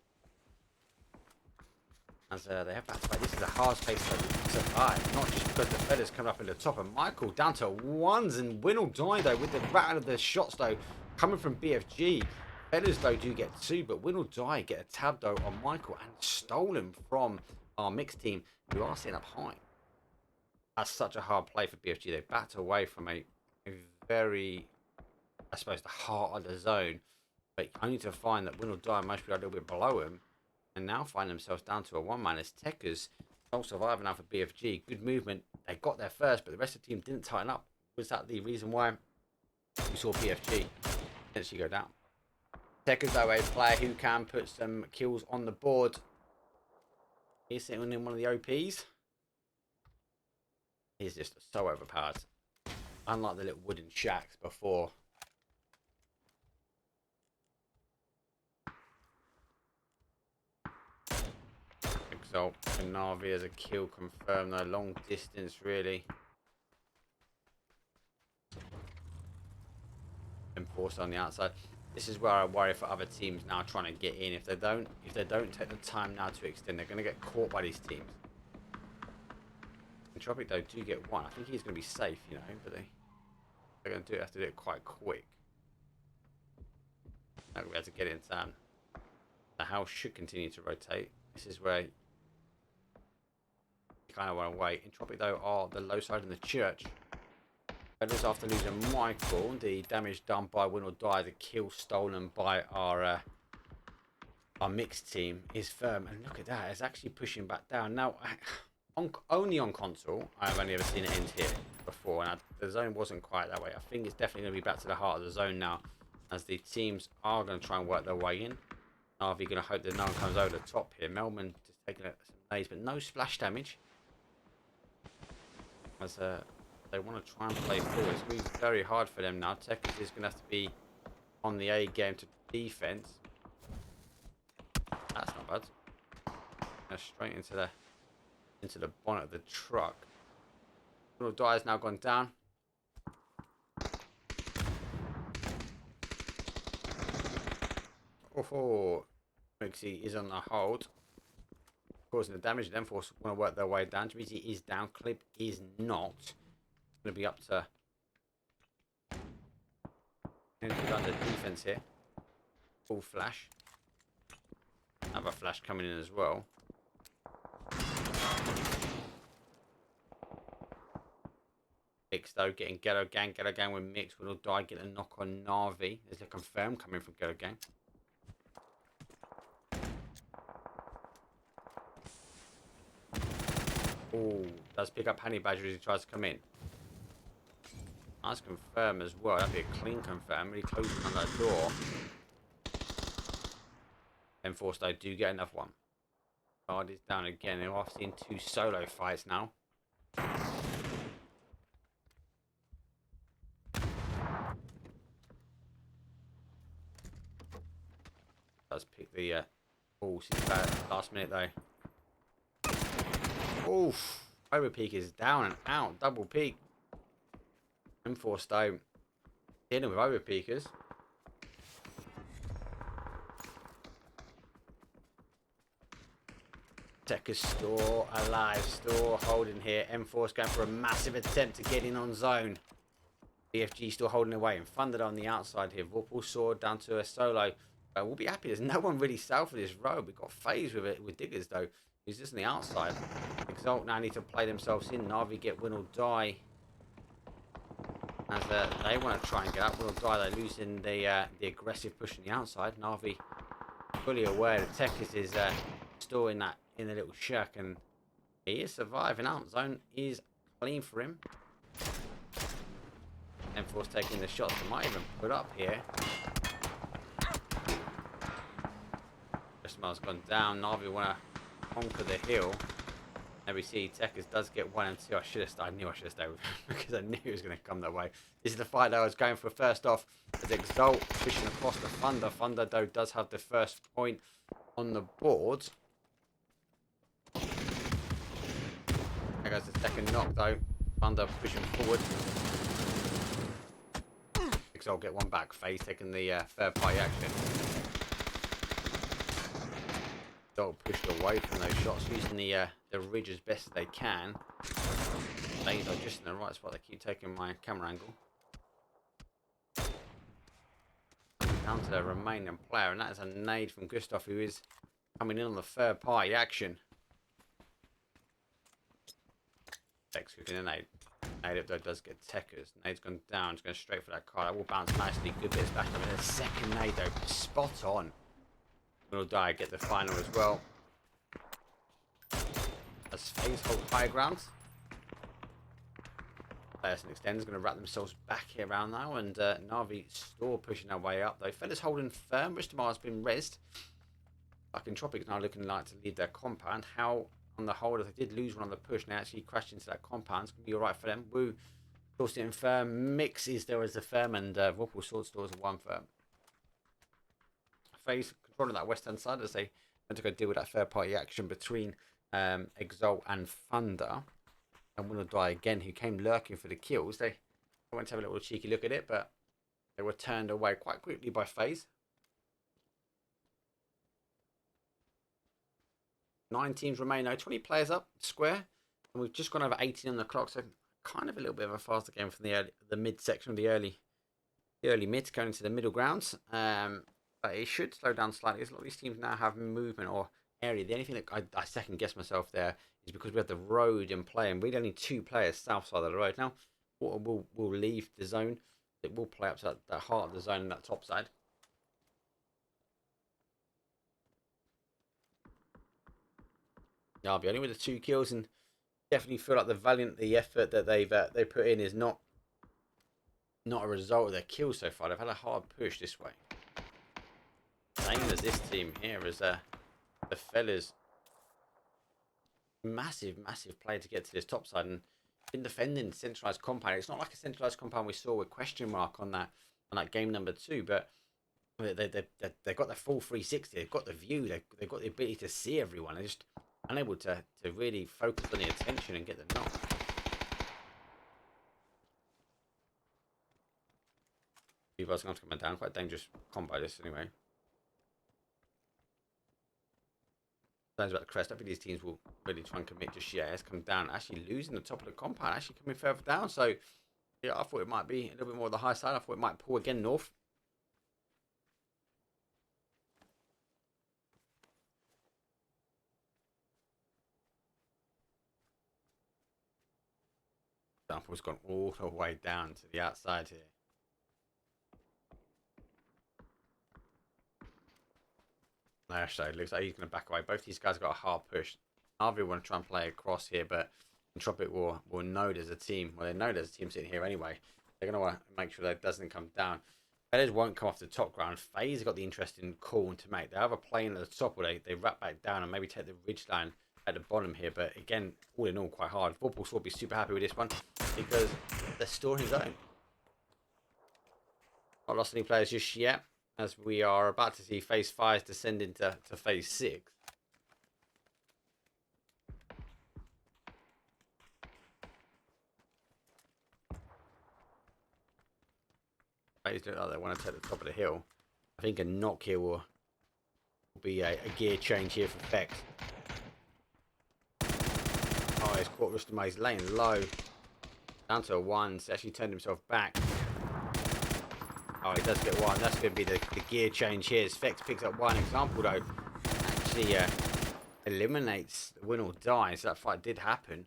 As they have backed away. This is a hard space to survive. Not just because the fellas come up in the top. And Michael down to ones, and Winordie though with the rattle of the shots though coming from BFG. Fellas though do get two, but Winordie get a tab though on Michael and stolen from our mixed team, who are sitting up high. That's such a hard play for BFG. They backed away from a very, I suppose, the heart of the zone, but only to find that Winordie must be a little bit below him, and now find themselves down to a one-man as Techers all surviving now for BFG. Good movement. They got there first, but the rest of the team didn't tighten up. Was that the reason why we saw BFG potentially go down? Techers, though, a player who can put some kills on the board. He's sitting in one of the OPs. He's just so overpowered. Unlike the little wooden shacks before. Exalt and NAVI as a kill confirmed. No long distance really. mForce on the outside. This is where I worry for other teams now trying to get in. If they don't take the time now to extend, they're going to get caught by these teams. Entropiq though do get one. I think he's going to be safe, you know, but they're going to have to do it quite quick. Not going to be able to get it in time. The HOWL should continue to rotate. This is where you kind of want to wait. Entropiq though are the low side in the church. Fellas after losing Michael, the damage done by Winordie, the kill stolen by our mixed team is firm. And look at that, it's actually pushing back down. Now, only on console, I've only ever seen it end here before, and the zone wasn't quite that way. I think it's definitely going to be back to the heart of the zone now, as the teams are going to try and work their way in. NAVI going to hope that no one comes over the top here. Melman just taking some nades, but no splash damage. As they want to try and play forward. It's going to be very hard for them now. Techers is going to have to be on the A game to defense. That's not bad. Straight into the bonnet of the truck. Winordie has now gone down. Oh, Blissey is on the hold, causing the damage. Then mForce want to work their way down. Blissey is down. Clip is not. Going to be up to under defense here. Full flash. Another flash coming in as well. Mix though, getting Ghetto Gang with Mix. Winordie get a knock on NAVI. There's a confirm coming from Ghetto Gang. Oh, does pick up Honey Badger as he tries to come in. Nice confirm as well. That'd be a clean confirm. Really closing on that door. mForce though do get another one. Guard is down again. They're off seeing two solo fights now. Does pick the oh, she's bad last minute though. Oof. Overpeekers is down and out. Double peak. mForce though dealing with Overpeekers. Techers store, alive store, holding here. mForce going for a massive attempt to get in on zone. BFG still holding away and funded on the outside here. Vorpal sword down to a solo. We'll be happy. There's no one really south of this road. We've got FaZe with it with Diggers though. He's just on the outside. Exalt now need to play themselves in. NAVI get Winordie. As they want to try and get up. Winordie, they're losing the aggressive push on the outside. NAVI fully aware that Techers is still in the little shack, and he is surviving out. Zone is clean for him. mForce taking the shots. They might even put up here. Miles gone down. NAVI want to conquer the hill. And we see Techers does get 1 and 2. I knew I should have stayed with him because I knew he was going to come that way. This is the fight that I was going for first off. As Exalt pushing across the Thunder. Thunder though does have the first point on the board. There goes the second knock though. Thunder pushing forward. Exalt get one back. FaZe taking the third party action. Exalt pushed away from those shots, using the ridge as best as they can. FaZe are just in the right spot. They keep taking my camera angle. Down to the remaining player, and that is a nade from Gustav, who is coming in on the third party action. X cooking a nade. Nade up though does get techers. Nade's gone down, it's going straight for that car. That will bounce nicely. Good bit of splash. I mean, the second nade though, spot on. Winordie get the final as well. As FaZe hold high ground. Players and Extenders going to wrap themselves back here around now, and NAVI Store pushing their way up though. Fella's holding firm. Ristamar has been rezzed. Like Entropiq now looking like to lead their compound. HOWL on the hold, if they did lose one on the push, they actually crashed into that compound. It's going to be alright for them. Woo forced it in firm. Mix is there as a firm, and Vorpal Sword Stores are one firm. FaZe controlling that west hand side as they went to go deal with that third party action between Exalt and Thunder. And Winordie again, who came lurking for the kills. They went to have a little cheeky look at it, but they were turned away quite quickly by FaZe. 9 teams remain now, 20 players up square, and we've just gone over 18 on the clock, so kind of a little bit of a faster game from the mid section of the early mid going into the middle grounds. But it should slow down slightly. A lot of these teams now have movement or area. The only thing that I second guess myself there is because we have the road in play, and we'd only 2 players south side of the road. Now we'll leave the zone. It will play up to that heart of the zone and that top side. I'll be only with the 2 kills, and definitely feel like the effort that they put in is not a result of their kills so far. They've had a hard push this way. Same as this team here, as the fellas. Massive play to get to this top side, and been defending centralized compound. It's not like a centralized compound we saw with question mark on that game number 2, but they've got the full 360. They've got the view. They've got the ability to see everyone. They're just unable to really focus on the attention and get the knock. You guys are going to come down. Quite dangerous combo this anyway. About the crest. I think these teams will really try and commit just yet. It's come down, actually losing the top of the compound, actually coming further down. So yeah, I thought it might be a little bit more of the high side. I thought it might pull again north. Sample's gone all the way down to the outside here. Actually, it looks like he's going to back away. Both these guys got a hard push. NAVI want to try and play across here, but Entropiq will know there's a team. Well, they know there's a team sitting here anyway. They're going to want to make sure that it doesn't come down. Players won't come off the top ground. FaZe got the interesting call to make. They have a plane at the top where they wrap back down and maybe take the ridge line at the bottom here. But again, all in all, quite hard. Vorpal will be super happy with this one because they're storing his own. Not lost any players just yet, as we are about to see FaZe 5 descend into FaZe 6. FaZe look like they want to take the top of the hill. I think a knock here will be a gear change here for Vex. Oh, he's caught Rustamay. He's laying low. Down to a 1. He's actually turned himself back. Oh, he does get 1. That's going to be the gear change here. As Vex picks up 1 example, though. Actually eliminates the win or die. So that fight did happen.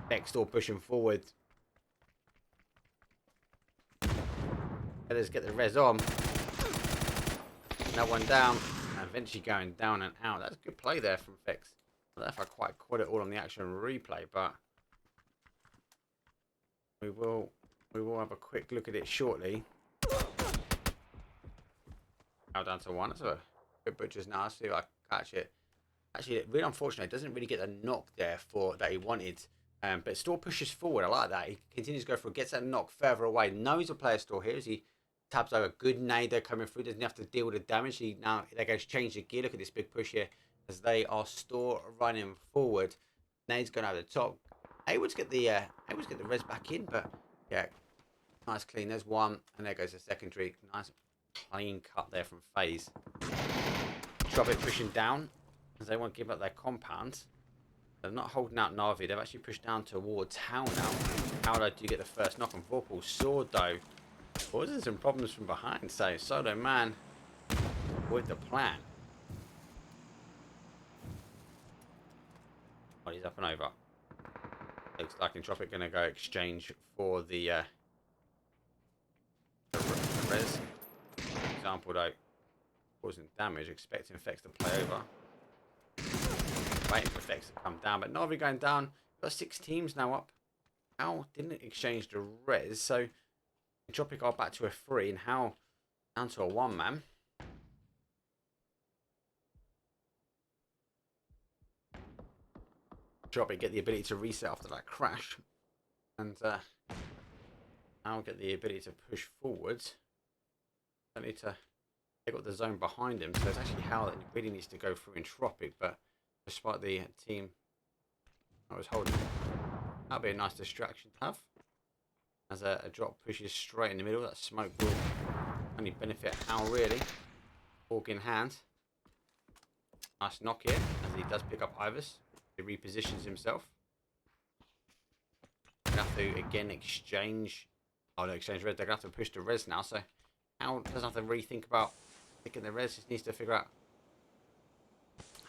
Vex still pushing forward. Let's get the res on. That one down. And eventually going down and out. That's a good play there from Vex. I don't know if I quite caught it all on the action replay, but we will have a quick look at it shortly. Now down to 1. That's a good butcher's now. See if I catch it. Actually, really unfortunate. Doesn't really get a knock there that he wanted. But Store pushes forward. I like that. He continues to go for it. Gets that knock further away. Knows a player Store here as he tabs over. Good nade there coming through. Doesn't have to deal with the damage. Now they're going to change the gear. Look at this big push here as they are Store running forward. Nade's gone over the top. Haywood's get the res back in, but yeah, nice clean. There's one, and there goes the secondary. Nice clean cut there from FaZe. Entropiq pushing down as they won't give up their compound. They're not holding out NAVI. They've actually pushed down towards HOWL now. HOWL do get the first knock on Vorpal's sword though. Causing some problems from behind. So Solo Man with the plan. Oh, he's up and over. Looks like Entropiq going to go exchange for the res. For example though, causing damage, expecting effects to play over. Waiting for effects to come down, but NAVI going down. We've got 6 teams now up. HOWL didn't exchange the res, so Entropiq are back to a 3 and HOWL down to a 1 man. Entropiq get the ability to reset after that crash, and HOWL get the ability to push forwards. They need to. They got the zone behind him, so it's actually HOWL that really needs to go through Entropiq, but despite the team I was holding, that'd be a nice distraction to have. As a drop pushes straight in the middle, that smoke will only benefit HOWL really. Fork in hand. Nice knock here, as he does pick up Ivers. He repositions himself. They have to again exchange. Oh, no, exchange res. They're going to have to push the res now, so HOWL doesn't have to really think about picking the res, just needs to figure out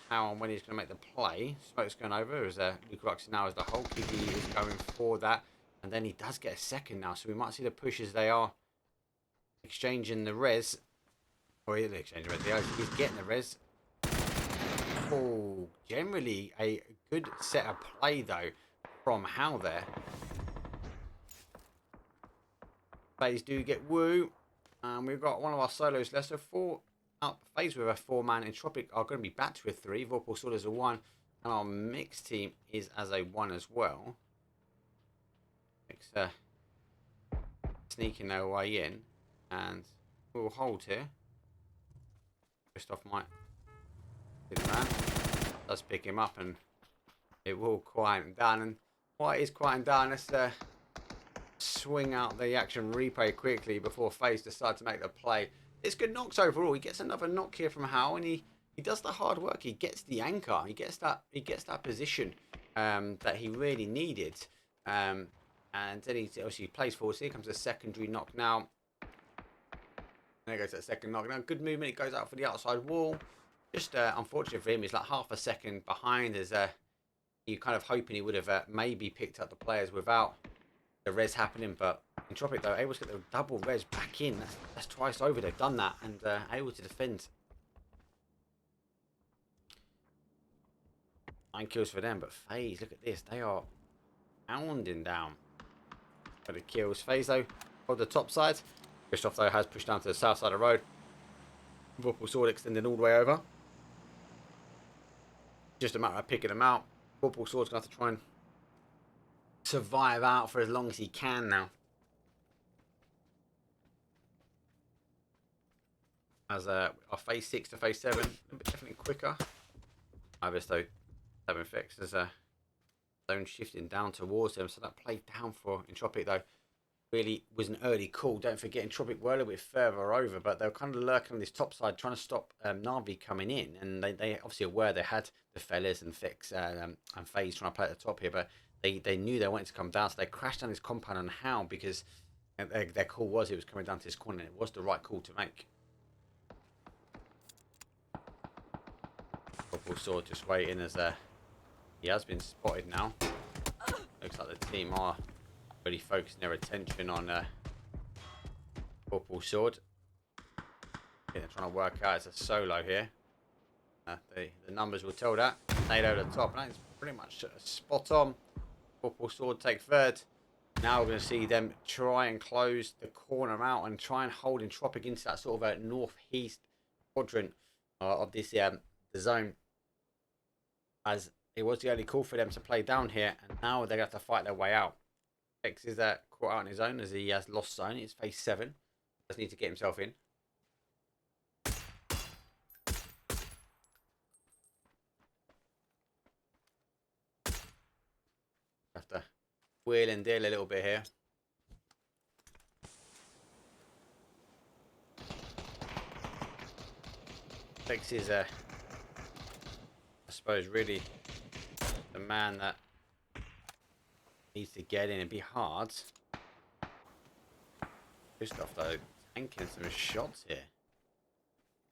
how and when he's going to make the play. Smoke's going over as Lucarux now as the whole Kiki is going for that, and then he does get a second now, so we might see the push as they are exchanging the res, or he's exchanging the res. He's getting the res. Oh, generally a good set of play though from HOWL there. FaZe do get woo, and we've got one of our solos left, so 4 up. FaZe with a 4-man. Entropiq are going to be back to a 3. Vorpal Sword as a 1, and our mixed team is as a 1 as well. Mix sneaking their way in, and we'll hold here. Christoph might hit man. Does pick him up, and it will quiet him down. And while it is quieting down, let's swing out the action replay quickly before FaZe decide to make the play. It's good knocks overall. He gets another knock here from HOWL, and he does the hard work. He gets the anchor. He gets that position that he really needed. And then he obviously plays forward. So here comes a secondary knock now. There goes that second knock. Now good movement. It goes out for the outside wall. Just unfortunate for him. He's like half a second behind. As you kind of hoping he would have maybe picked up the players without the res happening, but Entropiq though able to get the double res back in. That's twice over they've done that, and able to defend. 9 kills for them, but FaZe, look at this, they are pounding down for the kills. FaZe though on the top side. Christoph though has pushed down to the south side of the road. Vorpal Sword extending all the way over. Just a matter of picking them out. Vorpal Sword's gonna have to try and survive out for as long as he can now. As our phase 6 to phase 7, a bit definitely quicker. Ivers though, 7 fix. There's a zone shifting down towards them, so that play down for Entropiq though really was an early call. Don't forget Entropiq were a little bit further over, but they were kind of lurking on this top side, trying to stop NAVI coming in, and they obviously aware they had the fellas and Fix and FaZe trying to play at the top here, but they knew they wanted to come down, so they crashed down this compound on HOWL because their call was it was coming down to this corner, and it was the right call to make. Vorpal Sword just waiting as he has been spotted now. Looks like the team are really focusing their attention on Vorpal Sword. Yeah, they're trying to work out it's a solo here. The numbers will tell that. Nade over the top, and that's pretty much spot on. Vorpal Sword take third. Now we're going to see them try and close the corner out and try and hold Entropiq into that sort of a northeast quadrant of this the zone, as it was the only call for them to play down here, and now they're going to have to fight their way out. X is caught out on his own as he has lost zone. It's phase 7. Does need to get himself in. have to wheel and deal a little bit here. Fix is, I suppose, really the man that needs to get in and be hard. Gustav, though, tanking some shots here.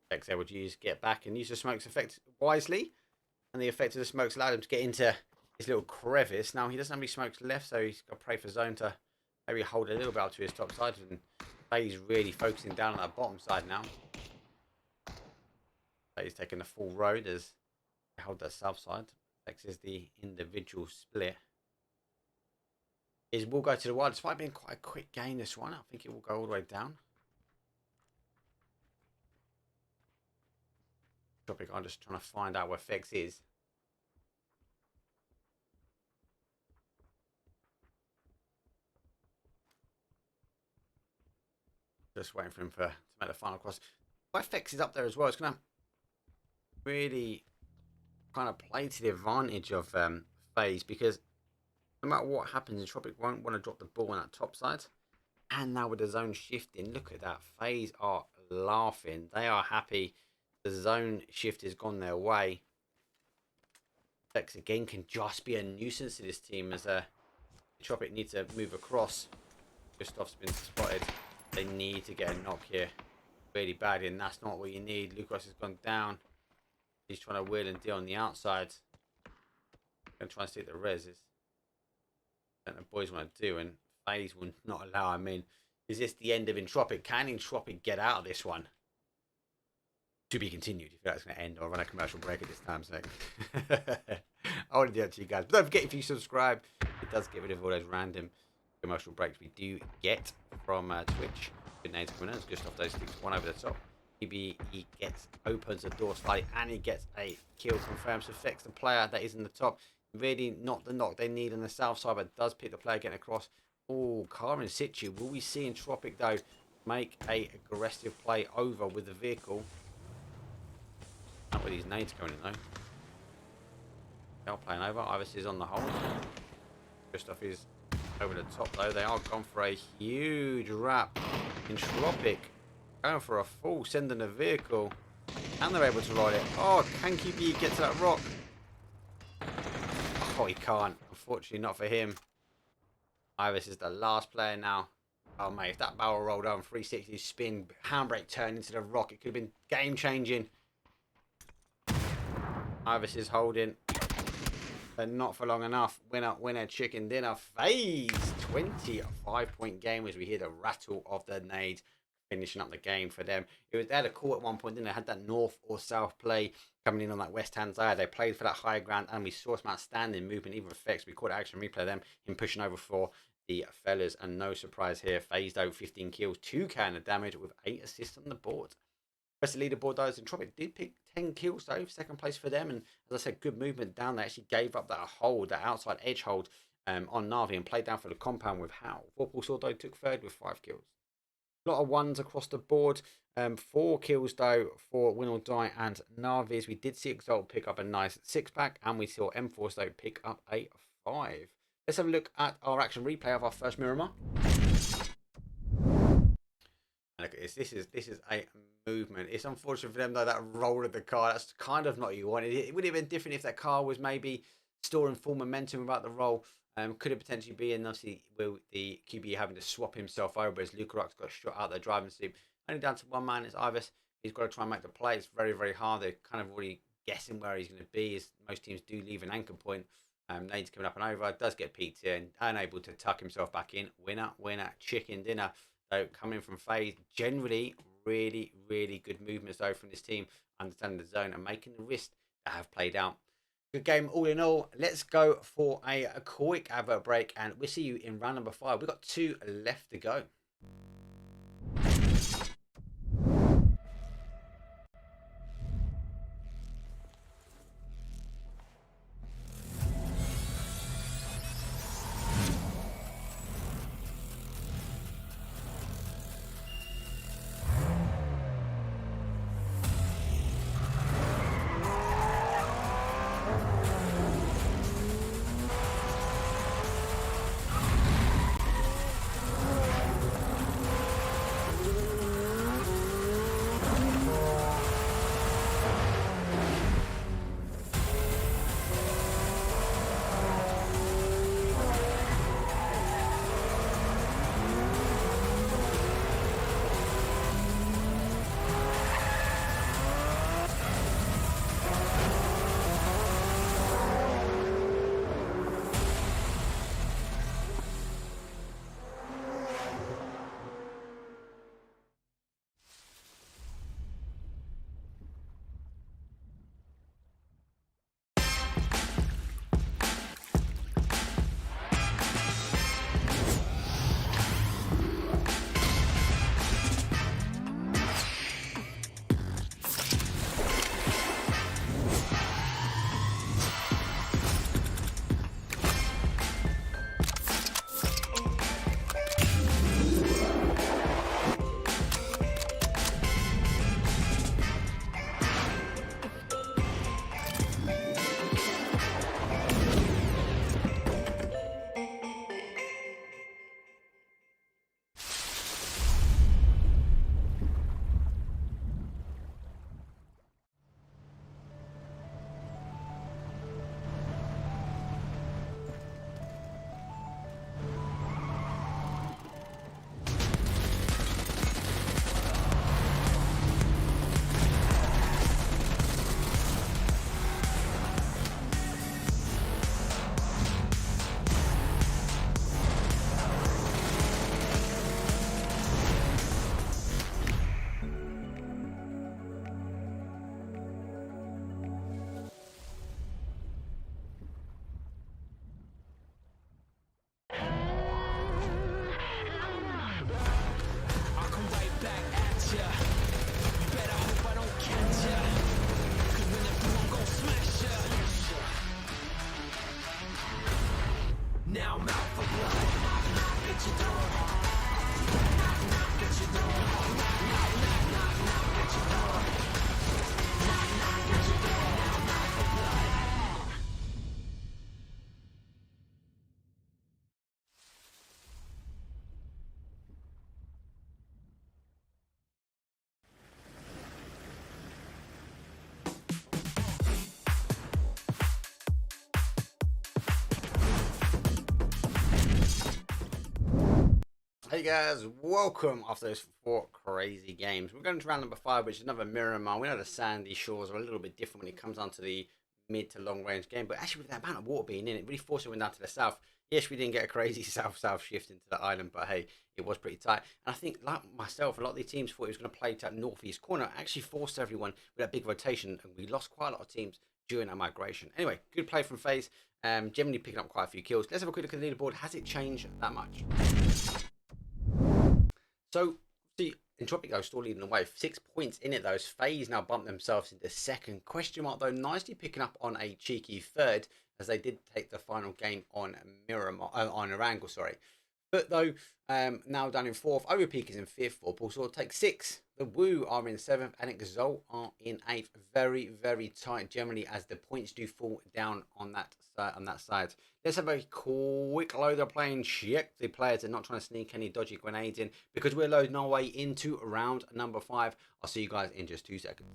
Fix able to get back and use the smoke's effect wisely. And the effect of the smokes allowed him to get into his little crevice. Now, he doesn't have any smokes left, so he's got to pray for zone to maybe hold a little bit up to his top side. And FaZe really focusing down on that bottom side now. FaZe taking the full road as they hold that south side. Fix is the individual split. It will go to the wide. Despite being quite a quick game, this one, I think it will go all the way down. Topic, I'm just trying to find out where Fix is. Just waiting for him to make the final cross. Where Fix is up there as well, it's going to really kind of play to the advantage of FaZe, because no matter what happens, Entropiq won't want to drop the ball on that top side. And now with the zone shifting, look at that. FaZe are laughing. They are happy. The zone shift has gone their way. Flex again can just be a nuisance to this team as Entropiq need to move across. Gustav's been spotted. They need to get a knock here really badly, and that's not what you need. Lucas has gone down. He's trying to wheel and deal on the outside. Going to try and stick the reses. Don't the boys want to do, and FaZe will not allow. I mean, is this the end of Entropiq? Can Entropiq get out of this one? To be continued. If that's going to end, I'll run a commercial break at this time. So I want to do that to you guys. But don't forget, if you subscribe, it does get rid of all those random commercial breaks we do get from Twitch. Good names coming in. As Gustav those sticks one over the top. He opens the door slightly and he gets a kill confirmed. So affects the player that is in the top. Really not the knock they need on the south side, but does pick the player getting across. Oh, car in situ. Will we see Entropiq though make a aggressive play over with the vehicle? Not with these nades going in though. They're playing over. Ivis is on the hold. Gustav is over the top though. They are gone for a huge wrap. Entropiq going for a full, sending a vehicle, and they're able to ride it. Oh, can QB get to that rock? Oh, he can't. Unfortunately, not for him. Ivis is the last player now. Oh mate, if that barrel rolled on 360 spin, handbrake turn into the rock, it could have been game changing. Ivis is holding, but not for long enough. Winner, chicken dinner. FaZe 25-point game as we hear the rattle of the nades finishing up the game for them. They had a call at one point, didn't they? Had that north or south play coming in on that west hand side. They played for that higher ground, and we saw some outstanding movement, even effects. We caught action replay of them in pushing over for the fellas, and no surprise here. FaZe though 15 kills, 2k in the damage with 8 assists on the board. Rest of the leaderboard though, Entropiq did pick 10 kills though, second place for them, and as I said, good movement down. They actually gave up that hold, that outside edge hold on NAVI, and played down for the compound with HOWL. Vorpal saw though took third with 5 kills. A lot of ones across the board. 4 kills though for Winordie and NAVI, as we did see Exalt pick up a nice 6-pack, and we saw mForce though pick up a 5. Let's have a look at our action replay of our first Miramar. Look at this. This is a movement. It's unfortunate for them though, that roll of the car. That's kind of not what you wanted. It would have been different if that car was maybe storing full momentum about the roll. Could have potentially been, obviously, with the QB having to swap himself over as Lucarux got shot out their driving seat. Only down to one man. It's Ivis. He's got to try and make the play. It's very, very hard. They're kind of already guessing where he's going to be, as most teams do leave an anchor point. Nade's coming up and over. Does get peeked here and unable to tuck himself back in. Winner, chicken dinner. So coming from FaZe, generally really, really good movements though from this team, understanding the zone and making the risks that have played out. Good game all in all. Let's go for a quick advert break, and we'll see you in round number 5. We've got 2 left to go. Hey guys, welcome after those 4 crazy games. We're going to round number 5, which is another Miramar. We know the sandy shores are a little bit different when it comes down to the mid to long range game, but actually with the amount of water being in it, really forced it down to the south. Yes, we didn't get a crazy south-south shift into the island, but hey, it was pretty tight. And I think, like myself, a lot of the teams thought it was going to play to that northeast corner. It actually forced everyone with that big rotation, and we lost quite a lot of teams during that migration. Anyway, good play from FaZe. Generally picking up quite a few kills. Let's have a quick look at the leaderboard. Has it changed that much? So, see, Entropiq though still leading the way. 6 points in it though. FaZe now bumped themselves into second. Question mark though, nicely picking up on a cheeky third as they did take the final game on Miramar, on Erangel, sorry. But though, now down in 4th, Overpeekers in 5th, Vorpal sort of take 6th. The WOOOOO are in 7th and Exalt are in 8th. Very, very tight generally as the points do fall down on that side. Let's have a quick load of playing check the players are not trying to sneak any dodgy grenades in because we're loading our way into round number 5. I'll see you guys in just 2 seconds.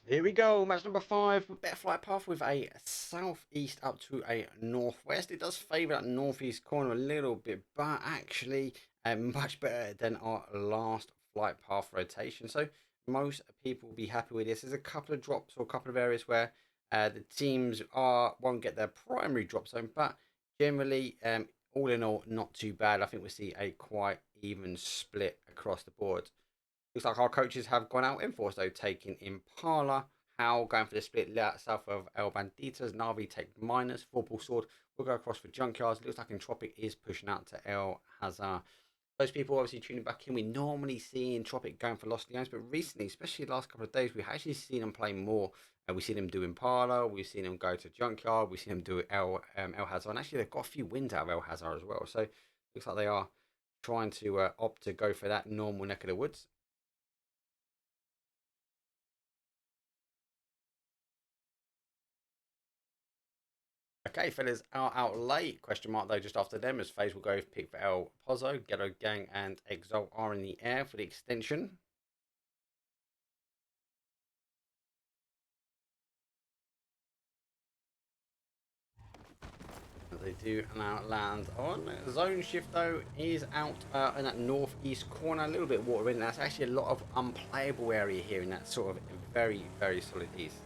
Here we go, match number 5. Better flight path with a southeast up to a northwest. It does favour that northeast corner a little bit, but actually much better than our last flight path rotation. So most people will be happy with this. There's a couple of drops or a couple of areas where the teams won't get their primary drop zone, but generally, all in all, not too bad. I think we'll see a quite even split across the board. Looks like our coaches have gone out. mForce though taking Impala. HOWL going for the split south of El Banditas. NAVI take minus. Vorpal Sword will go across for Junkyards. Looks like Entropiq is pushing out to El Hazard. Those people obviously tuning back in. We normally see Entropiq going for lost games, but recently, especially the last couple of days, we've actually seen them play more. We've seen them do Impala. We've seen them go to Junkyard. We've seen them do El Hazard. And actually, they've got a few wins out of El Hazard as well. So looks like they are trying to opt to go for that normal neck of the woods. Okay, fellas, out late. Question mark though, just after them, as FaZe will go pick for El Pozo. Ghetto Gang and Exalt are in the air for the extension. They do now land on. Zone shift though is out in that northeast corner. A little bit of water in. That's actually a lot of unplayable area here in that sort of very, very solid east.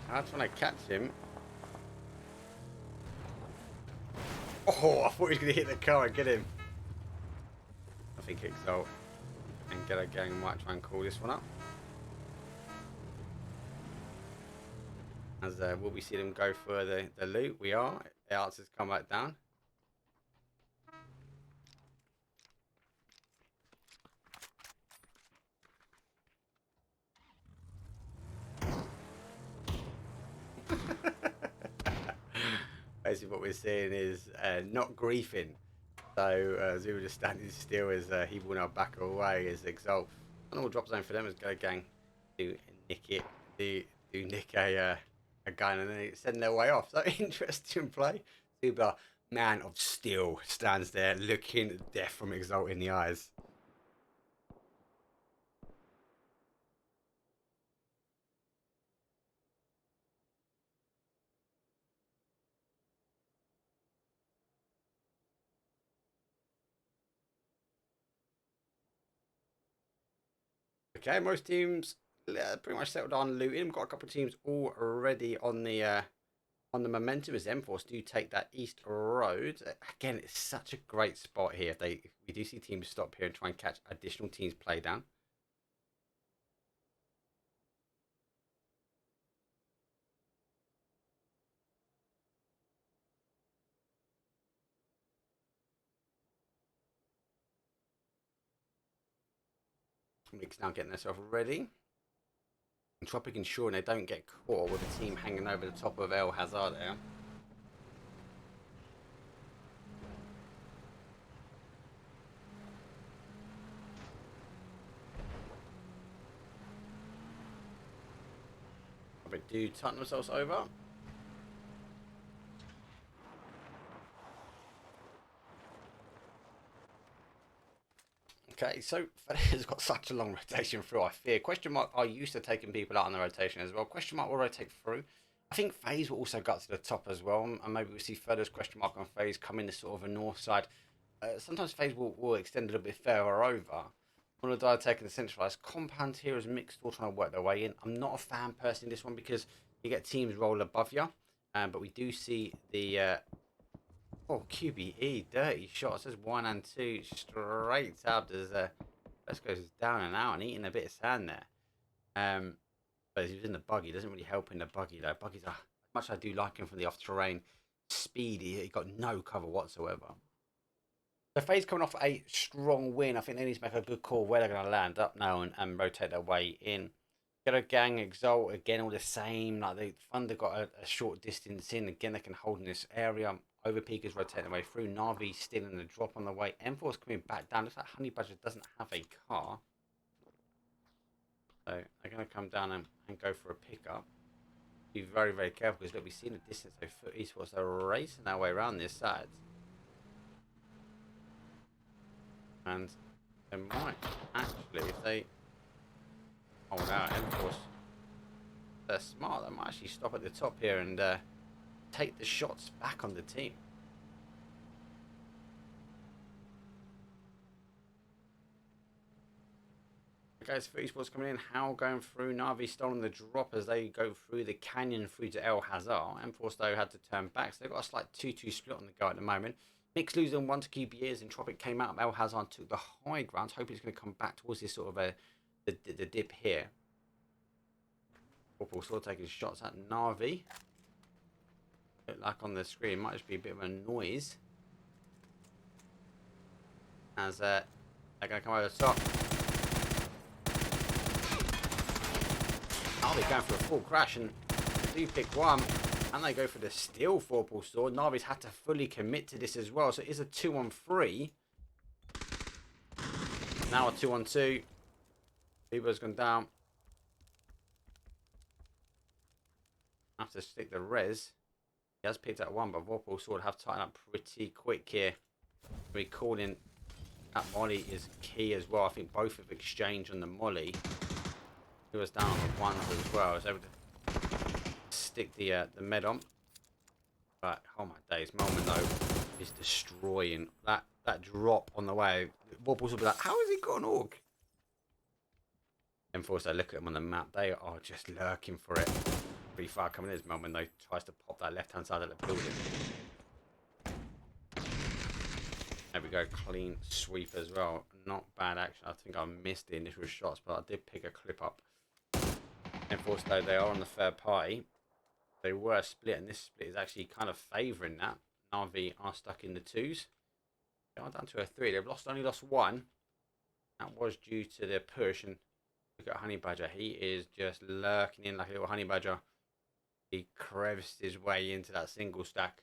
I'm trying to catch him. Oh, I thought he was going to hit the car and get him. I think Exalt and Ghetto Gang might try and call this one up. As will we see them go for the loot? We are. The answers come back down. Basically what we're seeing is not griefing. So as we were just standing still as he will now back away as Exalt. Normal drop zone for them as Go Gang do nick it, do nick a gun and then they send their way off. So interesting play. Super man of steel stands there looking death from Exalt in the eyes. Okay, most teams pretty much settled on looting. We've got a couple of teams already on the momentum as mForce do take that east road. Again, it's such a great spot here. If we do see teams stop here and try and catch additional teams play down. Mix now getting themselves ready. Entropiq ensuring they don't get caught with a team hanging over the top of El Hazard there. They do tuck themselves over. Okay, so FaZe got such a long rotation through, I fear. Question mark are used to taking people out on the rotation as well. Question mark will rotate through. I think FaZe will also go to the top as well. And maybe we'll see further question mark on FaZe come in the sort of a north side. Sometimes FaZe will extend a little bit further over. One of the die taking the centralized compound here is mixed, all trying to work their way in. I'm not a fan personally in this one because you get teams roll above you. But we do see the... Oh, QBE, dirty shots. There's 1 and 2 straight up. There's let's goes down and out and eating a bit of sand there. But he's in the buggy. Doesn't really help in the buggy though. Buggies are, as much as I do like him from the off terrain speed, he got no cover whatsoever. So FaZe coming off a strong win. I think they need to make a good call where they're going to land up now and rotate their way in. Ghetto gang, Exalt, again, all the same. Like the Thunder got a short distance in. Again, they can hold in this area. Overpeekers rotating their way through. NAVI still in the drop on the way. mForce coming back down. Looks like Honey Badger doesn't have a car. So they're going to come down and go for a pickup. Be very, very careful because look, we've seen a distance. So for eSports, they're racing their way around this side. And they might actually, if they hold out mForce, they're smart. They might actually stop at the top here and take the shots back on the team. Guys, for eSports coming in, HOWL going through, NAVI stolen the drop as they go through the canyon through to El Hazard. mForce though had to turn back, so they've got a slight 2-2 split on the go at the moment. Mix losing 1 to QBEs, and Entropiq came out of El Hazard and took the high ground, hoping it's going to come back towards this sort of the dip here. Vorpal sort of taking shots at NAVI. Look like on the screen, might just be a bit of a noise. As they're going to come over the top. NAVI going for a full crash, and they do pick one, and they go for the steal Vorpal sword. NAVI's had to fully commit to this as well, so it is a 2-on-3. Now a 2-on-2. Beaver's gone down. Have to stick the res. He has picked up one, but Vorpal sword have tightened up pretty quick here. Recalling that molly is key as well. I think both have exchanged on the molly. He was down on the ones as well. I was able to stick the med on. But oh my days, Moment though is destroying that drop on the way. Vorpals will be like, how has he got an org? mForce, I look at them on the map, they are just lurking for it. Pretty far coming in. This Moment though tries to pop that left hand side of the building. There we go, clean sweep as well. Not bad action. I think I missed the initial shots, but I did pick a clip up. mForce though, they are on the third party. They were split, and this split is actually kind of favouring that. NAVI are stuck in the 2s. They are down to a 3. They've only lost 1. That was due to their push. And look at Honey Badger. He is just lurking in like a little Honey Badger. He creviced his way into that single stack.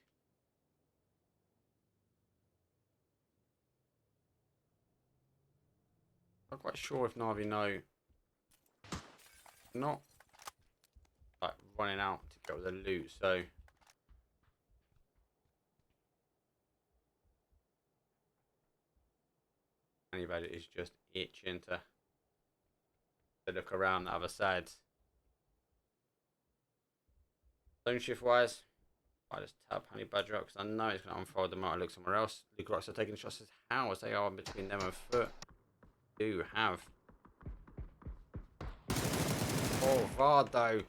Not quite sure if NAVI know. Not like running out to get the loot, so Honey is just itching to look around the other side. Zone shift wise, I just tap Honey Badger up because I know it's going to unfold. Them out and look somewhere else. Luke Rocks are taking shots as HOWL as they are between them and Foot. Do have Oh, Vardo.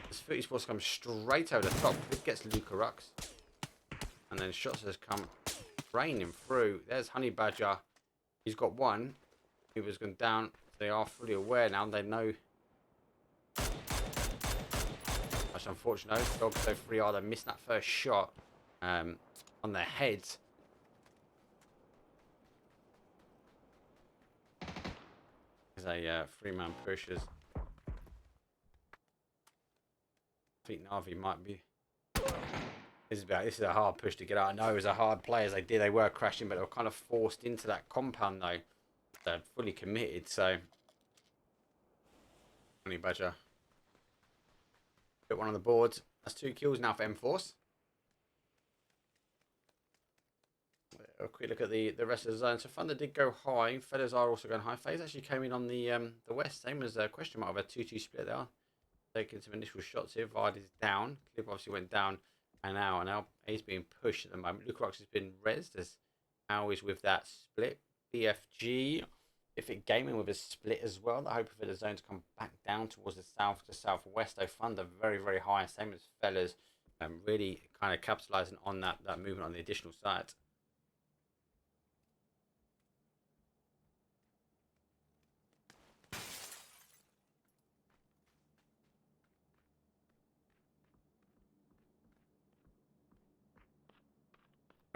This FaZe comes straight over the top. This gets Lucarux. And then shots has come raining through. There's Honey Badger. He's got one. He was going down. They are fully aware now. They know. That's unfortunate. Dogs so free are. They missed that first shot on their heads. There's a three-man pushers. I think Navi might be. This is a hard push to get out. I know it was a hard play as they were crashing, but they were kind of forced into that compound though. They're fully committed, so Honey Badger. Put one on the board. That's 2 kills now for mForce. A quick look at the rest of the zone. So Thunder did go high. Feathers are also going high. FaZe actually came in on the west. Same as question mark of a 2-2 split there. Taking some initial shots here. Vard is down. Clip obviously went down and out. And now he's being pushed at the moment. Lucarux has been rezzed as HOWL is with that split. BFG. Bitfix Gaming with a split as well. They're hoping for the zone to come back down towards the south to southwest. Though Thunder very, very high. Same as Fellas. Really kind of capitalizing on that movement on the additional side.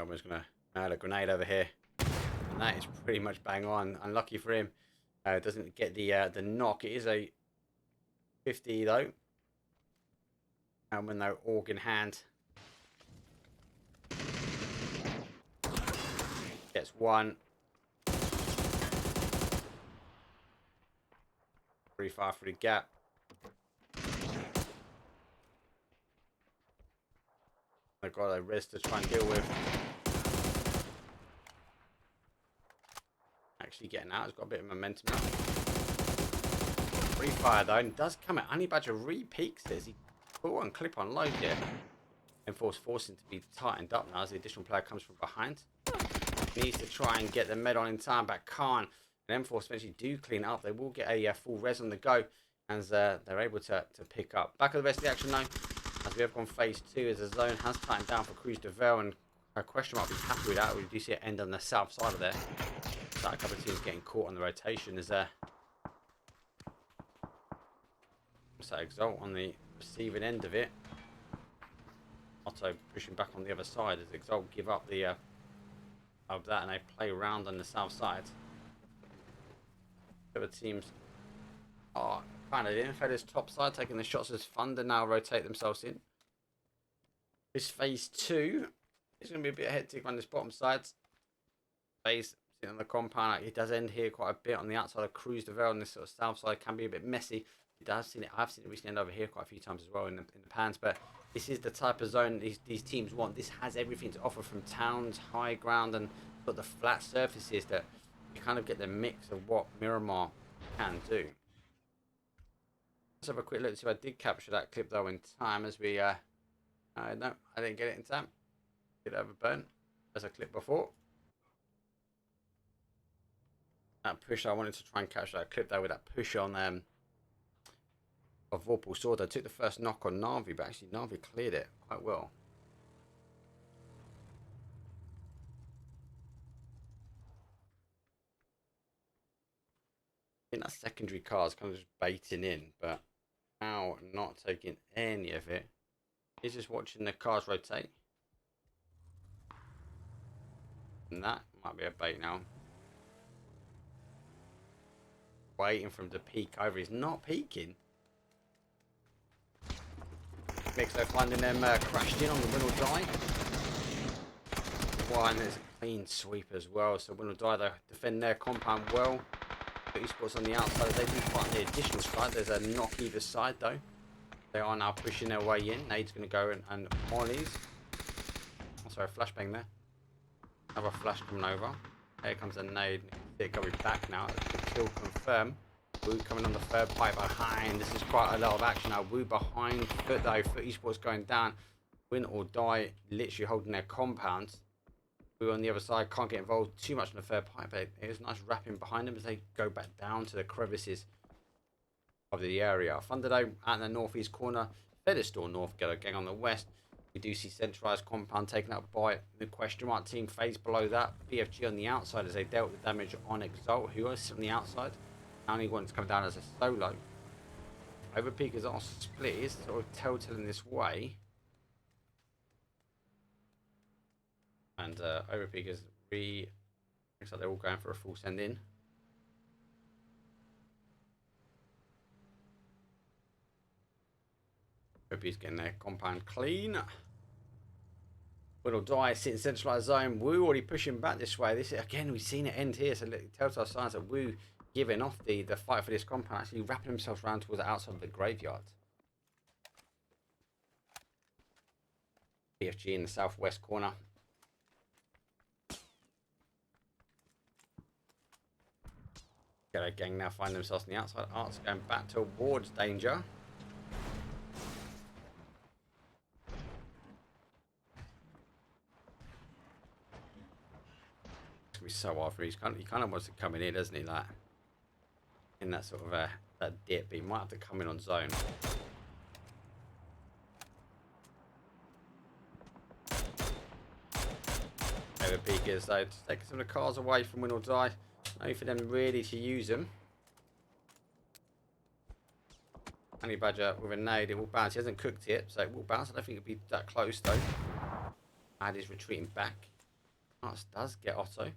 Almost gonna add a grenade over here, and that is pretty much bang on. Unlucky for him, doesn't get the knock. It is a 50 though, and with no org in hand, gets one. Pretty far through the gap. They've got a res to try and deal with. Actually getting out. He's got a bit of momentum now. Free fire though, and does come out. Honey Badger re-peaks this. He put one clip on load here. mForce forcing to be tightened up now as the additional player comes from behind. Needs to try and get the med on in time, but can't. And mForce eventually do clean up. They will get a full res on the go, and they're able to pick up. Back of the rest of the action though, as we have gone phase 2, as the zone has tightened down for Cruz de Vel, and her question might be happy with that. We do see it end on the south side of there. So a couple of teams getting caught on the rotation is there. So Exalt on the receiving end of it. Otto pushing back on the other side as Exalt give up the of that, and they play around on the south side. The other teams are kind of in. Feathers top side taking the shots as Thunder now rotate themselves in. This phase 2 is going to be a bit hectic on this bottom side. FaZe on the compound, it does end here quite a bit on the outside of Cruz de Vel, and this sort of south side can be a bit messy. I've seen it recently end over here quite a few times as well in the pans, but this is the type of zone these teams want. This has everything to offer, from towns, high ground, and sort of the flat surfaces, that you kind of get the mix of what Miramar can do. Let's have a quick look to see if I did capture that clip though in time, as we no, I didn't get it in time. Did overburn as a clip before. That push, I wanted to try and catch that clip there with that push on of Vorpal Sword. I took the first knock on NAVI, but actually NAVI cleared it quite well. I think that secondary car is kind of just baiting in, but now not taking any of it. He's just watching the cars rotate. And that might be a bait now. Waiting for him to peek over. He's not peeking. Mixo finding them crashed in on the Winordie. One, there's a clean sweep as well. So Winordie, they defend their compound well. eSports on the outside. They do find the additional side. There's a knock either side though. They are now pushing their way in. Nade's going to go and mollies. Oh, sorry, flashbang there. Another flash coming over. Here comes a nade. They're going back now. The kill confirmed. Woo coming on the third pipe behind. This is quite a lot of action now. Woo behind foot though. Foot eSports going down. Win or die. Literally holding their compounds. Woo on the other side can't get involved too much in the third pipe. But it was nice wrapping behind them as they go back down to the crevices. of the area. Thunderdome at the northeast corner. Featherstone North, Ghetto gang on the west. We do see centralized compound taken out by the question mark team. FaZe below that. BFG on the outside as they dealt with damage on Exalt, who was on the outside. Only wants to come down as a solo. Overpeekers are split. It's sort of telltale in this way. And Overpeekers looks like they're all going for a full send in. Hope he's getting their compound clean. Winordie sitting centralized zone. WOOOOO already pushing back this way. This is, again, we've seen it end here. So it tells us signs that WOOOOO giving off the fight for this compound, actually wrapping himself around towards the outside of the graveyard. BFG in the southwest corner. Ghetto gang now find themselves on the outside. Arts going back towards danger. It's gonna be so hard for him. He kind of wants to come in here, doesn't he? Like in that sort of that dip. But he might have to come in on zone. Overpeekers though, taking some of the cars away from Winordie. No for them really to use them. Honey Badger with a nade, it will bounce. He hasn't cooked it, so it will bounce. I don't think it'll be that close though. Ad is retreating back. Natus does get Otto.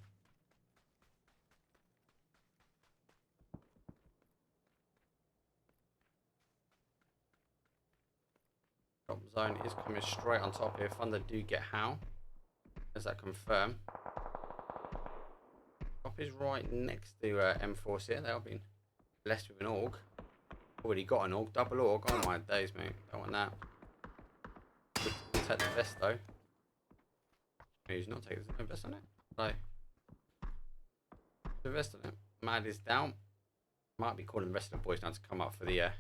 Top zone is coming straight on top here. Thunder do get HOWL. Does that confirm? Top is right next to mForce here. They've been blessed with an AUG. Already got an AUG. Double AUG. Oh my days, mate. Don't want that. We'll take the vest though. Who's not taking the vest on it? No. The vest on it. Mad is down. Might be calling the rest of the boys now to come up for the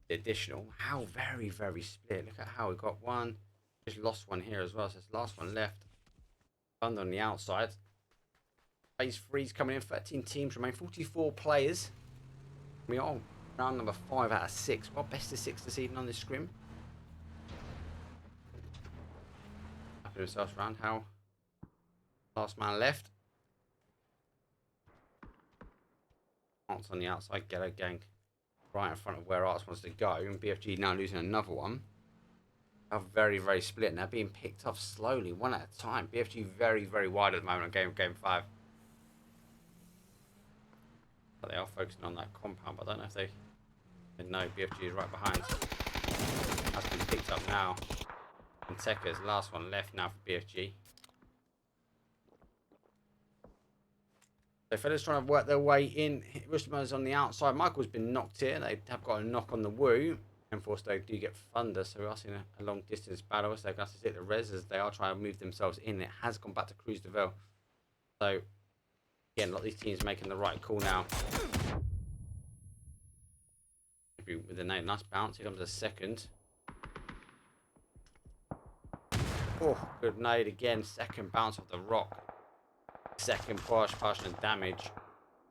additional. How very, very split. Look at how we got one. Just lost one here as well. So it's the last one left. Thunder on the outside. Phase 3's coming in. 13 teams remain. 44 players. We are round number 5 out of 6. Well, best of 6 this evening on this scrim. Happy themselves round. How last man left. Arts on the outside. Ghetto gang right in front of where Arts wants to go. And BFG now losing another one. Are very, very split. And they're being picked off slowly, one at a time. BFG very, very wide at the moment on game 5. But they are focusing on that compound, but I don't know if they know BFG is right behind. That's been picked up now. And Tekker's last one left now for BFG. So fellas trying to work their way in. Rushman's on the outside. Michael's been knocked here. They have got a knock on the WOOOOO. mForce they do get Thunder, so we are seeing a long distance battle. So they're going to have to take the res as they are trying to move themselves in. It has gone back to Cruz de Ville. So again, a lot of these teams making the right call now. With a nice bounce, here comes a second. Oh, good nade again. Second bounce off the rock. Second partial damage.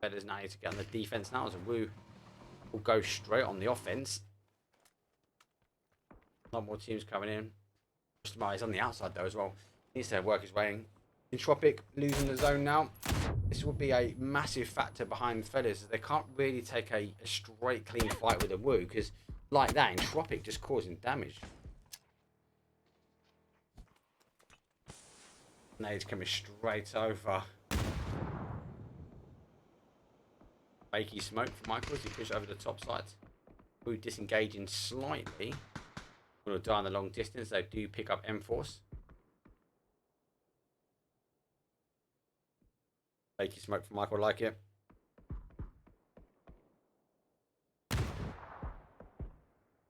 Feathers now need to get on the defense now as a WOOOOO will go straight on the offense. A lot more teams coming in. He's on the outside though as well. Needs to work his way in. Entropiq losing the zone now. This will be a massive factor behind Feathers. They can't really take a straight clean fight with a WOOOOO because like that, Entropiq just causing damage. Nade's coming straight over. Fakey smoke for Michael as he pushes over the top side. WOOOOO disengaging slightly. Will die on the long distance. They do pick up mForce. Fakey smoke for Michael, like it.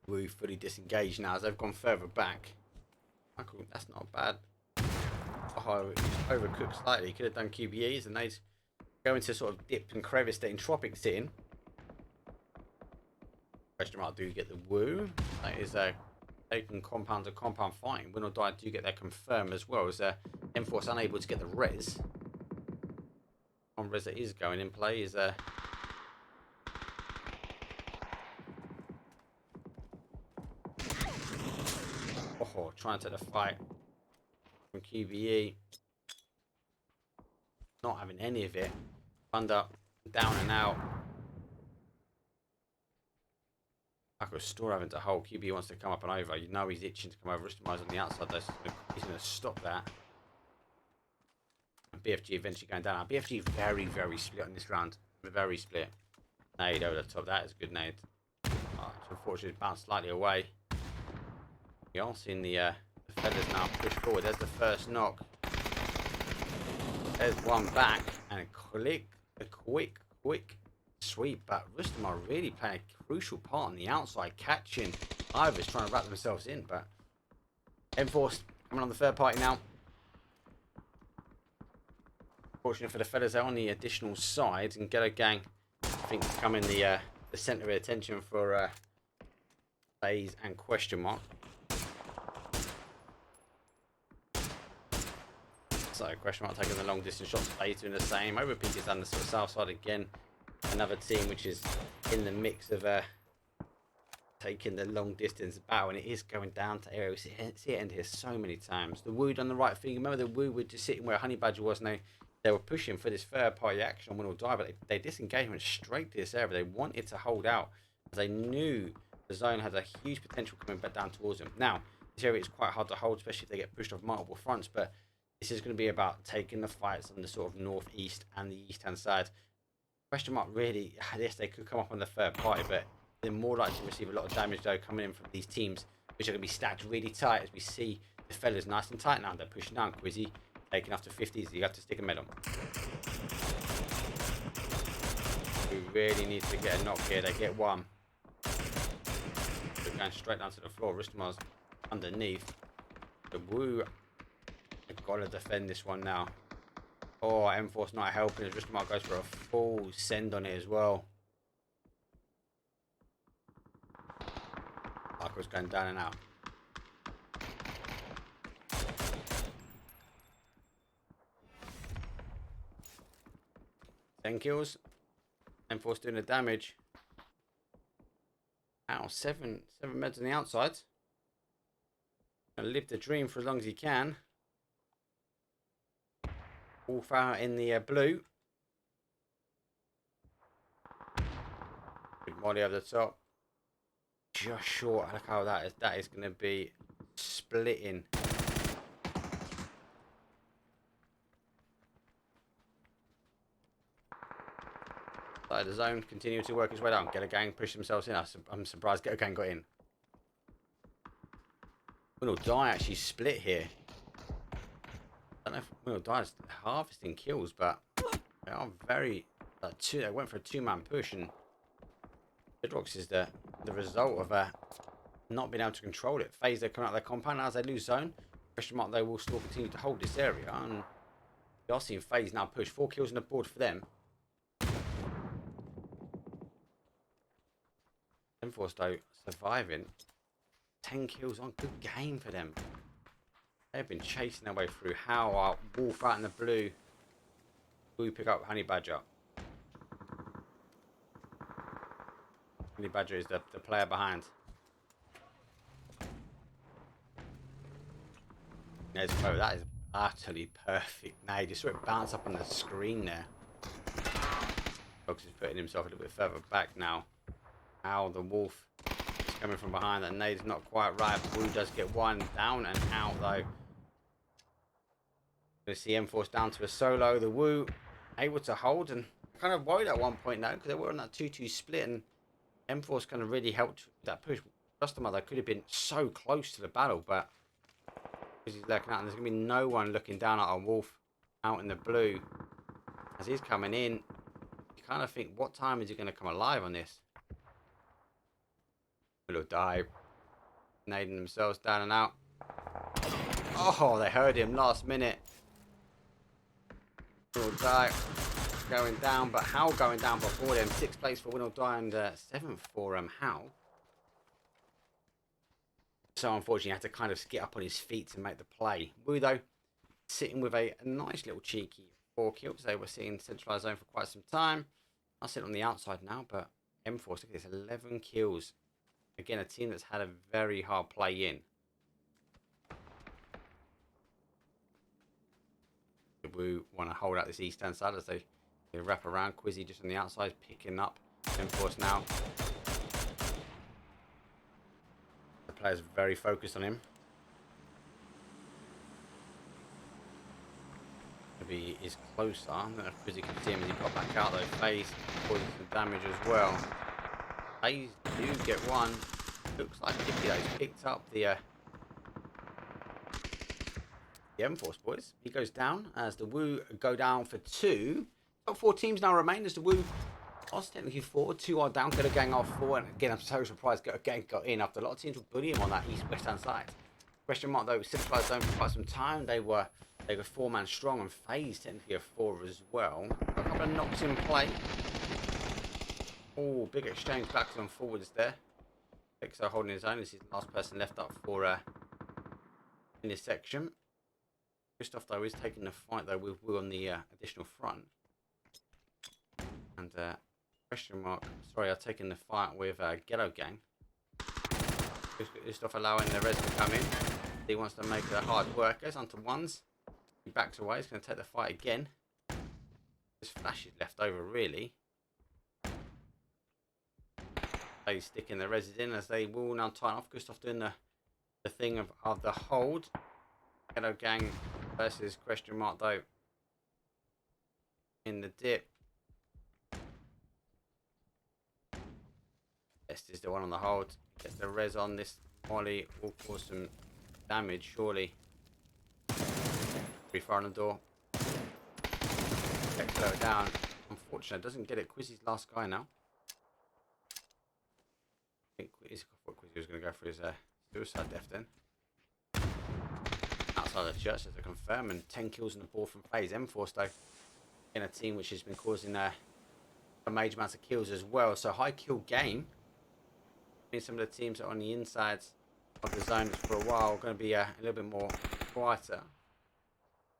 WOOOOO fully disengaged now as they've gone further back. Michael, that's not bad. Oh, overcooked slightly. Could have done QBEs and they'd go into sort of dip and crevice that Entropiq's in. Question mark, do you get the WOOOOO? That is a taking compound to compound fighting. Winordie do get their confirm as well as mForce unable to get the res. On res that is going in play is trying to take the fight from QBE. Not having any of it. Under, down and out. I could store having to hold. QBE wants to come up and over. You know he's itching to come over. Ristamai's on the outside. He's going to stop that. And BFG eventually going down. Now, BFG very, very split on this round. Very split. Nade over the top. That is a good nade. Unfortunately, it's bounced slightly away. We are seeing the feathers now push forward. There's the first knock. There's one back. And a quick sweep. But Rustamai really playing a crucial part on the outside. Catching Ivers trying to wrap themselves in. But mForce coming on the third party now. Fortunate for the feathers, they're on the additional side. And Ghetto Gang, I think, becoming the centre of attention for FaZe and question mark. So question mark taking the long distance shots. FaZe doing the same. Overpeekers on the sort of south side again. Another team which is in the mix of taking the long distance battle, and it is going down to area. We see it end here so many times. The WOO done the right thing. Remember the WOO were just sitting where Honey Badger was now. They were pushing for this third party action on Winordie, but they disengaged and went straight to this area. They wanted to hold out. They knew the zone had a huge potential coming back down towards them. Now, this area is quite hard to hold, especially if they get pushed off multiple fronts, but this is going to be about taking the fights on the sort of northeast and the east-hand side. Question mark, really, yes, they could come up on the third party, but they're more likely to receive a lot of damage, though, coming in from these teams, which are going to be stacked really tight, as we see the fellas nice and tight now. They're pushing down. Quizzy taking after 50s, so you have to stick a med on. We really need to get a knock here. They get one. They're going straight down to the floor. Rustamai's underneath. The WOO have got to defend this one now. Oh, mForce not helping as Rustamai goes for a full send on it as well. Parker's going down and out. Ten kills. mForce doing the damage. Ow, seven meds on the outside. Gonna live the dream for as long as he can. All far in the blue. Good molly over the top. Just short. Look how that is. That is going to be splitting. Side of the zone, continue to work his way down. Ghetto Gang push themselves in. I'm surprised Ghetto Gang got in. Winordie actually split here. I don't know if Winordie is harvesting kills, but they are very they went for a two-man push, and Bedrocks is the result of not being able to control it. FaZe, they're coming out of their compound now as they lose zone. Question mark, they will still continue to hold this area, and we are seeing FaZe now push 4 kills on the board for them. mForce though surviving. 10 kills on. Good game for them. They've been chasing their way through. HOWL, Wolf out in the blue. We pick up Honey Badger. Honey Badger is the player behind. There's Pro. That is utterly perfect. Now you just saw it bounce up on the screen there. Fox is putting himself a little bit further back now. HOWL, the Wolf, is coming from behind. That nade's not quite right. WOO does get one down and out though. Going to see mForce down to a solo. The WOO able to hold, and kind of worried at one point now because they were on that 2-2 split, and mForce kind of really helped that push. Rustamai could have been so close to the battle, but because he's looking out, and there's going to be no one looking down at our Wolf out in the blue as he's coming in. You kind of think, what time is he going to come alive on this? Little dive, nading themselves down and out. Oh, they heard him last minute. Winordie going down, but HOWL going down before them. 6th place for Winordie and 7th for HOWL. So unfortunately, he had to kind of get up on his feet to make the play. WOO though, sitting with a nice little cheeky 4 kills. They were sitting in centralized zone for quite some time. I'll sit on the outside now, but mForce, look at this, 11 kills. Again, a team that's had a very hard play in. Woo want to hold out this east-hand side as they wrap around. Quizzy just on the outside, picking up mForce now. The player's very focused on him. Maybe he is closer. I don't know if Quizzy can see him as he got back out though. FaZe causing some damage as well. FaZe do get one. Looks like Dippy though picked up the mForce, boys. He goes down as the Woo go down for 2. Top 4 teams now remain as the Woo are technically 4. 2 are down. Ghetto Gang are 4. And again, I'm so surprised Ghetto Gang got in after a lot of teams were bullying him on that east-west hand side. Question mark though, centralized zone for quite some time. They were 4-man strong, and FaZe technically a 4 as well. A couple of knocks in play. Oh, big exchange backs and forwards there. Exalt holding his own. This is the last person left up for in this section. Christoph though is taking the fight though with Woo on the additional front. And question mark, sorry, I've taken the fight with Ghetto Gang. Christoph allowing the res to come in. He wants to make the hard workers onto ones. He backs away. He's going to take the fight again. Just flashes left over really. He's sticking the res in as they will now tighten off. Christoph doing the thing of the hold. Ghetto Gang versus question mark though in the dip. Best is the one on the hold. Gets the res on this molly. Will cause some damage surely. Free fire on the door. Exalt down. Unfortunate, doesn't get it. Quizzy's last guy now. I thought Quizzy was going to go for his suicide death then. Outside of the church as a confirm, and 10 kills on the board from FaZe. mForce though in a team which has been causing a major amount of kills as well. So high kill game. Some of the teams that are on the insides of the zones for a while going to be a little bit more quieter.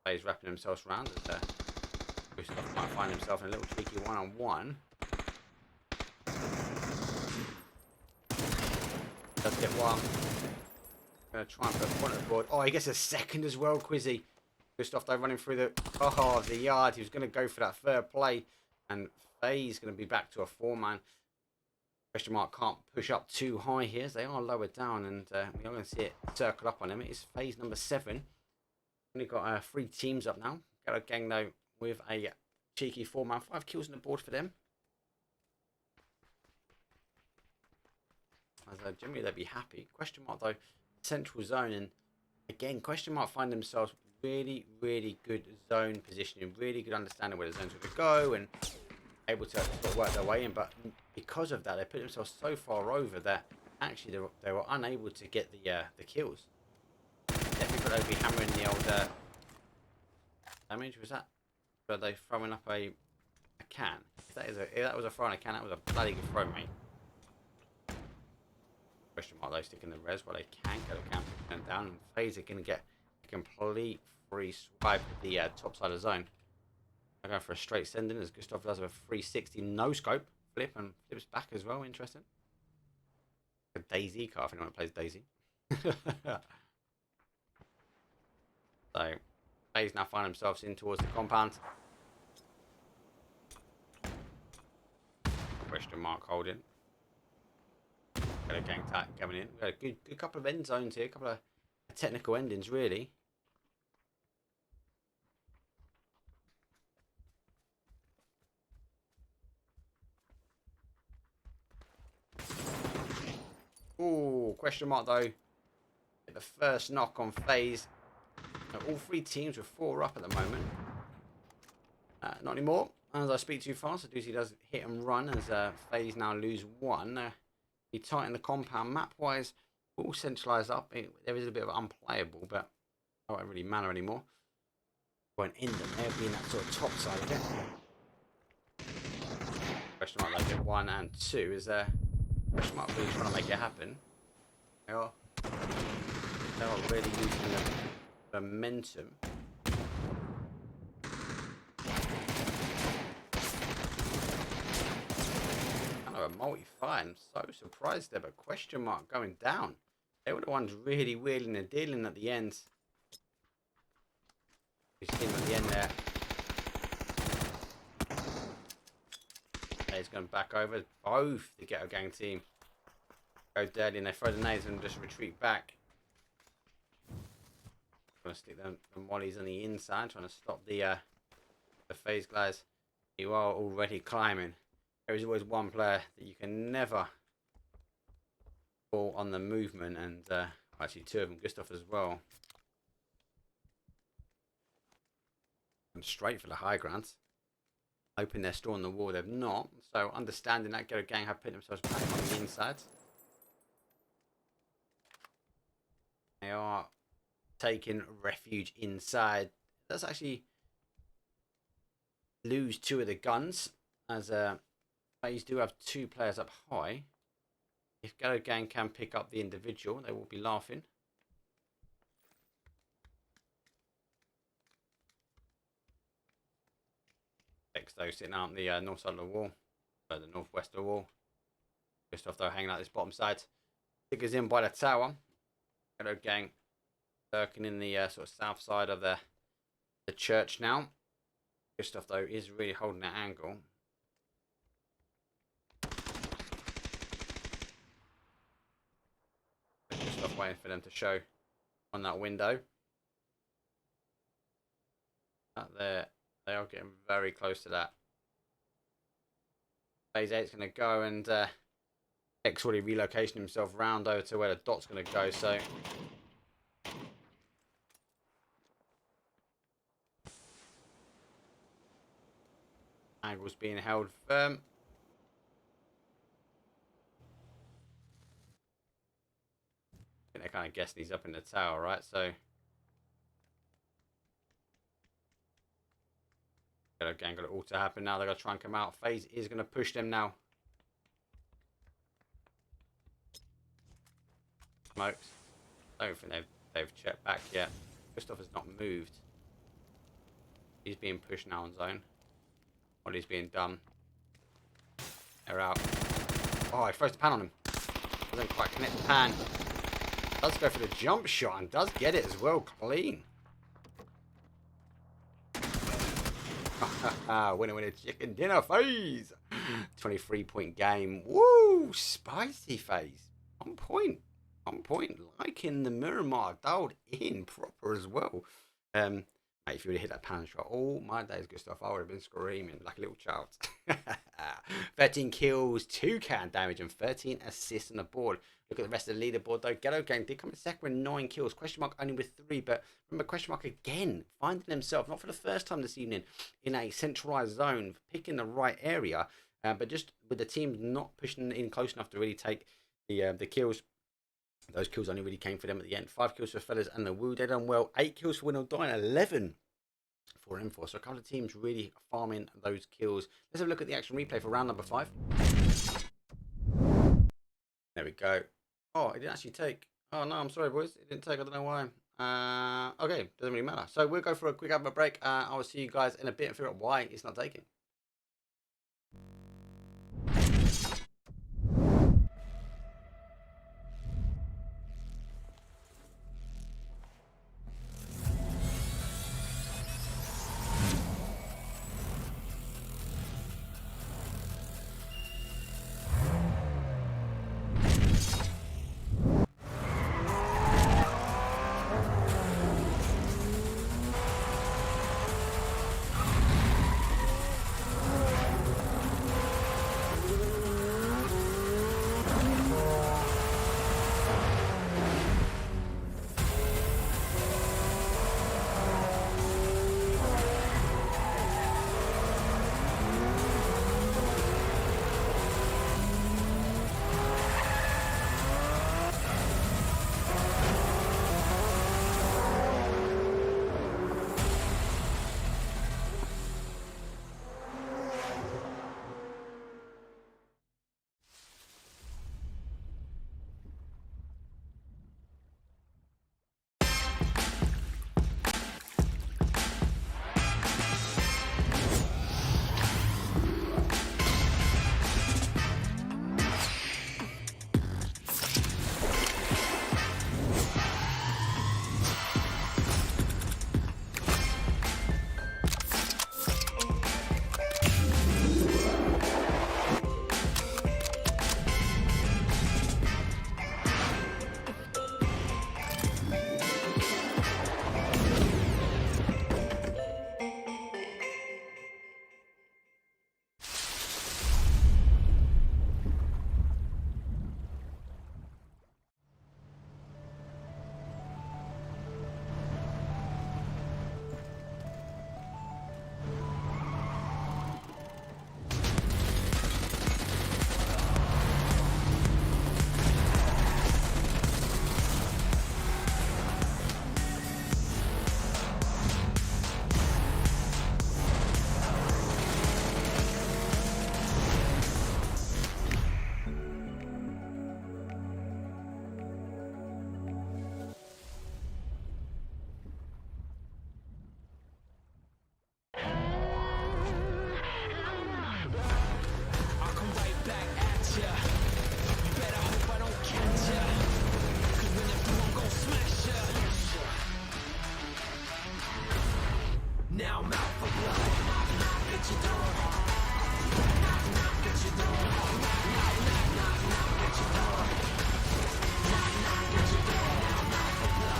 FaZe wrapping themselves around as Christoph might find himself in a little cheeky one-on-one. Does get one. Going to try and put a point on the board. Oh, he gets a second as well, Quizzy. Christoph though running through the yard. He was going to go for that third play, and FaZe going to be back to a 4-man. Question mark can't push up too high here as they are lower down, and we are going to see it circle up on him. It is FaZe number 7. Only got 3 teams up now. Ghetto Gang though with a cheeky 4-man. 5 kills on the board for them. As generally they'd be happy. Question mark though, central zone, and again question mark find themselves really good zone positioning, really good understanding where the zone's going to go, and able to sort of work their way in. But because of that, they put themselves so far over that actually they were unable to get the kills. Definitely thought they'd be hammering the old damage. Was that? Were they throwing up a can? If that was a throw on a can, that was a bloody good throw, mate. Question mark though, sticking the res while they can. Ghetto Gang picking them down, and FaZe are going to get a complete free swipe at the top side of the zone. They're going for a straight sending as Gustav does a 360 no scope flip and flips back as well. Interesting. A Daisy car if anyone plays Daisy. So FaZe now find themselves in towards the compound. Question mark holding. Got a gang tag coming in. We've got a good couple of end zones here, a couple of technical endings really. Ooh, question mark though. The first knock on FaZe. All 3 teams with 4 up at the moment. Not anymore. As I speak too fast, I do see he does hit and run as FaZe now lose 1. He tighten the compound map-wise, all centralised up. There is a bit of unplayable, but it won't really matter anymore. Won't end them there, being that sort of top side of it. Question mark, like 1 and 2 is question mark really trying to make it happen. They are really using the momentum. A multi-fire. I'm so surprised there, but question mark going down. They were the ones really wheeling and dealing at the end. You see him at the end there. He's going back over. Both the Ghetto Gang team go dirty, and they throw the nades and just retreat back. Going to stick the mollies on the inside, trying to stop the FaZe guys. You are already climbing. There is always one player that you can never fall on the movement, and actually two of them, Gustav as well. And straight for the high grounds. Hoping they're still on the wall, they've not. So understanding that, Ghetto Gang have put themselves back on the inside. They are taking refuge inside. That's actually lose two of the guns, as FaZe do have two players up high. If Ghetto Gang can pick up the individual, they will be laughing. Though sitting out on the north side of the wall, the northwest of the wall. Gustav though hanging out this bottom side. Figures in by the tower. Ghetto Gang lurking in the sort of south side of the church now. Gustav though is really holding that angle. Gustav waiting for them to show on that window. Out there, they are getting very close to that. FaZe 8's going to go, and X already relocating himself round over to where the dot's going to go. So angle's being held firm. I think they're kind of guessing he's up in the tower, right? So Ghetto Gang got it all to happen now. They're going to try and come out. FaZe is going to push them now. Smokes. I don't think they've checked back yet. Gustav has not moved. He's being pushed now on zone. What is being done? They're out. Oh, he throws the pan on him. Doesn't quite connect the pan. Does go for the jump shot and does get it as well. Clean. Winner chicken dinner, FaZe. 23-point game. Woo! Spicy, FaZe. On point. On point. Liking the Miramar. Dialed in proper as well. Mate, if you would have hit that pan shot all my days, Gustav, I would have been screaming like a little child. 13 kills, 2 can damage, and 13 assists on the board. Look at the rest of the leaderboard though. Ghetto Gang did come in second with 9 kills. Question mark only with 3, but remember, question mark again finding himself, not for the first time this evening, in a centralized zone, picking the right area, but just with the team not pushing in close enough to really take the kills. Those kills only really came for them at the end. 5 kills for Fellas and the Woo. They done well. 8 kills for Winordie and 11 for mForce. So a couple of teams really farming those kills. Let's have a look at the action replay for round number 5. There we go. Oh, it didn't actually take. Oh no, I'm sorry, boys. It didn't take. I don't know why. Okay, doesn't really matter. So we'll go for a quick advert break. I will see you guys in a bit and figure out why it's not taking. Now I'm out for blood. Knock, knock at your door. Knock, knock at your door. Knock, knock, knock, knock at your door. Knock, knock at your door. Now I'm out for blood.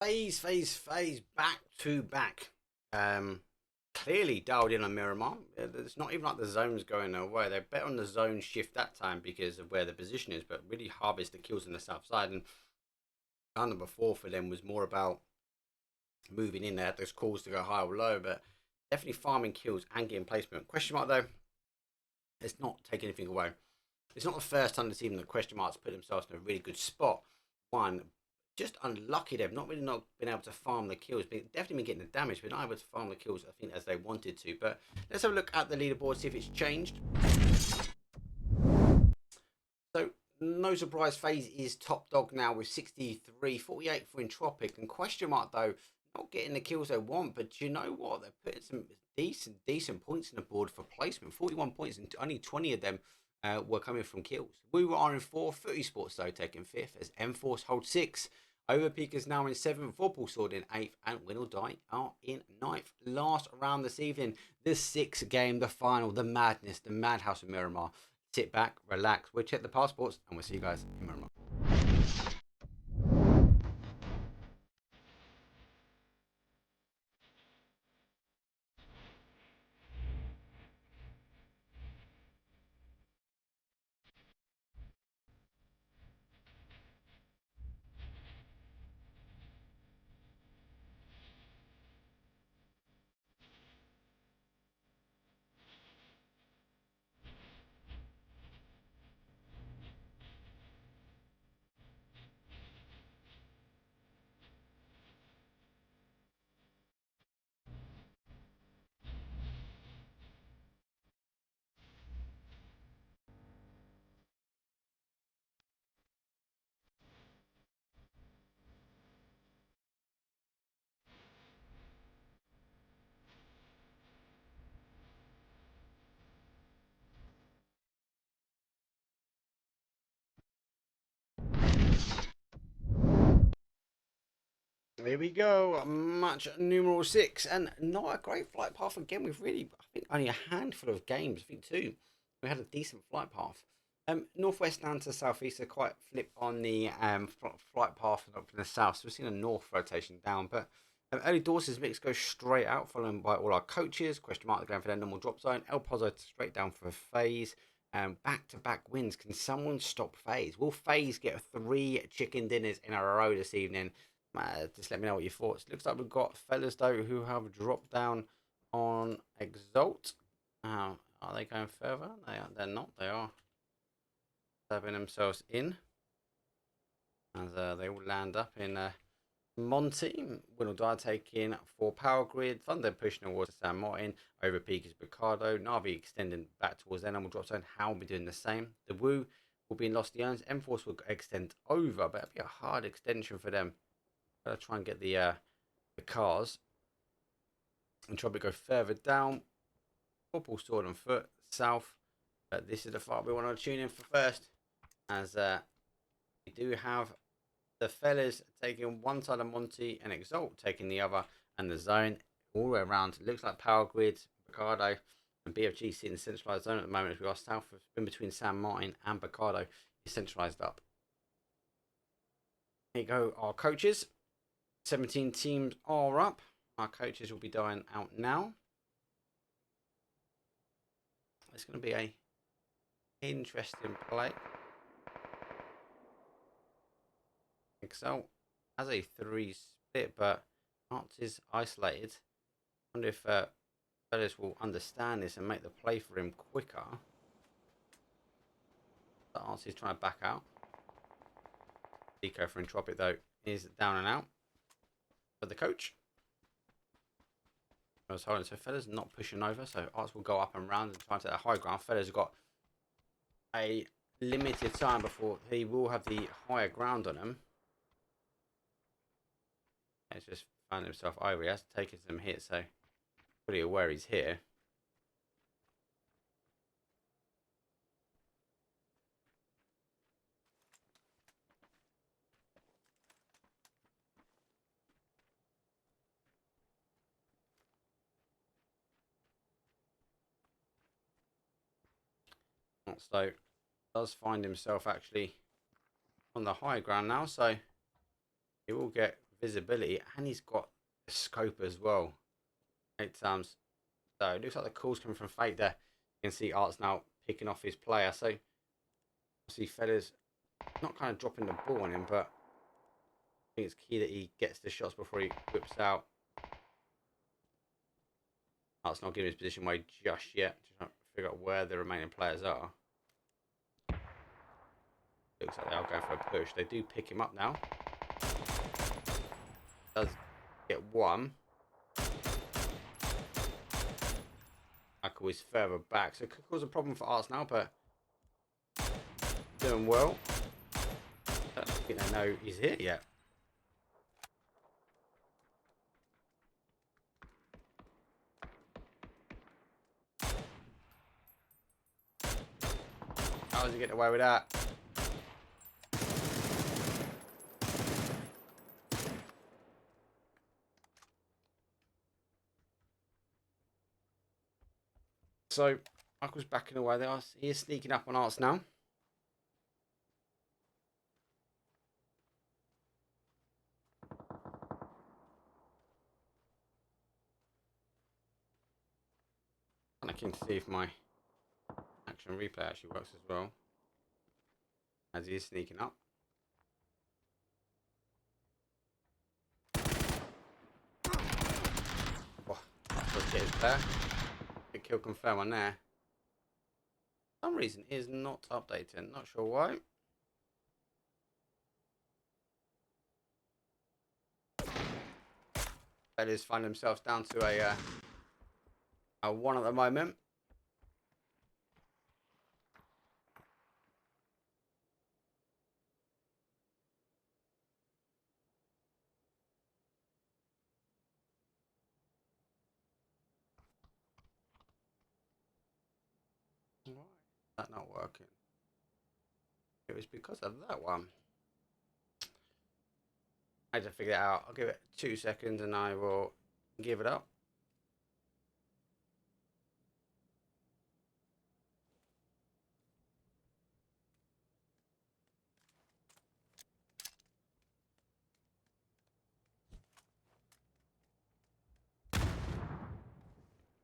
FaZe, back to back. Clearly dialed in on Miramar. It's not even like the zone's going away. They bet on the zone shift that time because of where the position is, but really harvest the kills on the south side. And round number 4 for them was more about moving in. They had those calls to go high or low, but definitely farming kills and getting placement. Question mark though, it's not taking anything away. It's not the first time this evening that question marks put themselves in a really good spot. One, just unlucky they've not been able to farm the kills, but definitely been getting the damage, but not able to farm the kills, I think, as they wanted to. But let's have a look at the leaderboard, see if it's changed. So no surprise, FaZe is top dog now with 63, 48 for Entropiq, and question mark though, not getting the kills they want, but do you know what? They're putting some decent points on the board for placement. 41 points, and only 20 of them were coming from kills. We are in 4th, ELITEeSPORTSEU though taking 5th as mForce hold 6. Overpeekers now in 7th, Vorpal sword in 8th, and Winordie are in 9th. Last round this evening, the 6th game, the final, the madness, the madhouse of Miramar. Sit back, relax, we'll check the passports, and we'll see you guys in Miramar. Here we go, match numeral 6, and not a great flight path again. We've really, I think, only a handful of games, I think 2. We had a decent flight path. Northwest down to southeast are quite flip on the flight path and up in the south, so we've seen a north rotation down. But early doors' mix goes straight out, followed by all our coaches. Question mark, they're going for their normal drop zone. El Pozo straight down for FaZe. Back-to-back wins. Can someone stop FaZe? Will FaZe get 3 chicken dinners in a row this evening? Just let me know what your thoughts. Looks like we've got fellas though who have dropped down on Exalt. Are they going further? They're not. They are stabbing themselves in as they all land up in Monty. Winordie taking for Power Grid. Thunder pushing towards San Martin. Overpeekers Ricardo. Navi extending back towards their normal drop zone. HOWL will be doing the same. The Woo will be in Lost the Earns. mForce will extend over, but it'll be a hard extension for them. Gotta try and get the cars. And try to go further down. Football sword on foot. South. But this is the fight we want to tune in for first. As we do have the fellas taking one side of Monty and Exalt taking the other. And the zone all the way around. It looks like Power Grid, Ricardo, and BFG sitting in the centralised zone at the moment as we are south of, in between San Martin and Ricardo is centralised up. Here you go, our coaches. 17 teams are up. Our coaches will be dying out now. It's going to be a interesting play. Exalt has a 3 split, but Natus is isolated. I wonder if fellas will understand this and make the play for him quicker. The Artie's trying to back out. Eco for Entropiq though is down and out for the coach. I was holding, so Fella's not pushing over, so Arts will go up and round and try to take the high ground. Fella's have got a limited time before he will have the higher ground on him. He's just found himself over. He has taken some hits, so pretty aware he's here. So does find himself actually on the high ground now, so he will get visibility, and he's got a scope as well. 8 times. So it looks like the call's coming from Fate there. You can see Arts now picking off his player. So see Fella's not kind of dropping the ball on him, but I think it's key that he gets the shots before he whips out. Arts not giving his position away just yet. Just trying to figure out where the remaining players are. Looks like they are going for a push. They do pick him up now. Does get one. Michael is further back, so it could cause a problem for Arts now, but doing well. I don't think they know he's here yet. How does he get away with that? So Michael's backing away there. He is sneaking up on Arts now. And I can see if my action replay actually works as well. As he is sneaking up. Oh, that's what it is there. Big kill confirm on there. For some reason it is not updating. Not sure why. Fellas find themselves down to a 1 at the moment. Why is that not working? It was because of that one. I had to figure it out. I'll give it 2 seconds and I will give it up.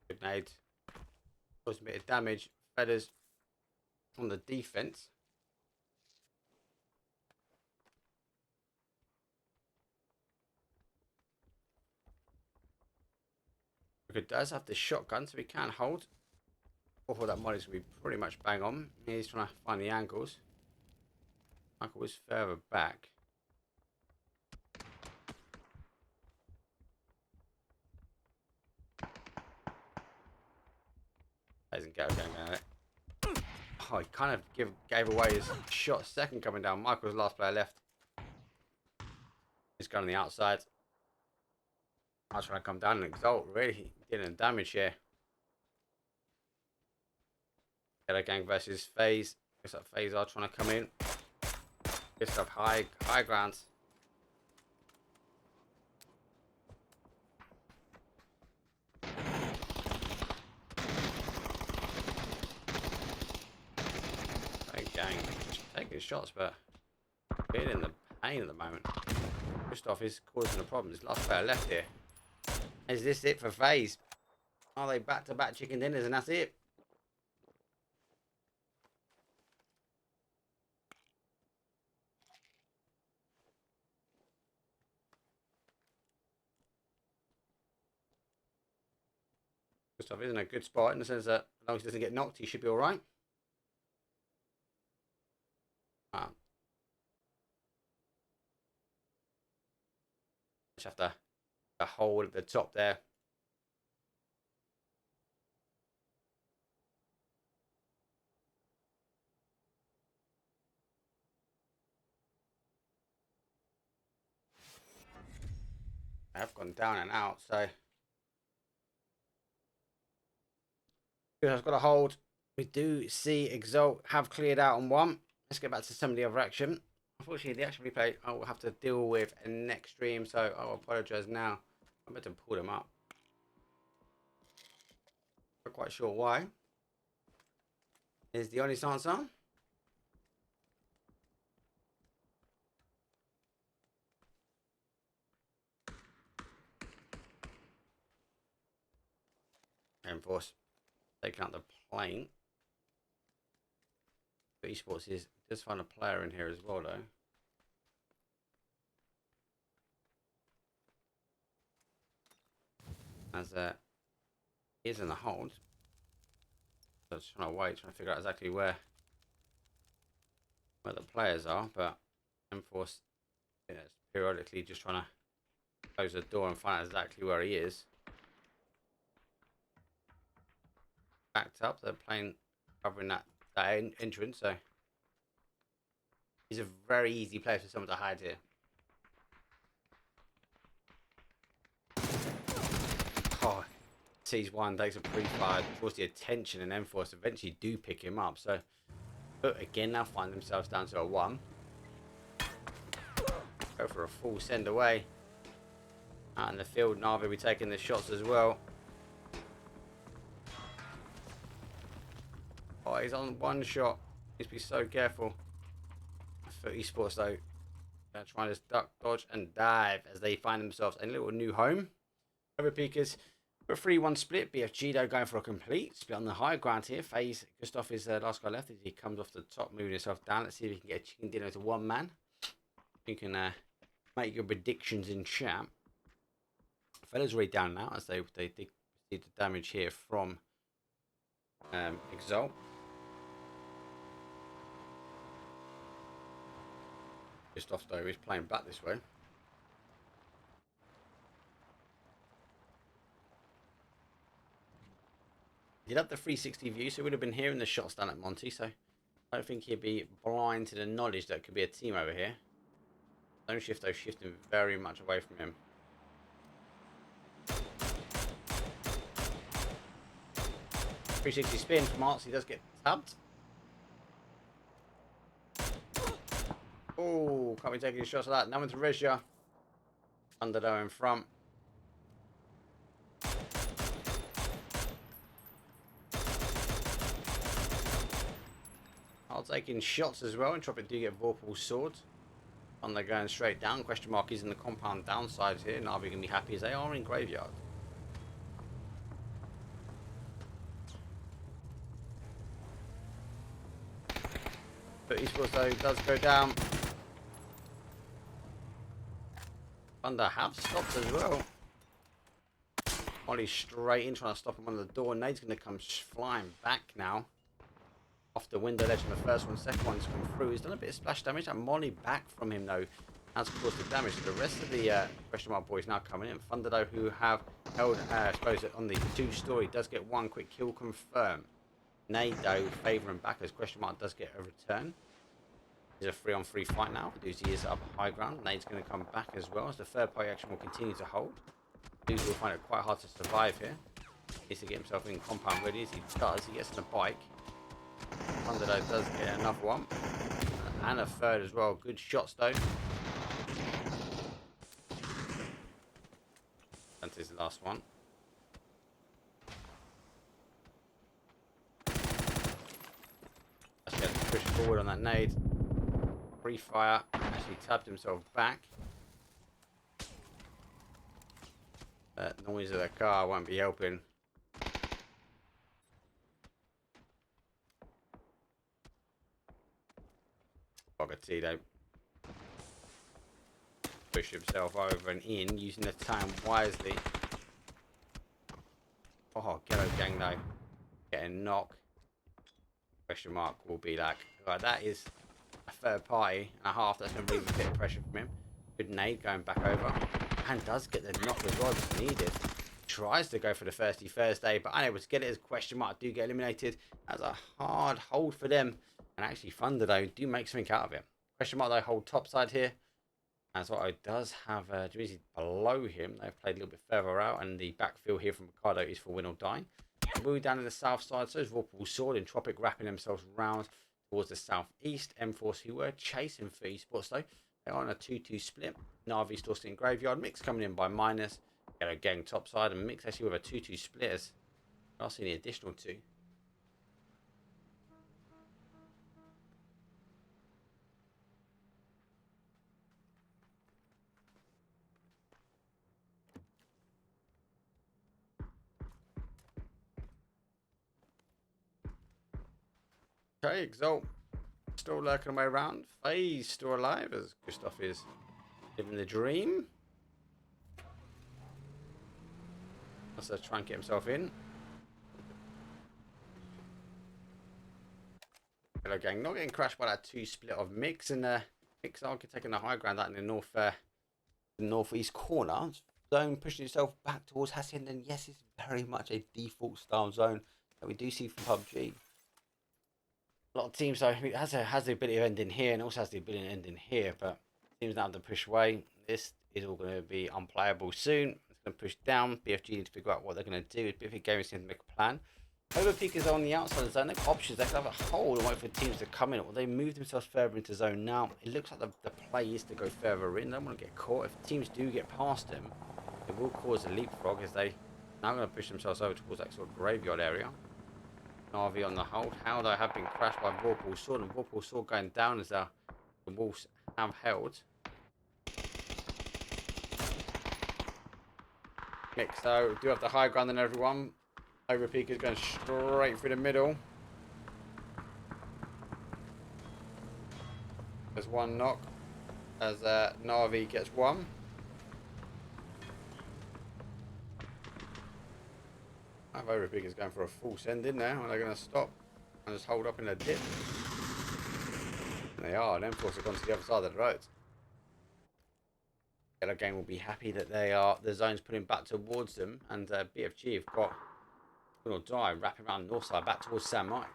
Good nade. Caused a bit of damage. Feathers on the defense. It does have the shotgun, so we can hold. Although that mod is going to be pretty much bang on. He's trying to find the angles. Michael was further back. Doesn't go down it. Oh, he kind of gave away his shot. Second coming down. Michael's the last player left. He's going on the outside. I was trying to come down and Exalt. Really dealing damage here. Ghetto Gang versus FaZe. Looks like FaZe are trying to come in. Just have high grounds. Gang taking shots, but being in the pain at the moment. Christoph is causing a problem. There's last player left here. Is this it for FaZe? Are they back-to-back chicken dinners and that's it? Stuff isn't a good spot in the sense that as long as he doesn't get knocked, he should be all right. Just have to hold at the top there. I've gone down and out, so I've got to hold. We do see Exalt have cleared out on one. Let's get back to some of the other action. Unfortunately, the action replay I will have to deal with in next stream, so I'll apologise now. I'm meant to pull them up. Not quite sure why. Is the honest answer. mForce taking out the plane. But eSports does find a player in here as well, though. As he is in the hold. So just trying to wait, trying to figure out exactly where the players are, but mForce is periodically just trying to close the door and find out exactly where he is. Backed up, they're playing covering that entrance, so he's a very easy place for someone to hide here. Oh, sees one, takes a pre-fire, draws the attention, and mForce eventually do pick him up. So, but again, now find themselves down to a 1. Go for a full send away. Out in the field, NAVI will be taking the shots as well. Oh, he's on one shot. Needs to be so careful. For eSports, though, they're trying to duck, dodge, and dive as they find themselves in a little new home. Overpeekers, a 3-1 split. BFG, though, going for a complete split on the high ground here. FaZe, Gustav is the last guy left as he comes off the top, moving himself down. Let's see if he can get a chicken dinner to one man. You can make your predictions in chat. Fella's already down now as they did see the damage here from Exalt. Gustav, though, is playing back this way. He did have the 360 view, so he would have been hearing the shots down at Monty, so I don't think he'd be blind to the knowledge that could be a team over here. Zone shift, though, shifting very much away from him. 360 spin from Arts, he does get tabbed. Oh, can't be taking shots of that. Now into Rezja. Underdow in front. I'll taking shots as well. Entropiq do get Vorpal's sword. They're going straight down. Question mark is in the compound downside here. NAVI can be happy as they are in graveyard. But eSports, though, does go down. Thunder have stopped as well. Molly straight in, trying to stop him on the door. Nade's going to come flying back now. Off the window ledge on the first one. Second one's come through. He's done a bit of splash damage. And Molly back from him, though, has caused the damage. So the rest of the question mark boys now coming in. Thunder, though, who have held, I suppose, on the 2-story, does get one quick kill confirmed. Nade, though, favouring back as question mark does get a return. It's a 3-on-3 fight now. Doozy is up high ground. Nade's going to come back as well as the third party action will continue to hold. Doozy will find it quite hard to survive here. Needs to get himself in compound ready. As he does, he gets on a bike. Thunder, though, does get another one. And a third as well. Good shots, though. That's his last one. Let's get to push forward on that nade. Free fire. Actually tapped himself back. That noise of the car won't be helping. Bogatito. Push himself over and in, using the time wisely. Oh, Ghetto gang though. Getting knock. Question mark will be like, right, that is a third party and a half. That's going to relieve a bit of pressure from him. Good nade going back over. And does get the knock as well as needed. Tries to go for the Thirsty Thursday, but unable to get it as question mark. Do get eliminated. That's a hard hold for them. And actually Thunder though do make something out of it. Question mark though hold top side here. As what does have Drizzy below him. They've played a little bit further out, and the backfield here from Ricardo is for Winordie. Moving down in the south side, so is Vorpal Sword and Entropiq wrapping themselves round towards the southeast. mForce, who were chasing for eSports though, they're on a 2-2 split. Navi still sitting graveyard. Mix coming in by minus. Ghetto gang top side, and Mix actually with a 2-2 splitters. Not seeing the additional 2. Okay, Exalt still lurking away around. FaZe still alive as Gustav is living the dream. Let's try and get himself in. Hello gang, not getting crashed by that 2 split of Mix, and Mix are taking the high ground out in the northeast corner. Zone pushing itself back towards Hassian, and yes, it's very much a default style zone that we do see from PUBG. A lot of teams though, it has the ability of ending here and also has the ability of ending here, but teams now have to push away. This is all going to be unplayable soon. It's going to push down. BFG need to figure out what they're going to do. Bitfix Gaming seems to make a plan. Overpeekers on the outside of the zone. They've got options. They can have a hole and wait for teams to come in. Or they move themselves further into zone now. It looks like the play is to go further in. They don't want to get caught. If teams do get past them, it will cause a leapfrog as they now going to push themselves over towards that sort of graveyard area. NAVI on the hold. HOWL have been crashed by Vorpal Sword, and Vorpal Sword going down as the Wolves have held. Mix though, do have the high ground than everyone. Overpeekers going straight through the middle. There's one knock as NAVI gets one. Overpeekers going for a full send in now, and they're going to stop and just hold up in a dip. And they are, and mForce have gone to the other side of the road. Ghetto game will be happy that the zone's putting back towards them, and BFG have got Winordie wrapping around the north side back towards Samai.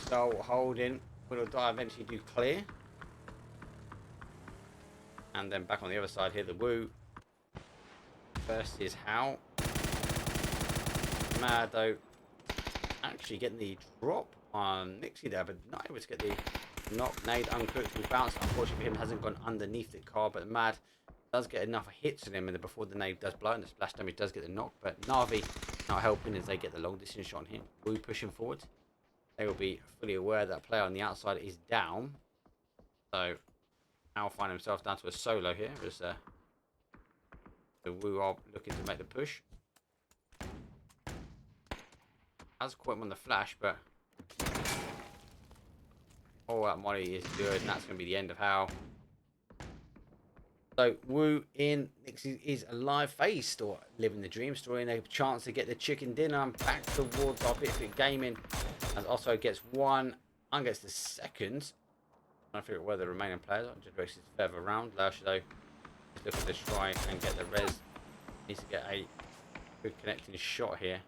So holding, Winordie eventually do clear. And then back on the other side here, the Woo. First is HOWL. Mad though, actually getting the drop on Nixie there, but not able to get the knock. Nade uncooked will bounce. Unfortunately for him, hasn't gone underneath the car, but Mad does get enough hits on him, and before the nade does blow, and the splash damage does get the knock. But NAVI not helping as they get the long distance shot on him. Woo pushing forward. They will be fully aware that player on the outside is down. So HOWL find himself down to a solo here as the Woo are looking to make the push. Has caught him on the flash, but oh, that molly is good, and that's going to be the end of HOWL. So Woo in, Nixie is alive. FaZe still living the dream story, and a chance to get the chicken dinner. And back towards our Bitfix Gaming, as also gets one and gets the second. Trying to figure out where the remaining players are. Just races further around. Lash though, just looking to try and get the res. Needs to get a good connecting shot here.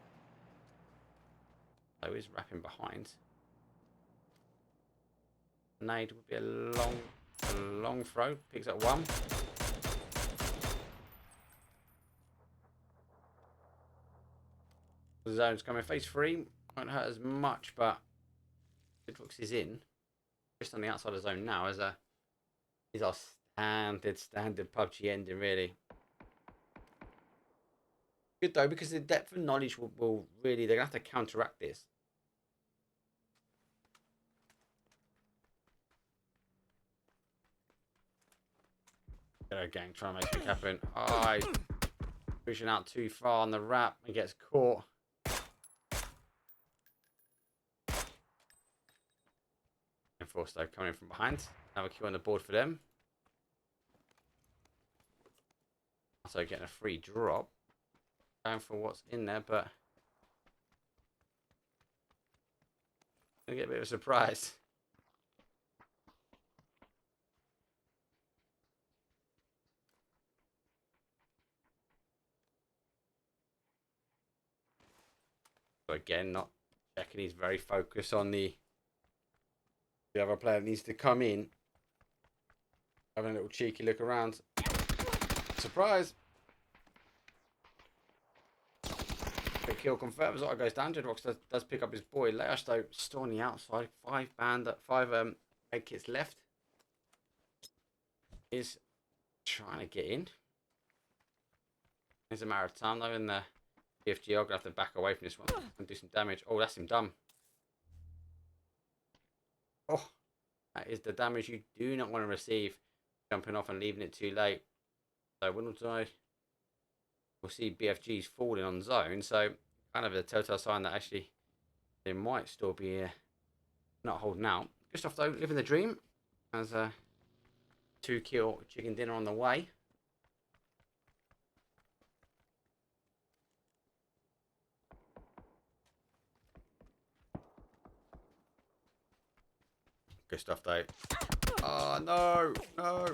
So he's wrapping behind. Nade would be a long throw. Picks up one. The zone's coming. Phase 3 won't hurt as much, but Bitfix is in. Just on the outside of the zone now, as is our standard PUBG ending, really. Good though, because the depth of knowledge will really, they're gonna have to counteract this. Ghetto gang trying to make it happen. Oh, he's pushing out too far on the wrap and gets caught. mForce though coming in from behind. Another kill on the board for them. So getting a free drop. Going for what's in there, but gonna get a bit of a surprise. So again, not checking. He's very focused on the other player that needs to come in. Having a little cheeky look around. Surprise! Quick kill confirms. Otto goes down. Jedrox does pick up his boy. Leash though still on the outside. 5 med kits left. Is trying to get in. It's a matter of time though. In the PFG, I'm gonna have to back away from this one and do some damage. Oh, that's him done. Oh, that is the damage you do not want to receive. Jumping off and leaving it too late. So Winordie we'll see BFG's falling on zone. So kind of a telltale sign that actually they might still be not holding out. Good stuff though, living the dream. As a 2-kill chicken dinner on the way. Good stuff though. Oh no, no.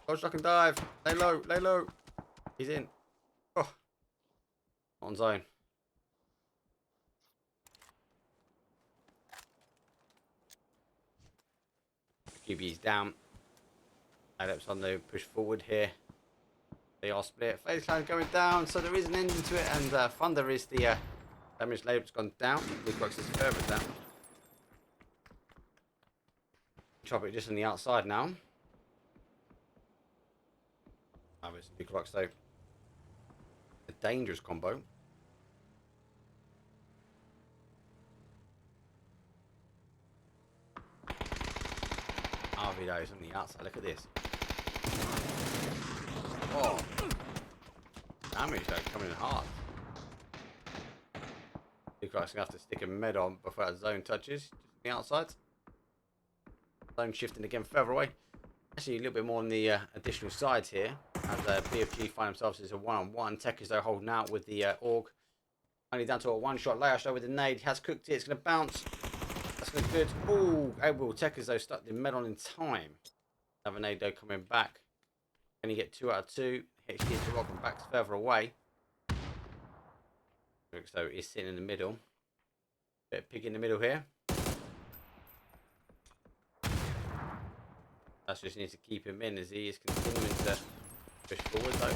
Dodge, duck and dive. Lay low, lay low. He's in. Oh. On zone. QB's down. Adepts on the push forward here. They are split. FaZe clan going down, so there is an ending to it, and Thunder is the damage label's gone down. Bitfix is further down. Entropiq just on the outside now. It's Bitfix though. A dangerous combo. NAVI though is on the outside. Look at this. Oh, damage though coming in hard. Bitfix gonna have to stick a med on before that zone touches. Just on the outside. Zone shifting again further away. Actually, a little bit more on the additional sides here. As BFG find themselves as a 1-on-1. Tech is though holding out with the Org. Only down to a 1-shot layout though with the nade. He has cooked it. It's going to bounce. That's going to be good. Ooh, able Tech is though stuck the med on in time. Another nade though coming back. Can he get 2 out of 2? HT is the rock and backs further away. So he's sitting in the middle. Bit of pig in the middle here. That's just needs to keep him in as he is continuing to push forward though.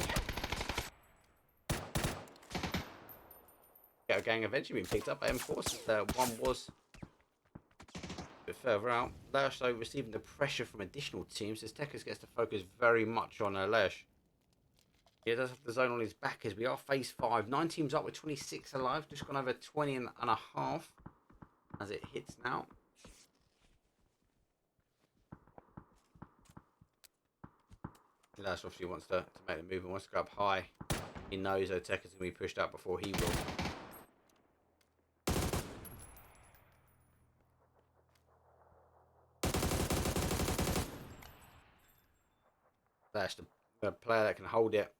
Ghetto gang eventually being picked up by mForce. One was a bit further out. Lash though receiving the pressure from additional teams as Tekkas gets to focus very much on Lash. He does have the zone on his back as we are phase 5. 9 teams up with 26 alive. Just gone over 20 and a half as it hits now. Lash obviously wants to make the move and wants to go up high. He knows Tekkas is going to be pushed out before he will. Lash, the player that can hold it.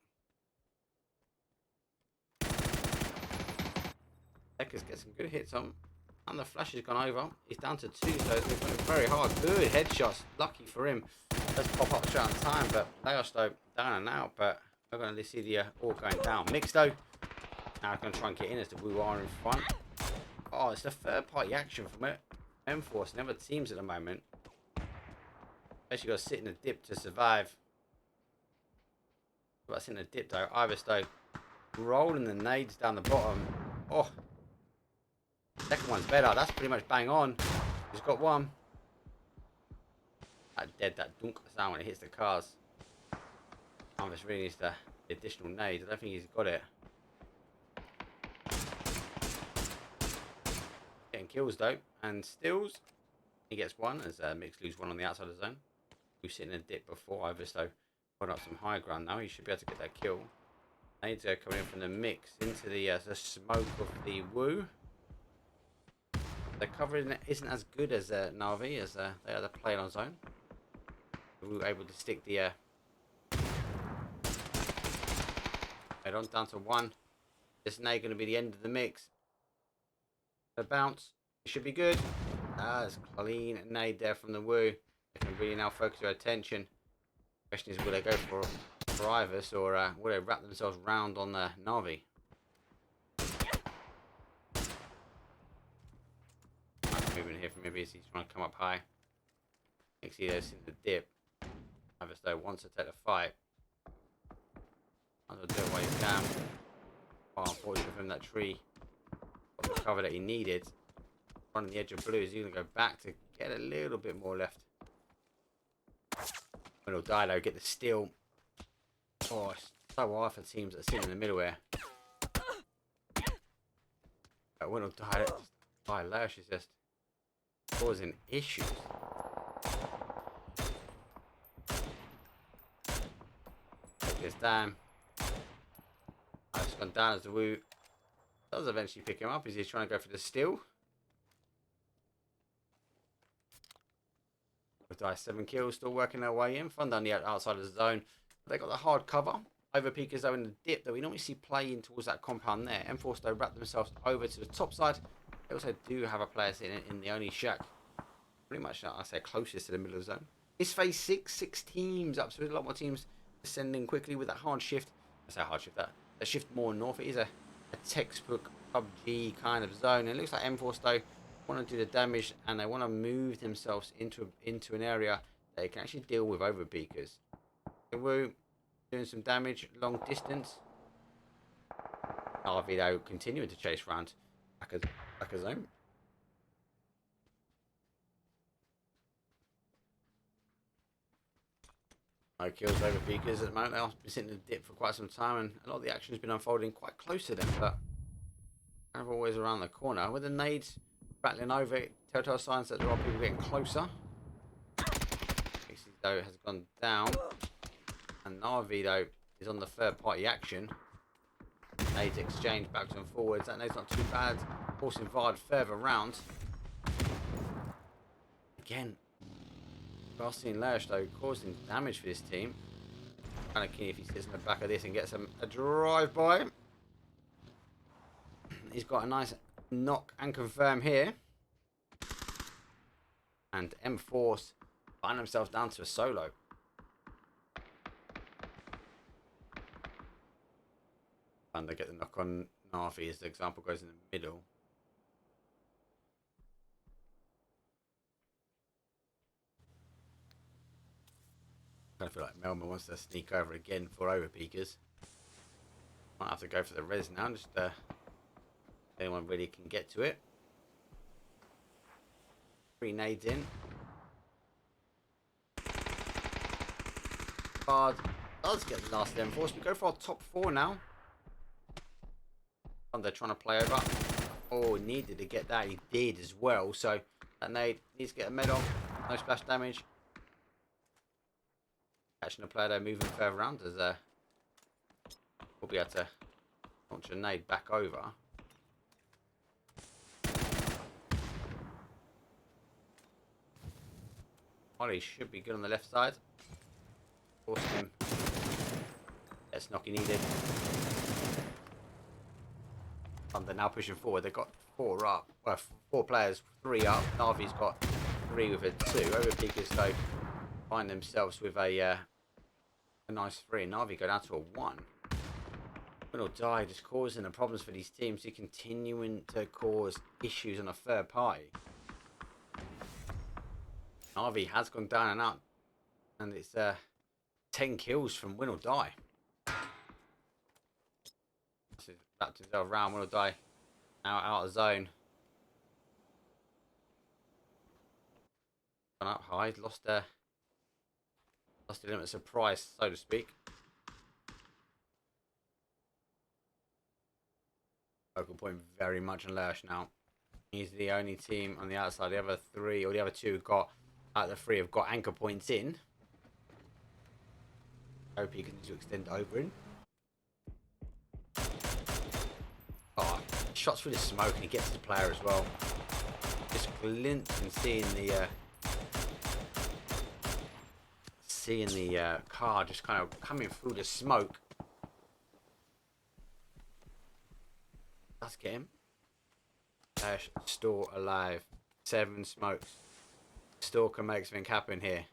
Tekkas gets some good hits on. And the flash has gone over. He's down to 2, so it's going very hard. Good headshots. Lucky for him. Let's pop up straight on time, but Laos though down and out. But we're going to see the all going down. Mix though. Now I'm going to try and get in as the Woo are in front. Oh, it's the third party action from it. mForce and other teams at the moment. Basically got to sit in a dip to survive. But sit in a dip though. Iris though rolling the nades down the bottom. Oh. Second one's better. That's pretty much bang on. He's got one. That dead, that dunk sound when it hits the cars. Iris really needs the additional nade. I don't think he's got it. Getting kills though. And steals. He gets one as Mix lose one on the outside of the zone. Who's sitting in a dip before Iris though. Put up some high ground now. He should be able to get that kill. Nades coming in from the Mix into the smoke of the Woo. The cover isn't as good as NAVI as they are the playing on zone. We were able to stick the Head on down to 1. This nade going to be the end of the mix. The bounce. It should be good. That's clean nade there from the Woo. They can really now focus their attention. Question is, will they go for Ivers or will they wrap themselves round on the NAVI? Nice movement here from Ibis. He's trying to come up high. Next, see those in the dip. Ivers though wants to take the fight. I'll do it while he's down. Oh, unfortunately for him, that tree got the cover that he needed. On the edge of blue, he's going to go back to get a little bit more left. Winordie though, get the steal. Oh, it's so hard for teams that are sitting in the middle here. But Winordie, PLH is just causing issues. Take this down. It's gone down as the Woo does eventually pick him up as he's trying to go for the steal. Winordie 7 kills, still working their way in. Fun down the outside of the zone. They got the hard cover. Overpeekers though in the dip that we normally see playing towards that compound there. mForce though wrap themselves over to the top side. They also do have a player sitting in the only shack. Pretty much, I say, closest to the middle of the zone. It's phase 6 teams up, so a lot more teams descending quickly with that hard shift. I say hard shift, that shift more north. It is a textbook PUBG kind of zone. It looks like mForce though want to do the damage and they want to move themselves into an area they can actually deal with Overpeekers. Woo doing some damage long distance. NAVI though continuing to chase around back a zone. No kills Overpeekers at the moment. They've been sitting in the dip for quite some time and a lot of the action has been unfolding quite close to them, but kind of always around the corner. With the nades rattling over, telltale signs that there are people getting closer. Blissey though has gone down. And NAVI though is on the third party action. Nades exchange backwards and forwards. That nade's not too bad. Forcing Vard further round. Again, Blissey and Lash though causing damage for this team. Kind of keen if he sits in the back of this and gets a drive by. He's got a nice knock and confirm here. And mForce find themselves down to a solo. And they get the knock on NAVI as the example goes in the middle. I feel like Melman wants to sneak over again for Overpeekers. Might have to go for the res now, just anyone really can get to it. 3 nades in. Bard does get the last mForce. We go for our top 4 now. They're trying to play over. Oh, needed to get that. He did as well. So that nade needs to get a med off. No splash damage. Catching the player there, moving further around as we'll be able to launch a nade back over. Ollie should be good on the left side. Force him. That's knocky needed. And they're now pushing forward. They've got 4 up. Well, 4 players, 3 up. NAVI's got 3 with a 2. Overpeekers though find themselves with a nice 3. NAVI go down to a 1. Winordie just causing the problems for these teams. They're continuing to cause issues on a third party. NAVI has gone down and out. And it's 10 kills from Winordie. Wrapped himself around. Winordie now out of zone. Gone up high. Lost the element of surprise, so to speak. Focal point very much on Lash now. He's the only team on the outside. The other 3, or the other 2 got, out of the 3 have got anchor points in. Hope he can to extend over in. Oh, shots through the smoke and he gets the player as well. Just glimpse and seeing the car just kind of coming through the smoke. Let's get him. Dash, store alive. 7 smokes. Stalker makes something happen here.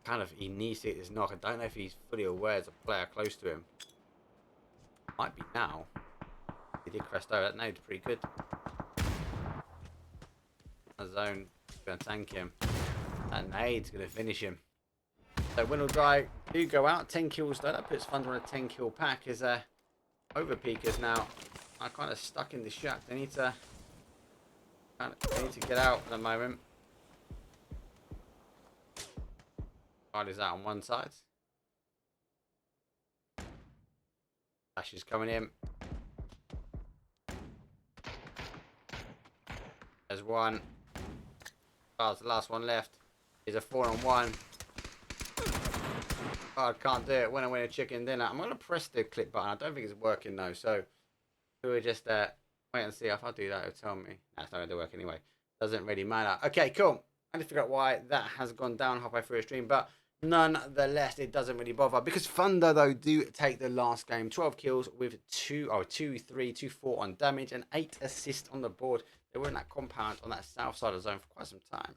Kind of, he needs to hit this knock. I don't know if he's fully aware there's a player close to him. Might be now. He did crest over. That nade's pretty good. A zone going to tank him. That nade's going to finish him. So Winordie do go out. 10 kills though. That puts Thunder on a 10 kill pack. As Overpeekers now are kind of stuck in the shack. They need to get out at the moment. Is out on one side. Ash is coming in. There's one. Oh, it's the last one left. He's a 4-on-1. Oh, I can't do it. When I win a chicken dinner. I'm going to press the click button. I don't think it's working though. So we'll just wait and see. If I do that, it'll tell me. Nah, it's not going to work anyway. Doesn't really matter. Okay, cool. I need to figure out why that has gone down halfway through a stream, but nonetheless, it doesn't really bother because Thunder though do take the last game. 12 kills with 2, 4 on damage and 8 assists on the board. They were in that compound on that south side of the zone for quite some time.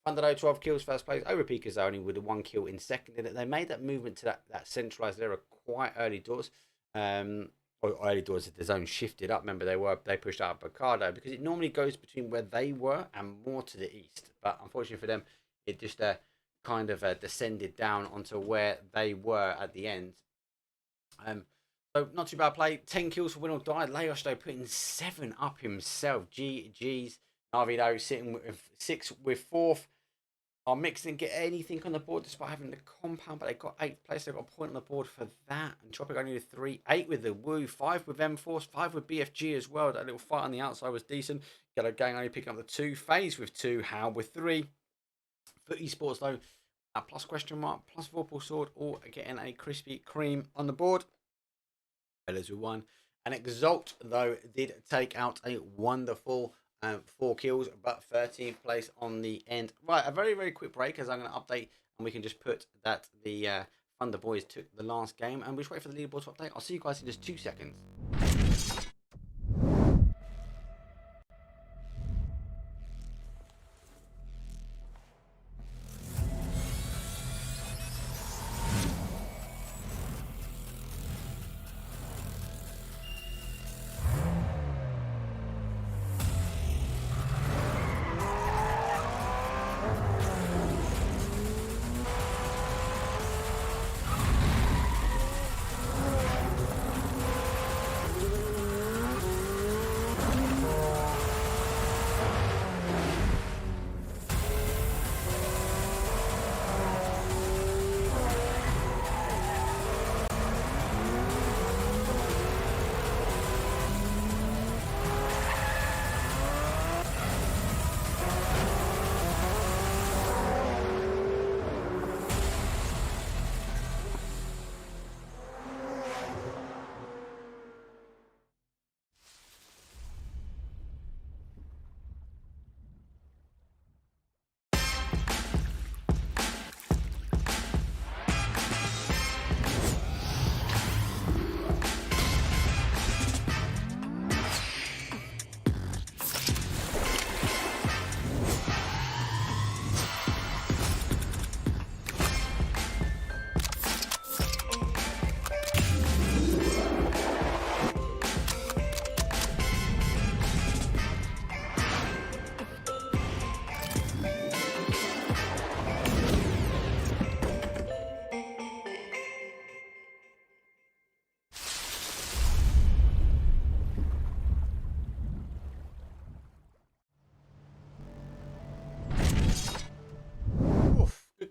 Thunder though 12 kills first place. Overpeekers only with a 1 kill in second. And they made that movement to that centralized area quite early doors. Or early doors as the zone shifted up. Remember they pushed out Baccardo because it normally goes between where they were and more to the east. But unfortunately for them, it just kind of descended down onto where they were at the end. So not too bad play. 10 kills for Winordie. Laos though putting 7 up himself. GG's. NAVI though sitting with 6 with 4th. Our mix didn't get anything on the board despite having the compound, but they got 8th place. They got a point on the board for that. And Entropiq only with 3, 8 with the WOO, 5 with mForce, 5 with BFG as well. That little fight on the outside was decent. Ghetto gang only picking up the 2, FaZe with 2, HOWL with 3. For eSports though, plus question mark, plus Vorpal sword, all getting a Krispy Kreme on the board. Fellas with 1. And Exalt though did take out a wonderful 4 kills, but 13th place on the end. Right, a very, very quick break as I'm going to update and we can just put that the Thunder Boys took the last game and we'll just wait for the leaderboard to update. I'll see you guys in just 2 seconds. Good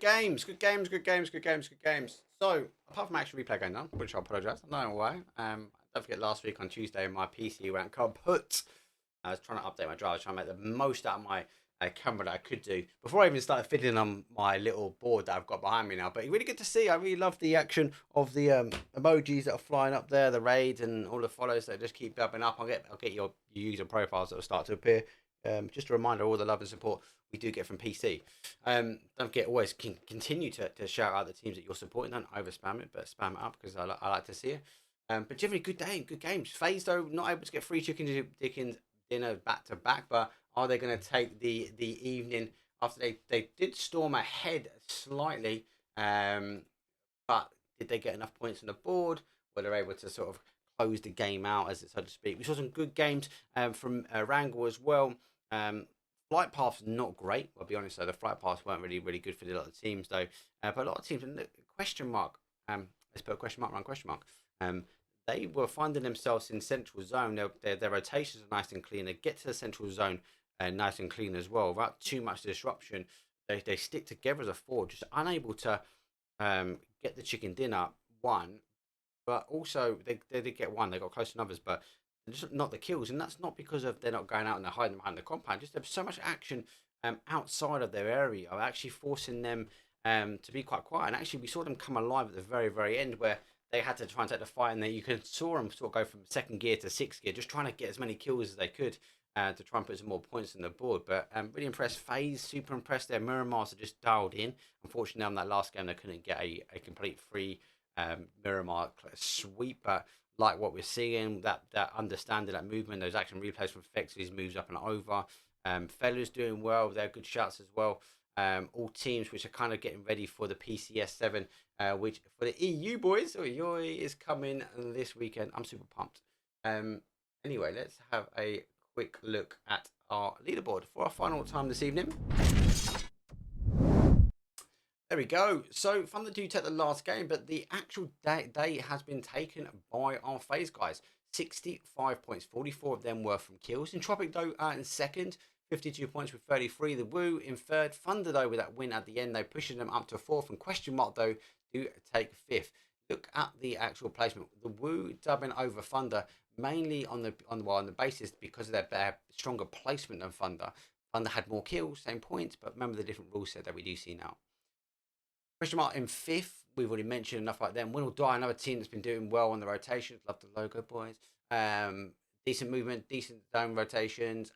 games. So, apart from action replay going on, which I apologise, I don't know why. Don't forget last week on Tuesday, my PC went kaput. I was trying to update my drive, I was trying to make the most out of my camera that I could do before I even started fiddling on my little board that I've got behind me now. But really good to see. I really love the action of the emojis that are flying up there, the raids and all the follows that just keep bubbling up. I'll get your user profiles that will start to appear. Just a reminder, all the love and support we do get from PC. Don't forget, always continue to shout out the teams that you're supporting. Don't over spam it, but spam it up because I like to see it. But generally, good games. FaZe, though, not able to get free chicken Dickens dinner back to back, but are they going to take the evening after they did storm ahead slightly? But did they get enough points on the board? Were they able to sort of close the game out, as it so to speak? We saw some good games from Wrangle as well. Flight paths not great. I'll be honest though, the flight paths weren't really good for a lot of teams though. But a lot of teams, question mark. Let's put a question mark around question mark. They were finding themselves in central zone. Their rotations are nice and clean. They get to the central zone nice and clean as well, without too much disruption. They stick together as a four, just unable to get the chicken dinner one, but also they did get one. They got close to others, but just not the kills, and that's not because of they're not going out and they're hiding behind the compound. Just there's so much action outside of their area, are actually forcing them to be quite quiet. And actually, we saw them come alive at the very end, where they had to try and take the fight, and you could saw them sort of go from second gear to sixth gear, just trying to get as many kills as they could to try and put some more points on the board. But really impressed. FaZe, super impressed. Their Miramars are just dialed in. Unfortunately, on that last game, they couldn't get a complete free Miramar sweep, but like what we're seeing, that understanding, that movement, those action replays from Fex's moves up and over. Fellas doing well, they're good shots as well. All teams which are kind of getting ready for the PCS 7, which for the EU boys is coming this weekend. I'm super pumped. Anyway, let's have a quick look at our leaderboard for our final time this evening. There we go. So Thunder do take the last game, but the actual day has been taken by our FaZe guys. 65 points, 44 of them were from kills. Entropiq though in second, 52 points with 33. The Woo in third. Thunder though with that win at the end, they pushing them up to fourth. And question mark though do take fifth. Look at the actual placement. The Woo dubbing over Thunder mainly on the basis because of their stronger placement than Thunder. Thunder had more kills, same points, but remember the different rule set that we do see now. Question mark in fifth, we've already mentioned enough like them. Winordie, another team that's been doing well on the rotations. Love the logo, boys. Decent movement, decent zone rotations,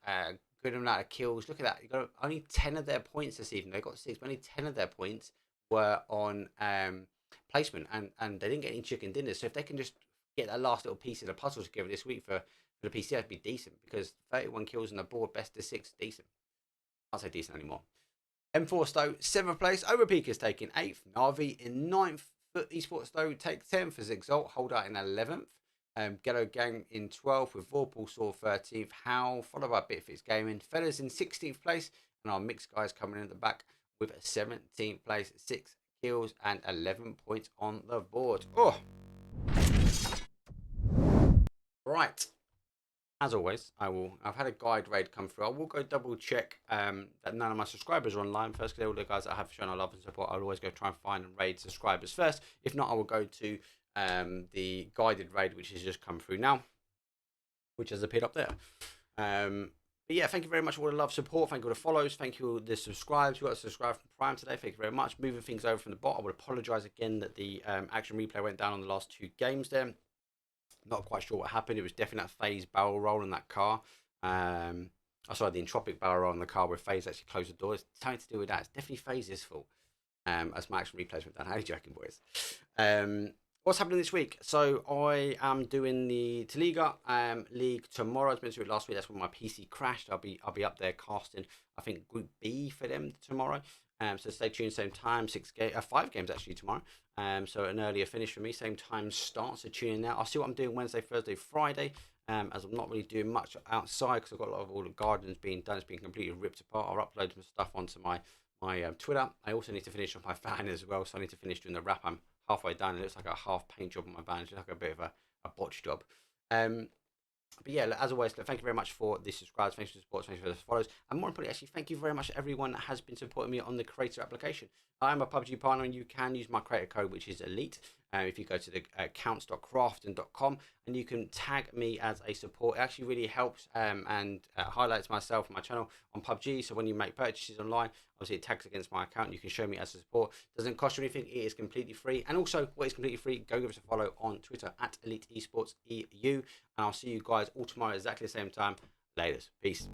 good amount of kills. Look at that. You got only 10 of their points this evening. They got 6, but only 10 of their points were on placement, and they didn't get any chicken dinners. So if they can just get that last little piece of the puzzle together this week for the PCS, it'd be decent, because 31 kills on the board, best of 6, decent. I can't say decent anymore. mForce though, 7th place. Overpeekers taking 8th. NAVI in 9th. ELITEeSPORTSEU though take 10th as Exalt. Hold out in 11th. Ghetto Gang in 12th with Vorpal Saw 13th. HOWL followed by Bitfix Gaming. Fellas in 16th place. And our mixed guys coming in at the back with 17th place. 6 kills and 11 points on the board. Oh! Right. As always, I've had a guide raid come through. I will go double check that none of my subscribers are online first, because all the guys that have shown our love and support, I'll always go try and find and raid subscribers first. If not, I will go to the guided raid, which has just come through now, which has appeared up there. But yeah, thank you very much for all the love, support. Thank you for the follows. Thank you for the subscribes. We got to subscribe from Prime today. Thank you very much. Moving things over from the bot, I would apologise again that the action replay went down on the last 2 games there. Not quite sure what happened. It was definitely that FaZe barrel roll in that car. I saw the Entropiq barrel roll in the car where FaZe actually closed the door. It's something to do with that. It's definitely FaZe's fault. As my action replays went down. How are you joking, boys? What's happening this week? So I am doing the Taliga League tomorrow. I was meant to do it last week. That's when my PC crashed. I'll be up there casting, I think, Group B for them tomorrow. So stay tuned, same time, 5 games actually tomorrow. So an earlier finish for me, same time start. So tune in now. I'll see what I'm doing Wednesday, Thursday, Friday. As I'm not really doing much outside because I've got a lot of all the gardens being done. It's been completely ripped apart. I'll upload some stuff onto my Twitter. I also need to finish off my van as well. So I need to finish doing the wrap. I'm halfway done. It looks like a half paint job on my van. It's just like a bit of a botch job. But yeah, as always, thank you very much for the subscribes, thanks for the support, thanks for the follows, and more importantly, actually, thank you very much to everyone that has been supporting me on the creator application. I am a PUBG partner, and you can use my creator code, which is ELITE. If you go to the accounts.crafton.com, and you can tag me as a support. It actually really helps and highlights myself and my channel on PUBG. So when you make purchases online, obviously it tags against my account. You can show me as a support. Doesn't cost you anything. It is completely free. And also, what is completely free, go give us a follow on Twitter at ELITEeSportsEU. And I'll see you guys all tomorrow at exactly the same time. Laters. Peace.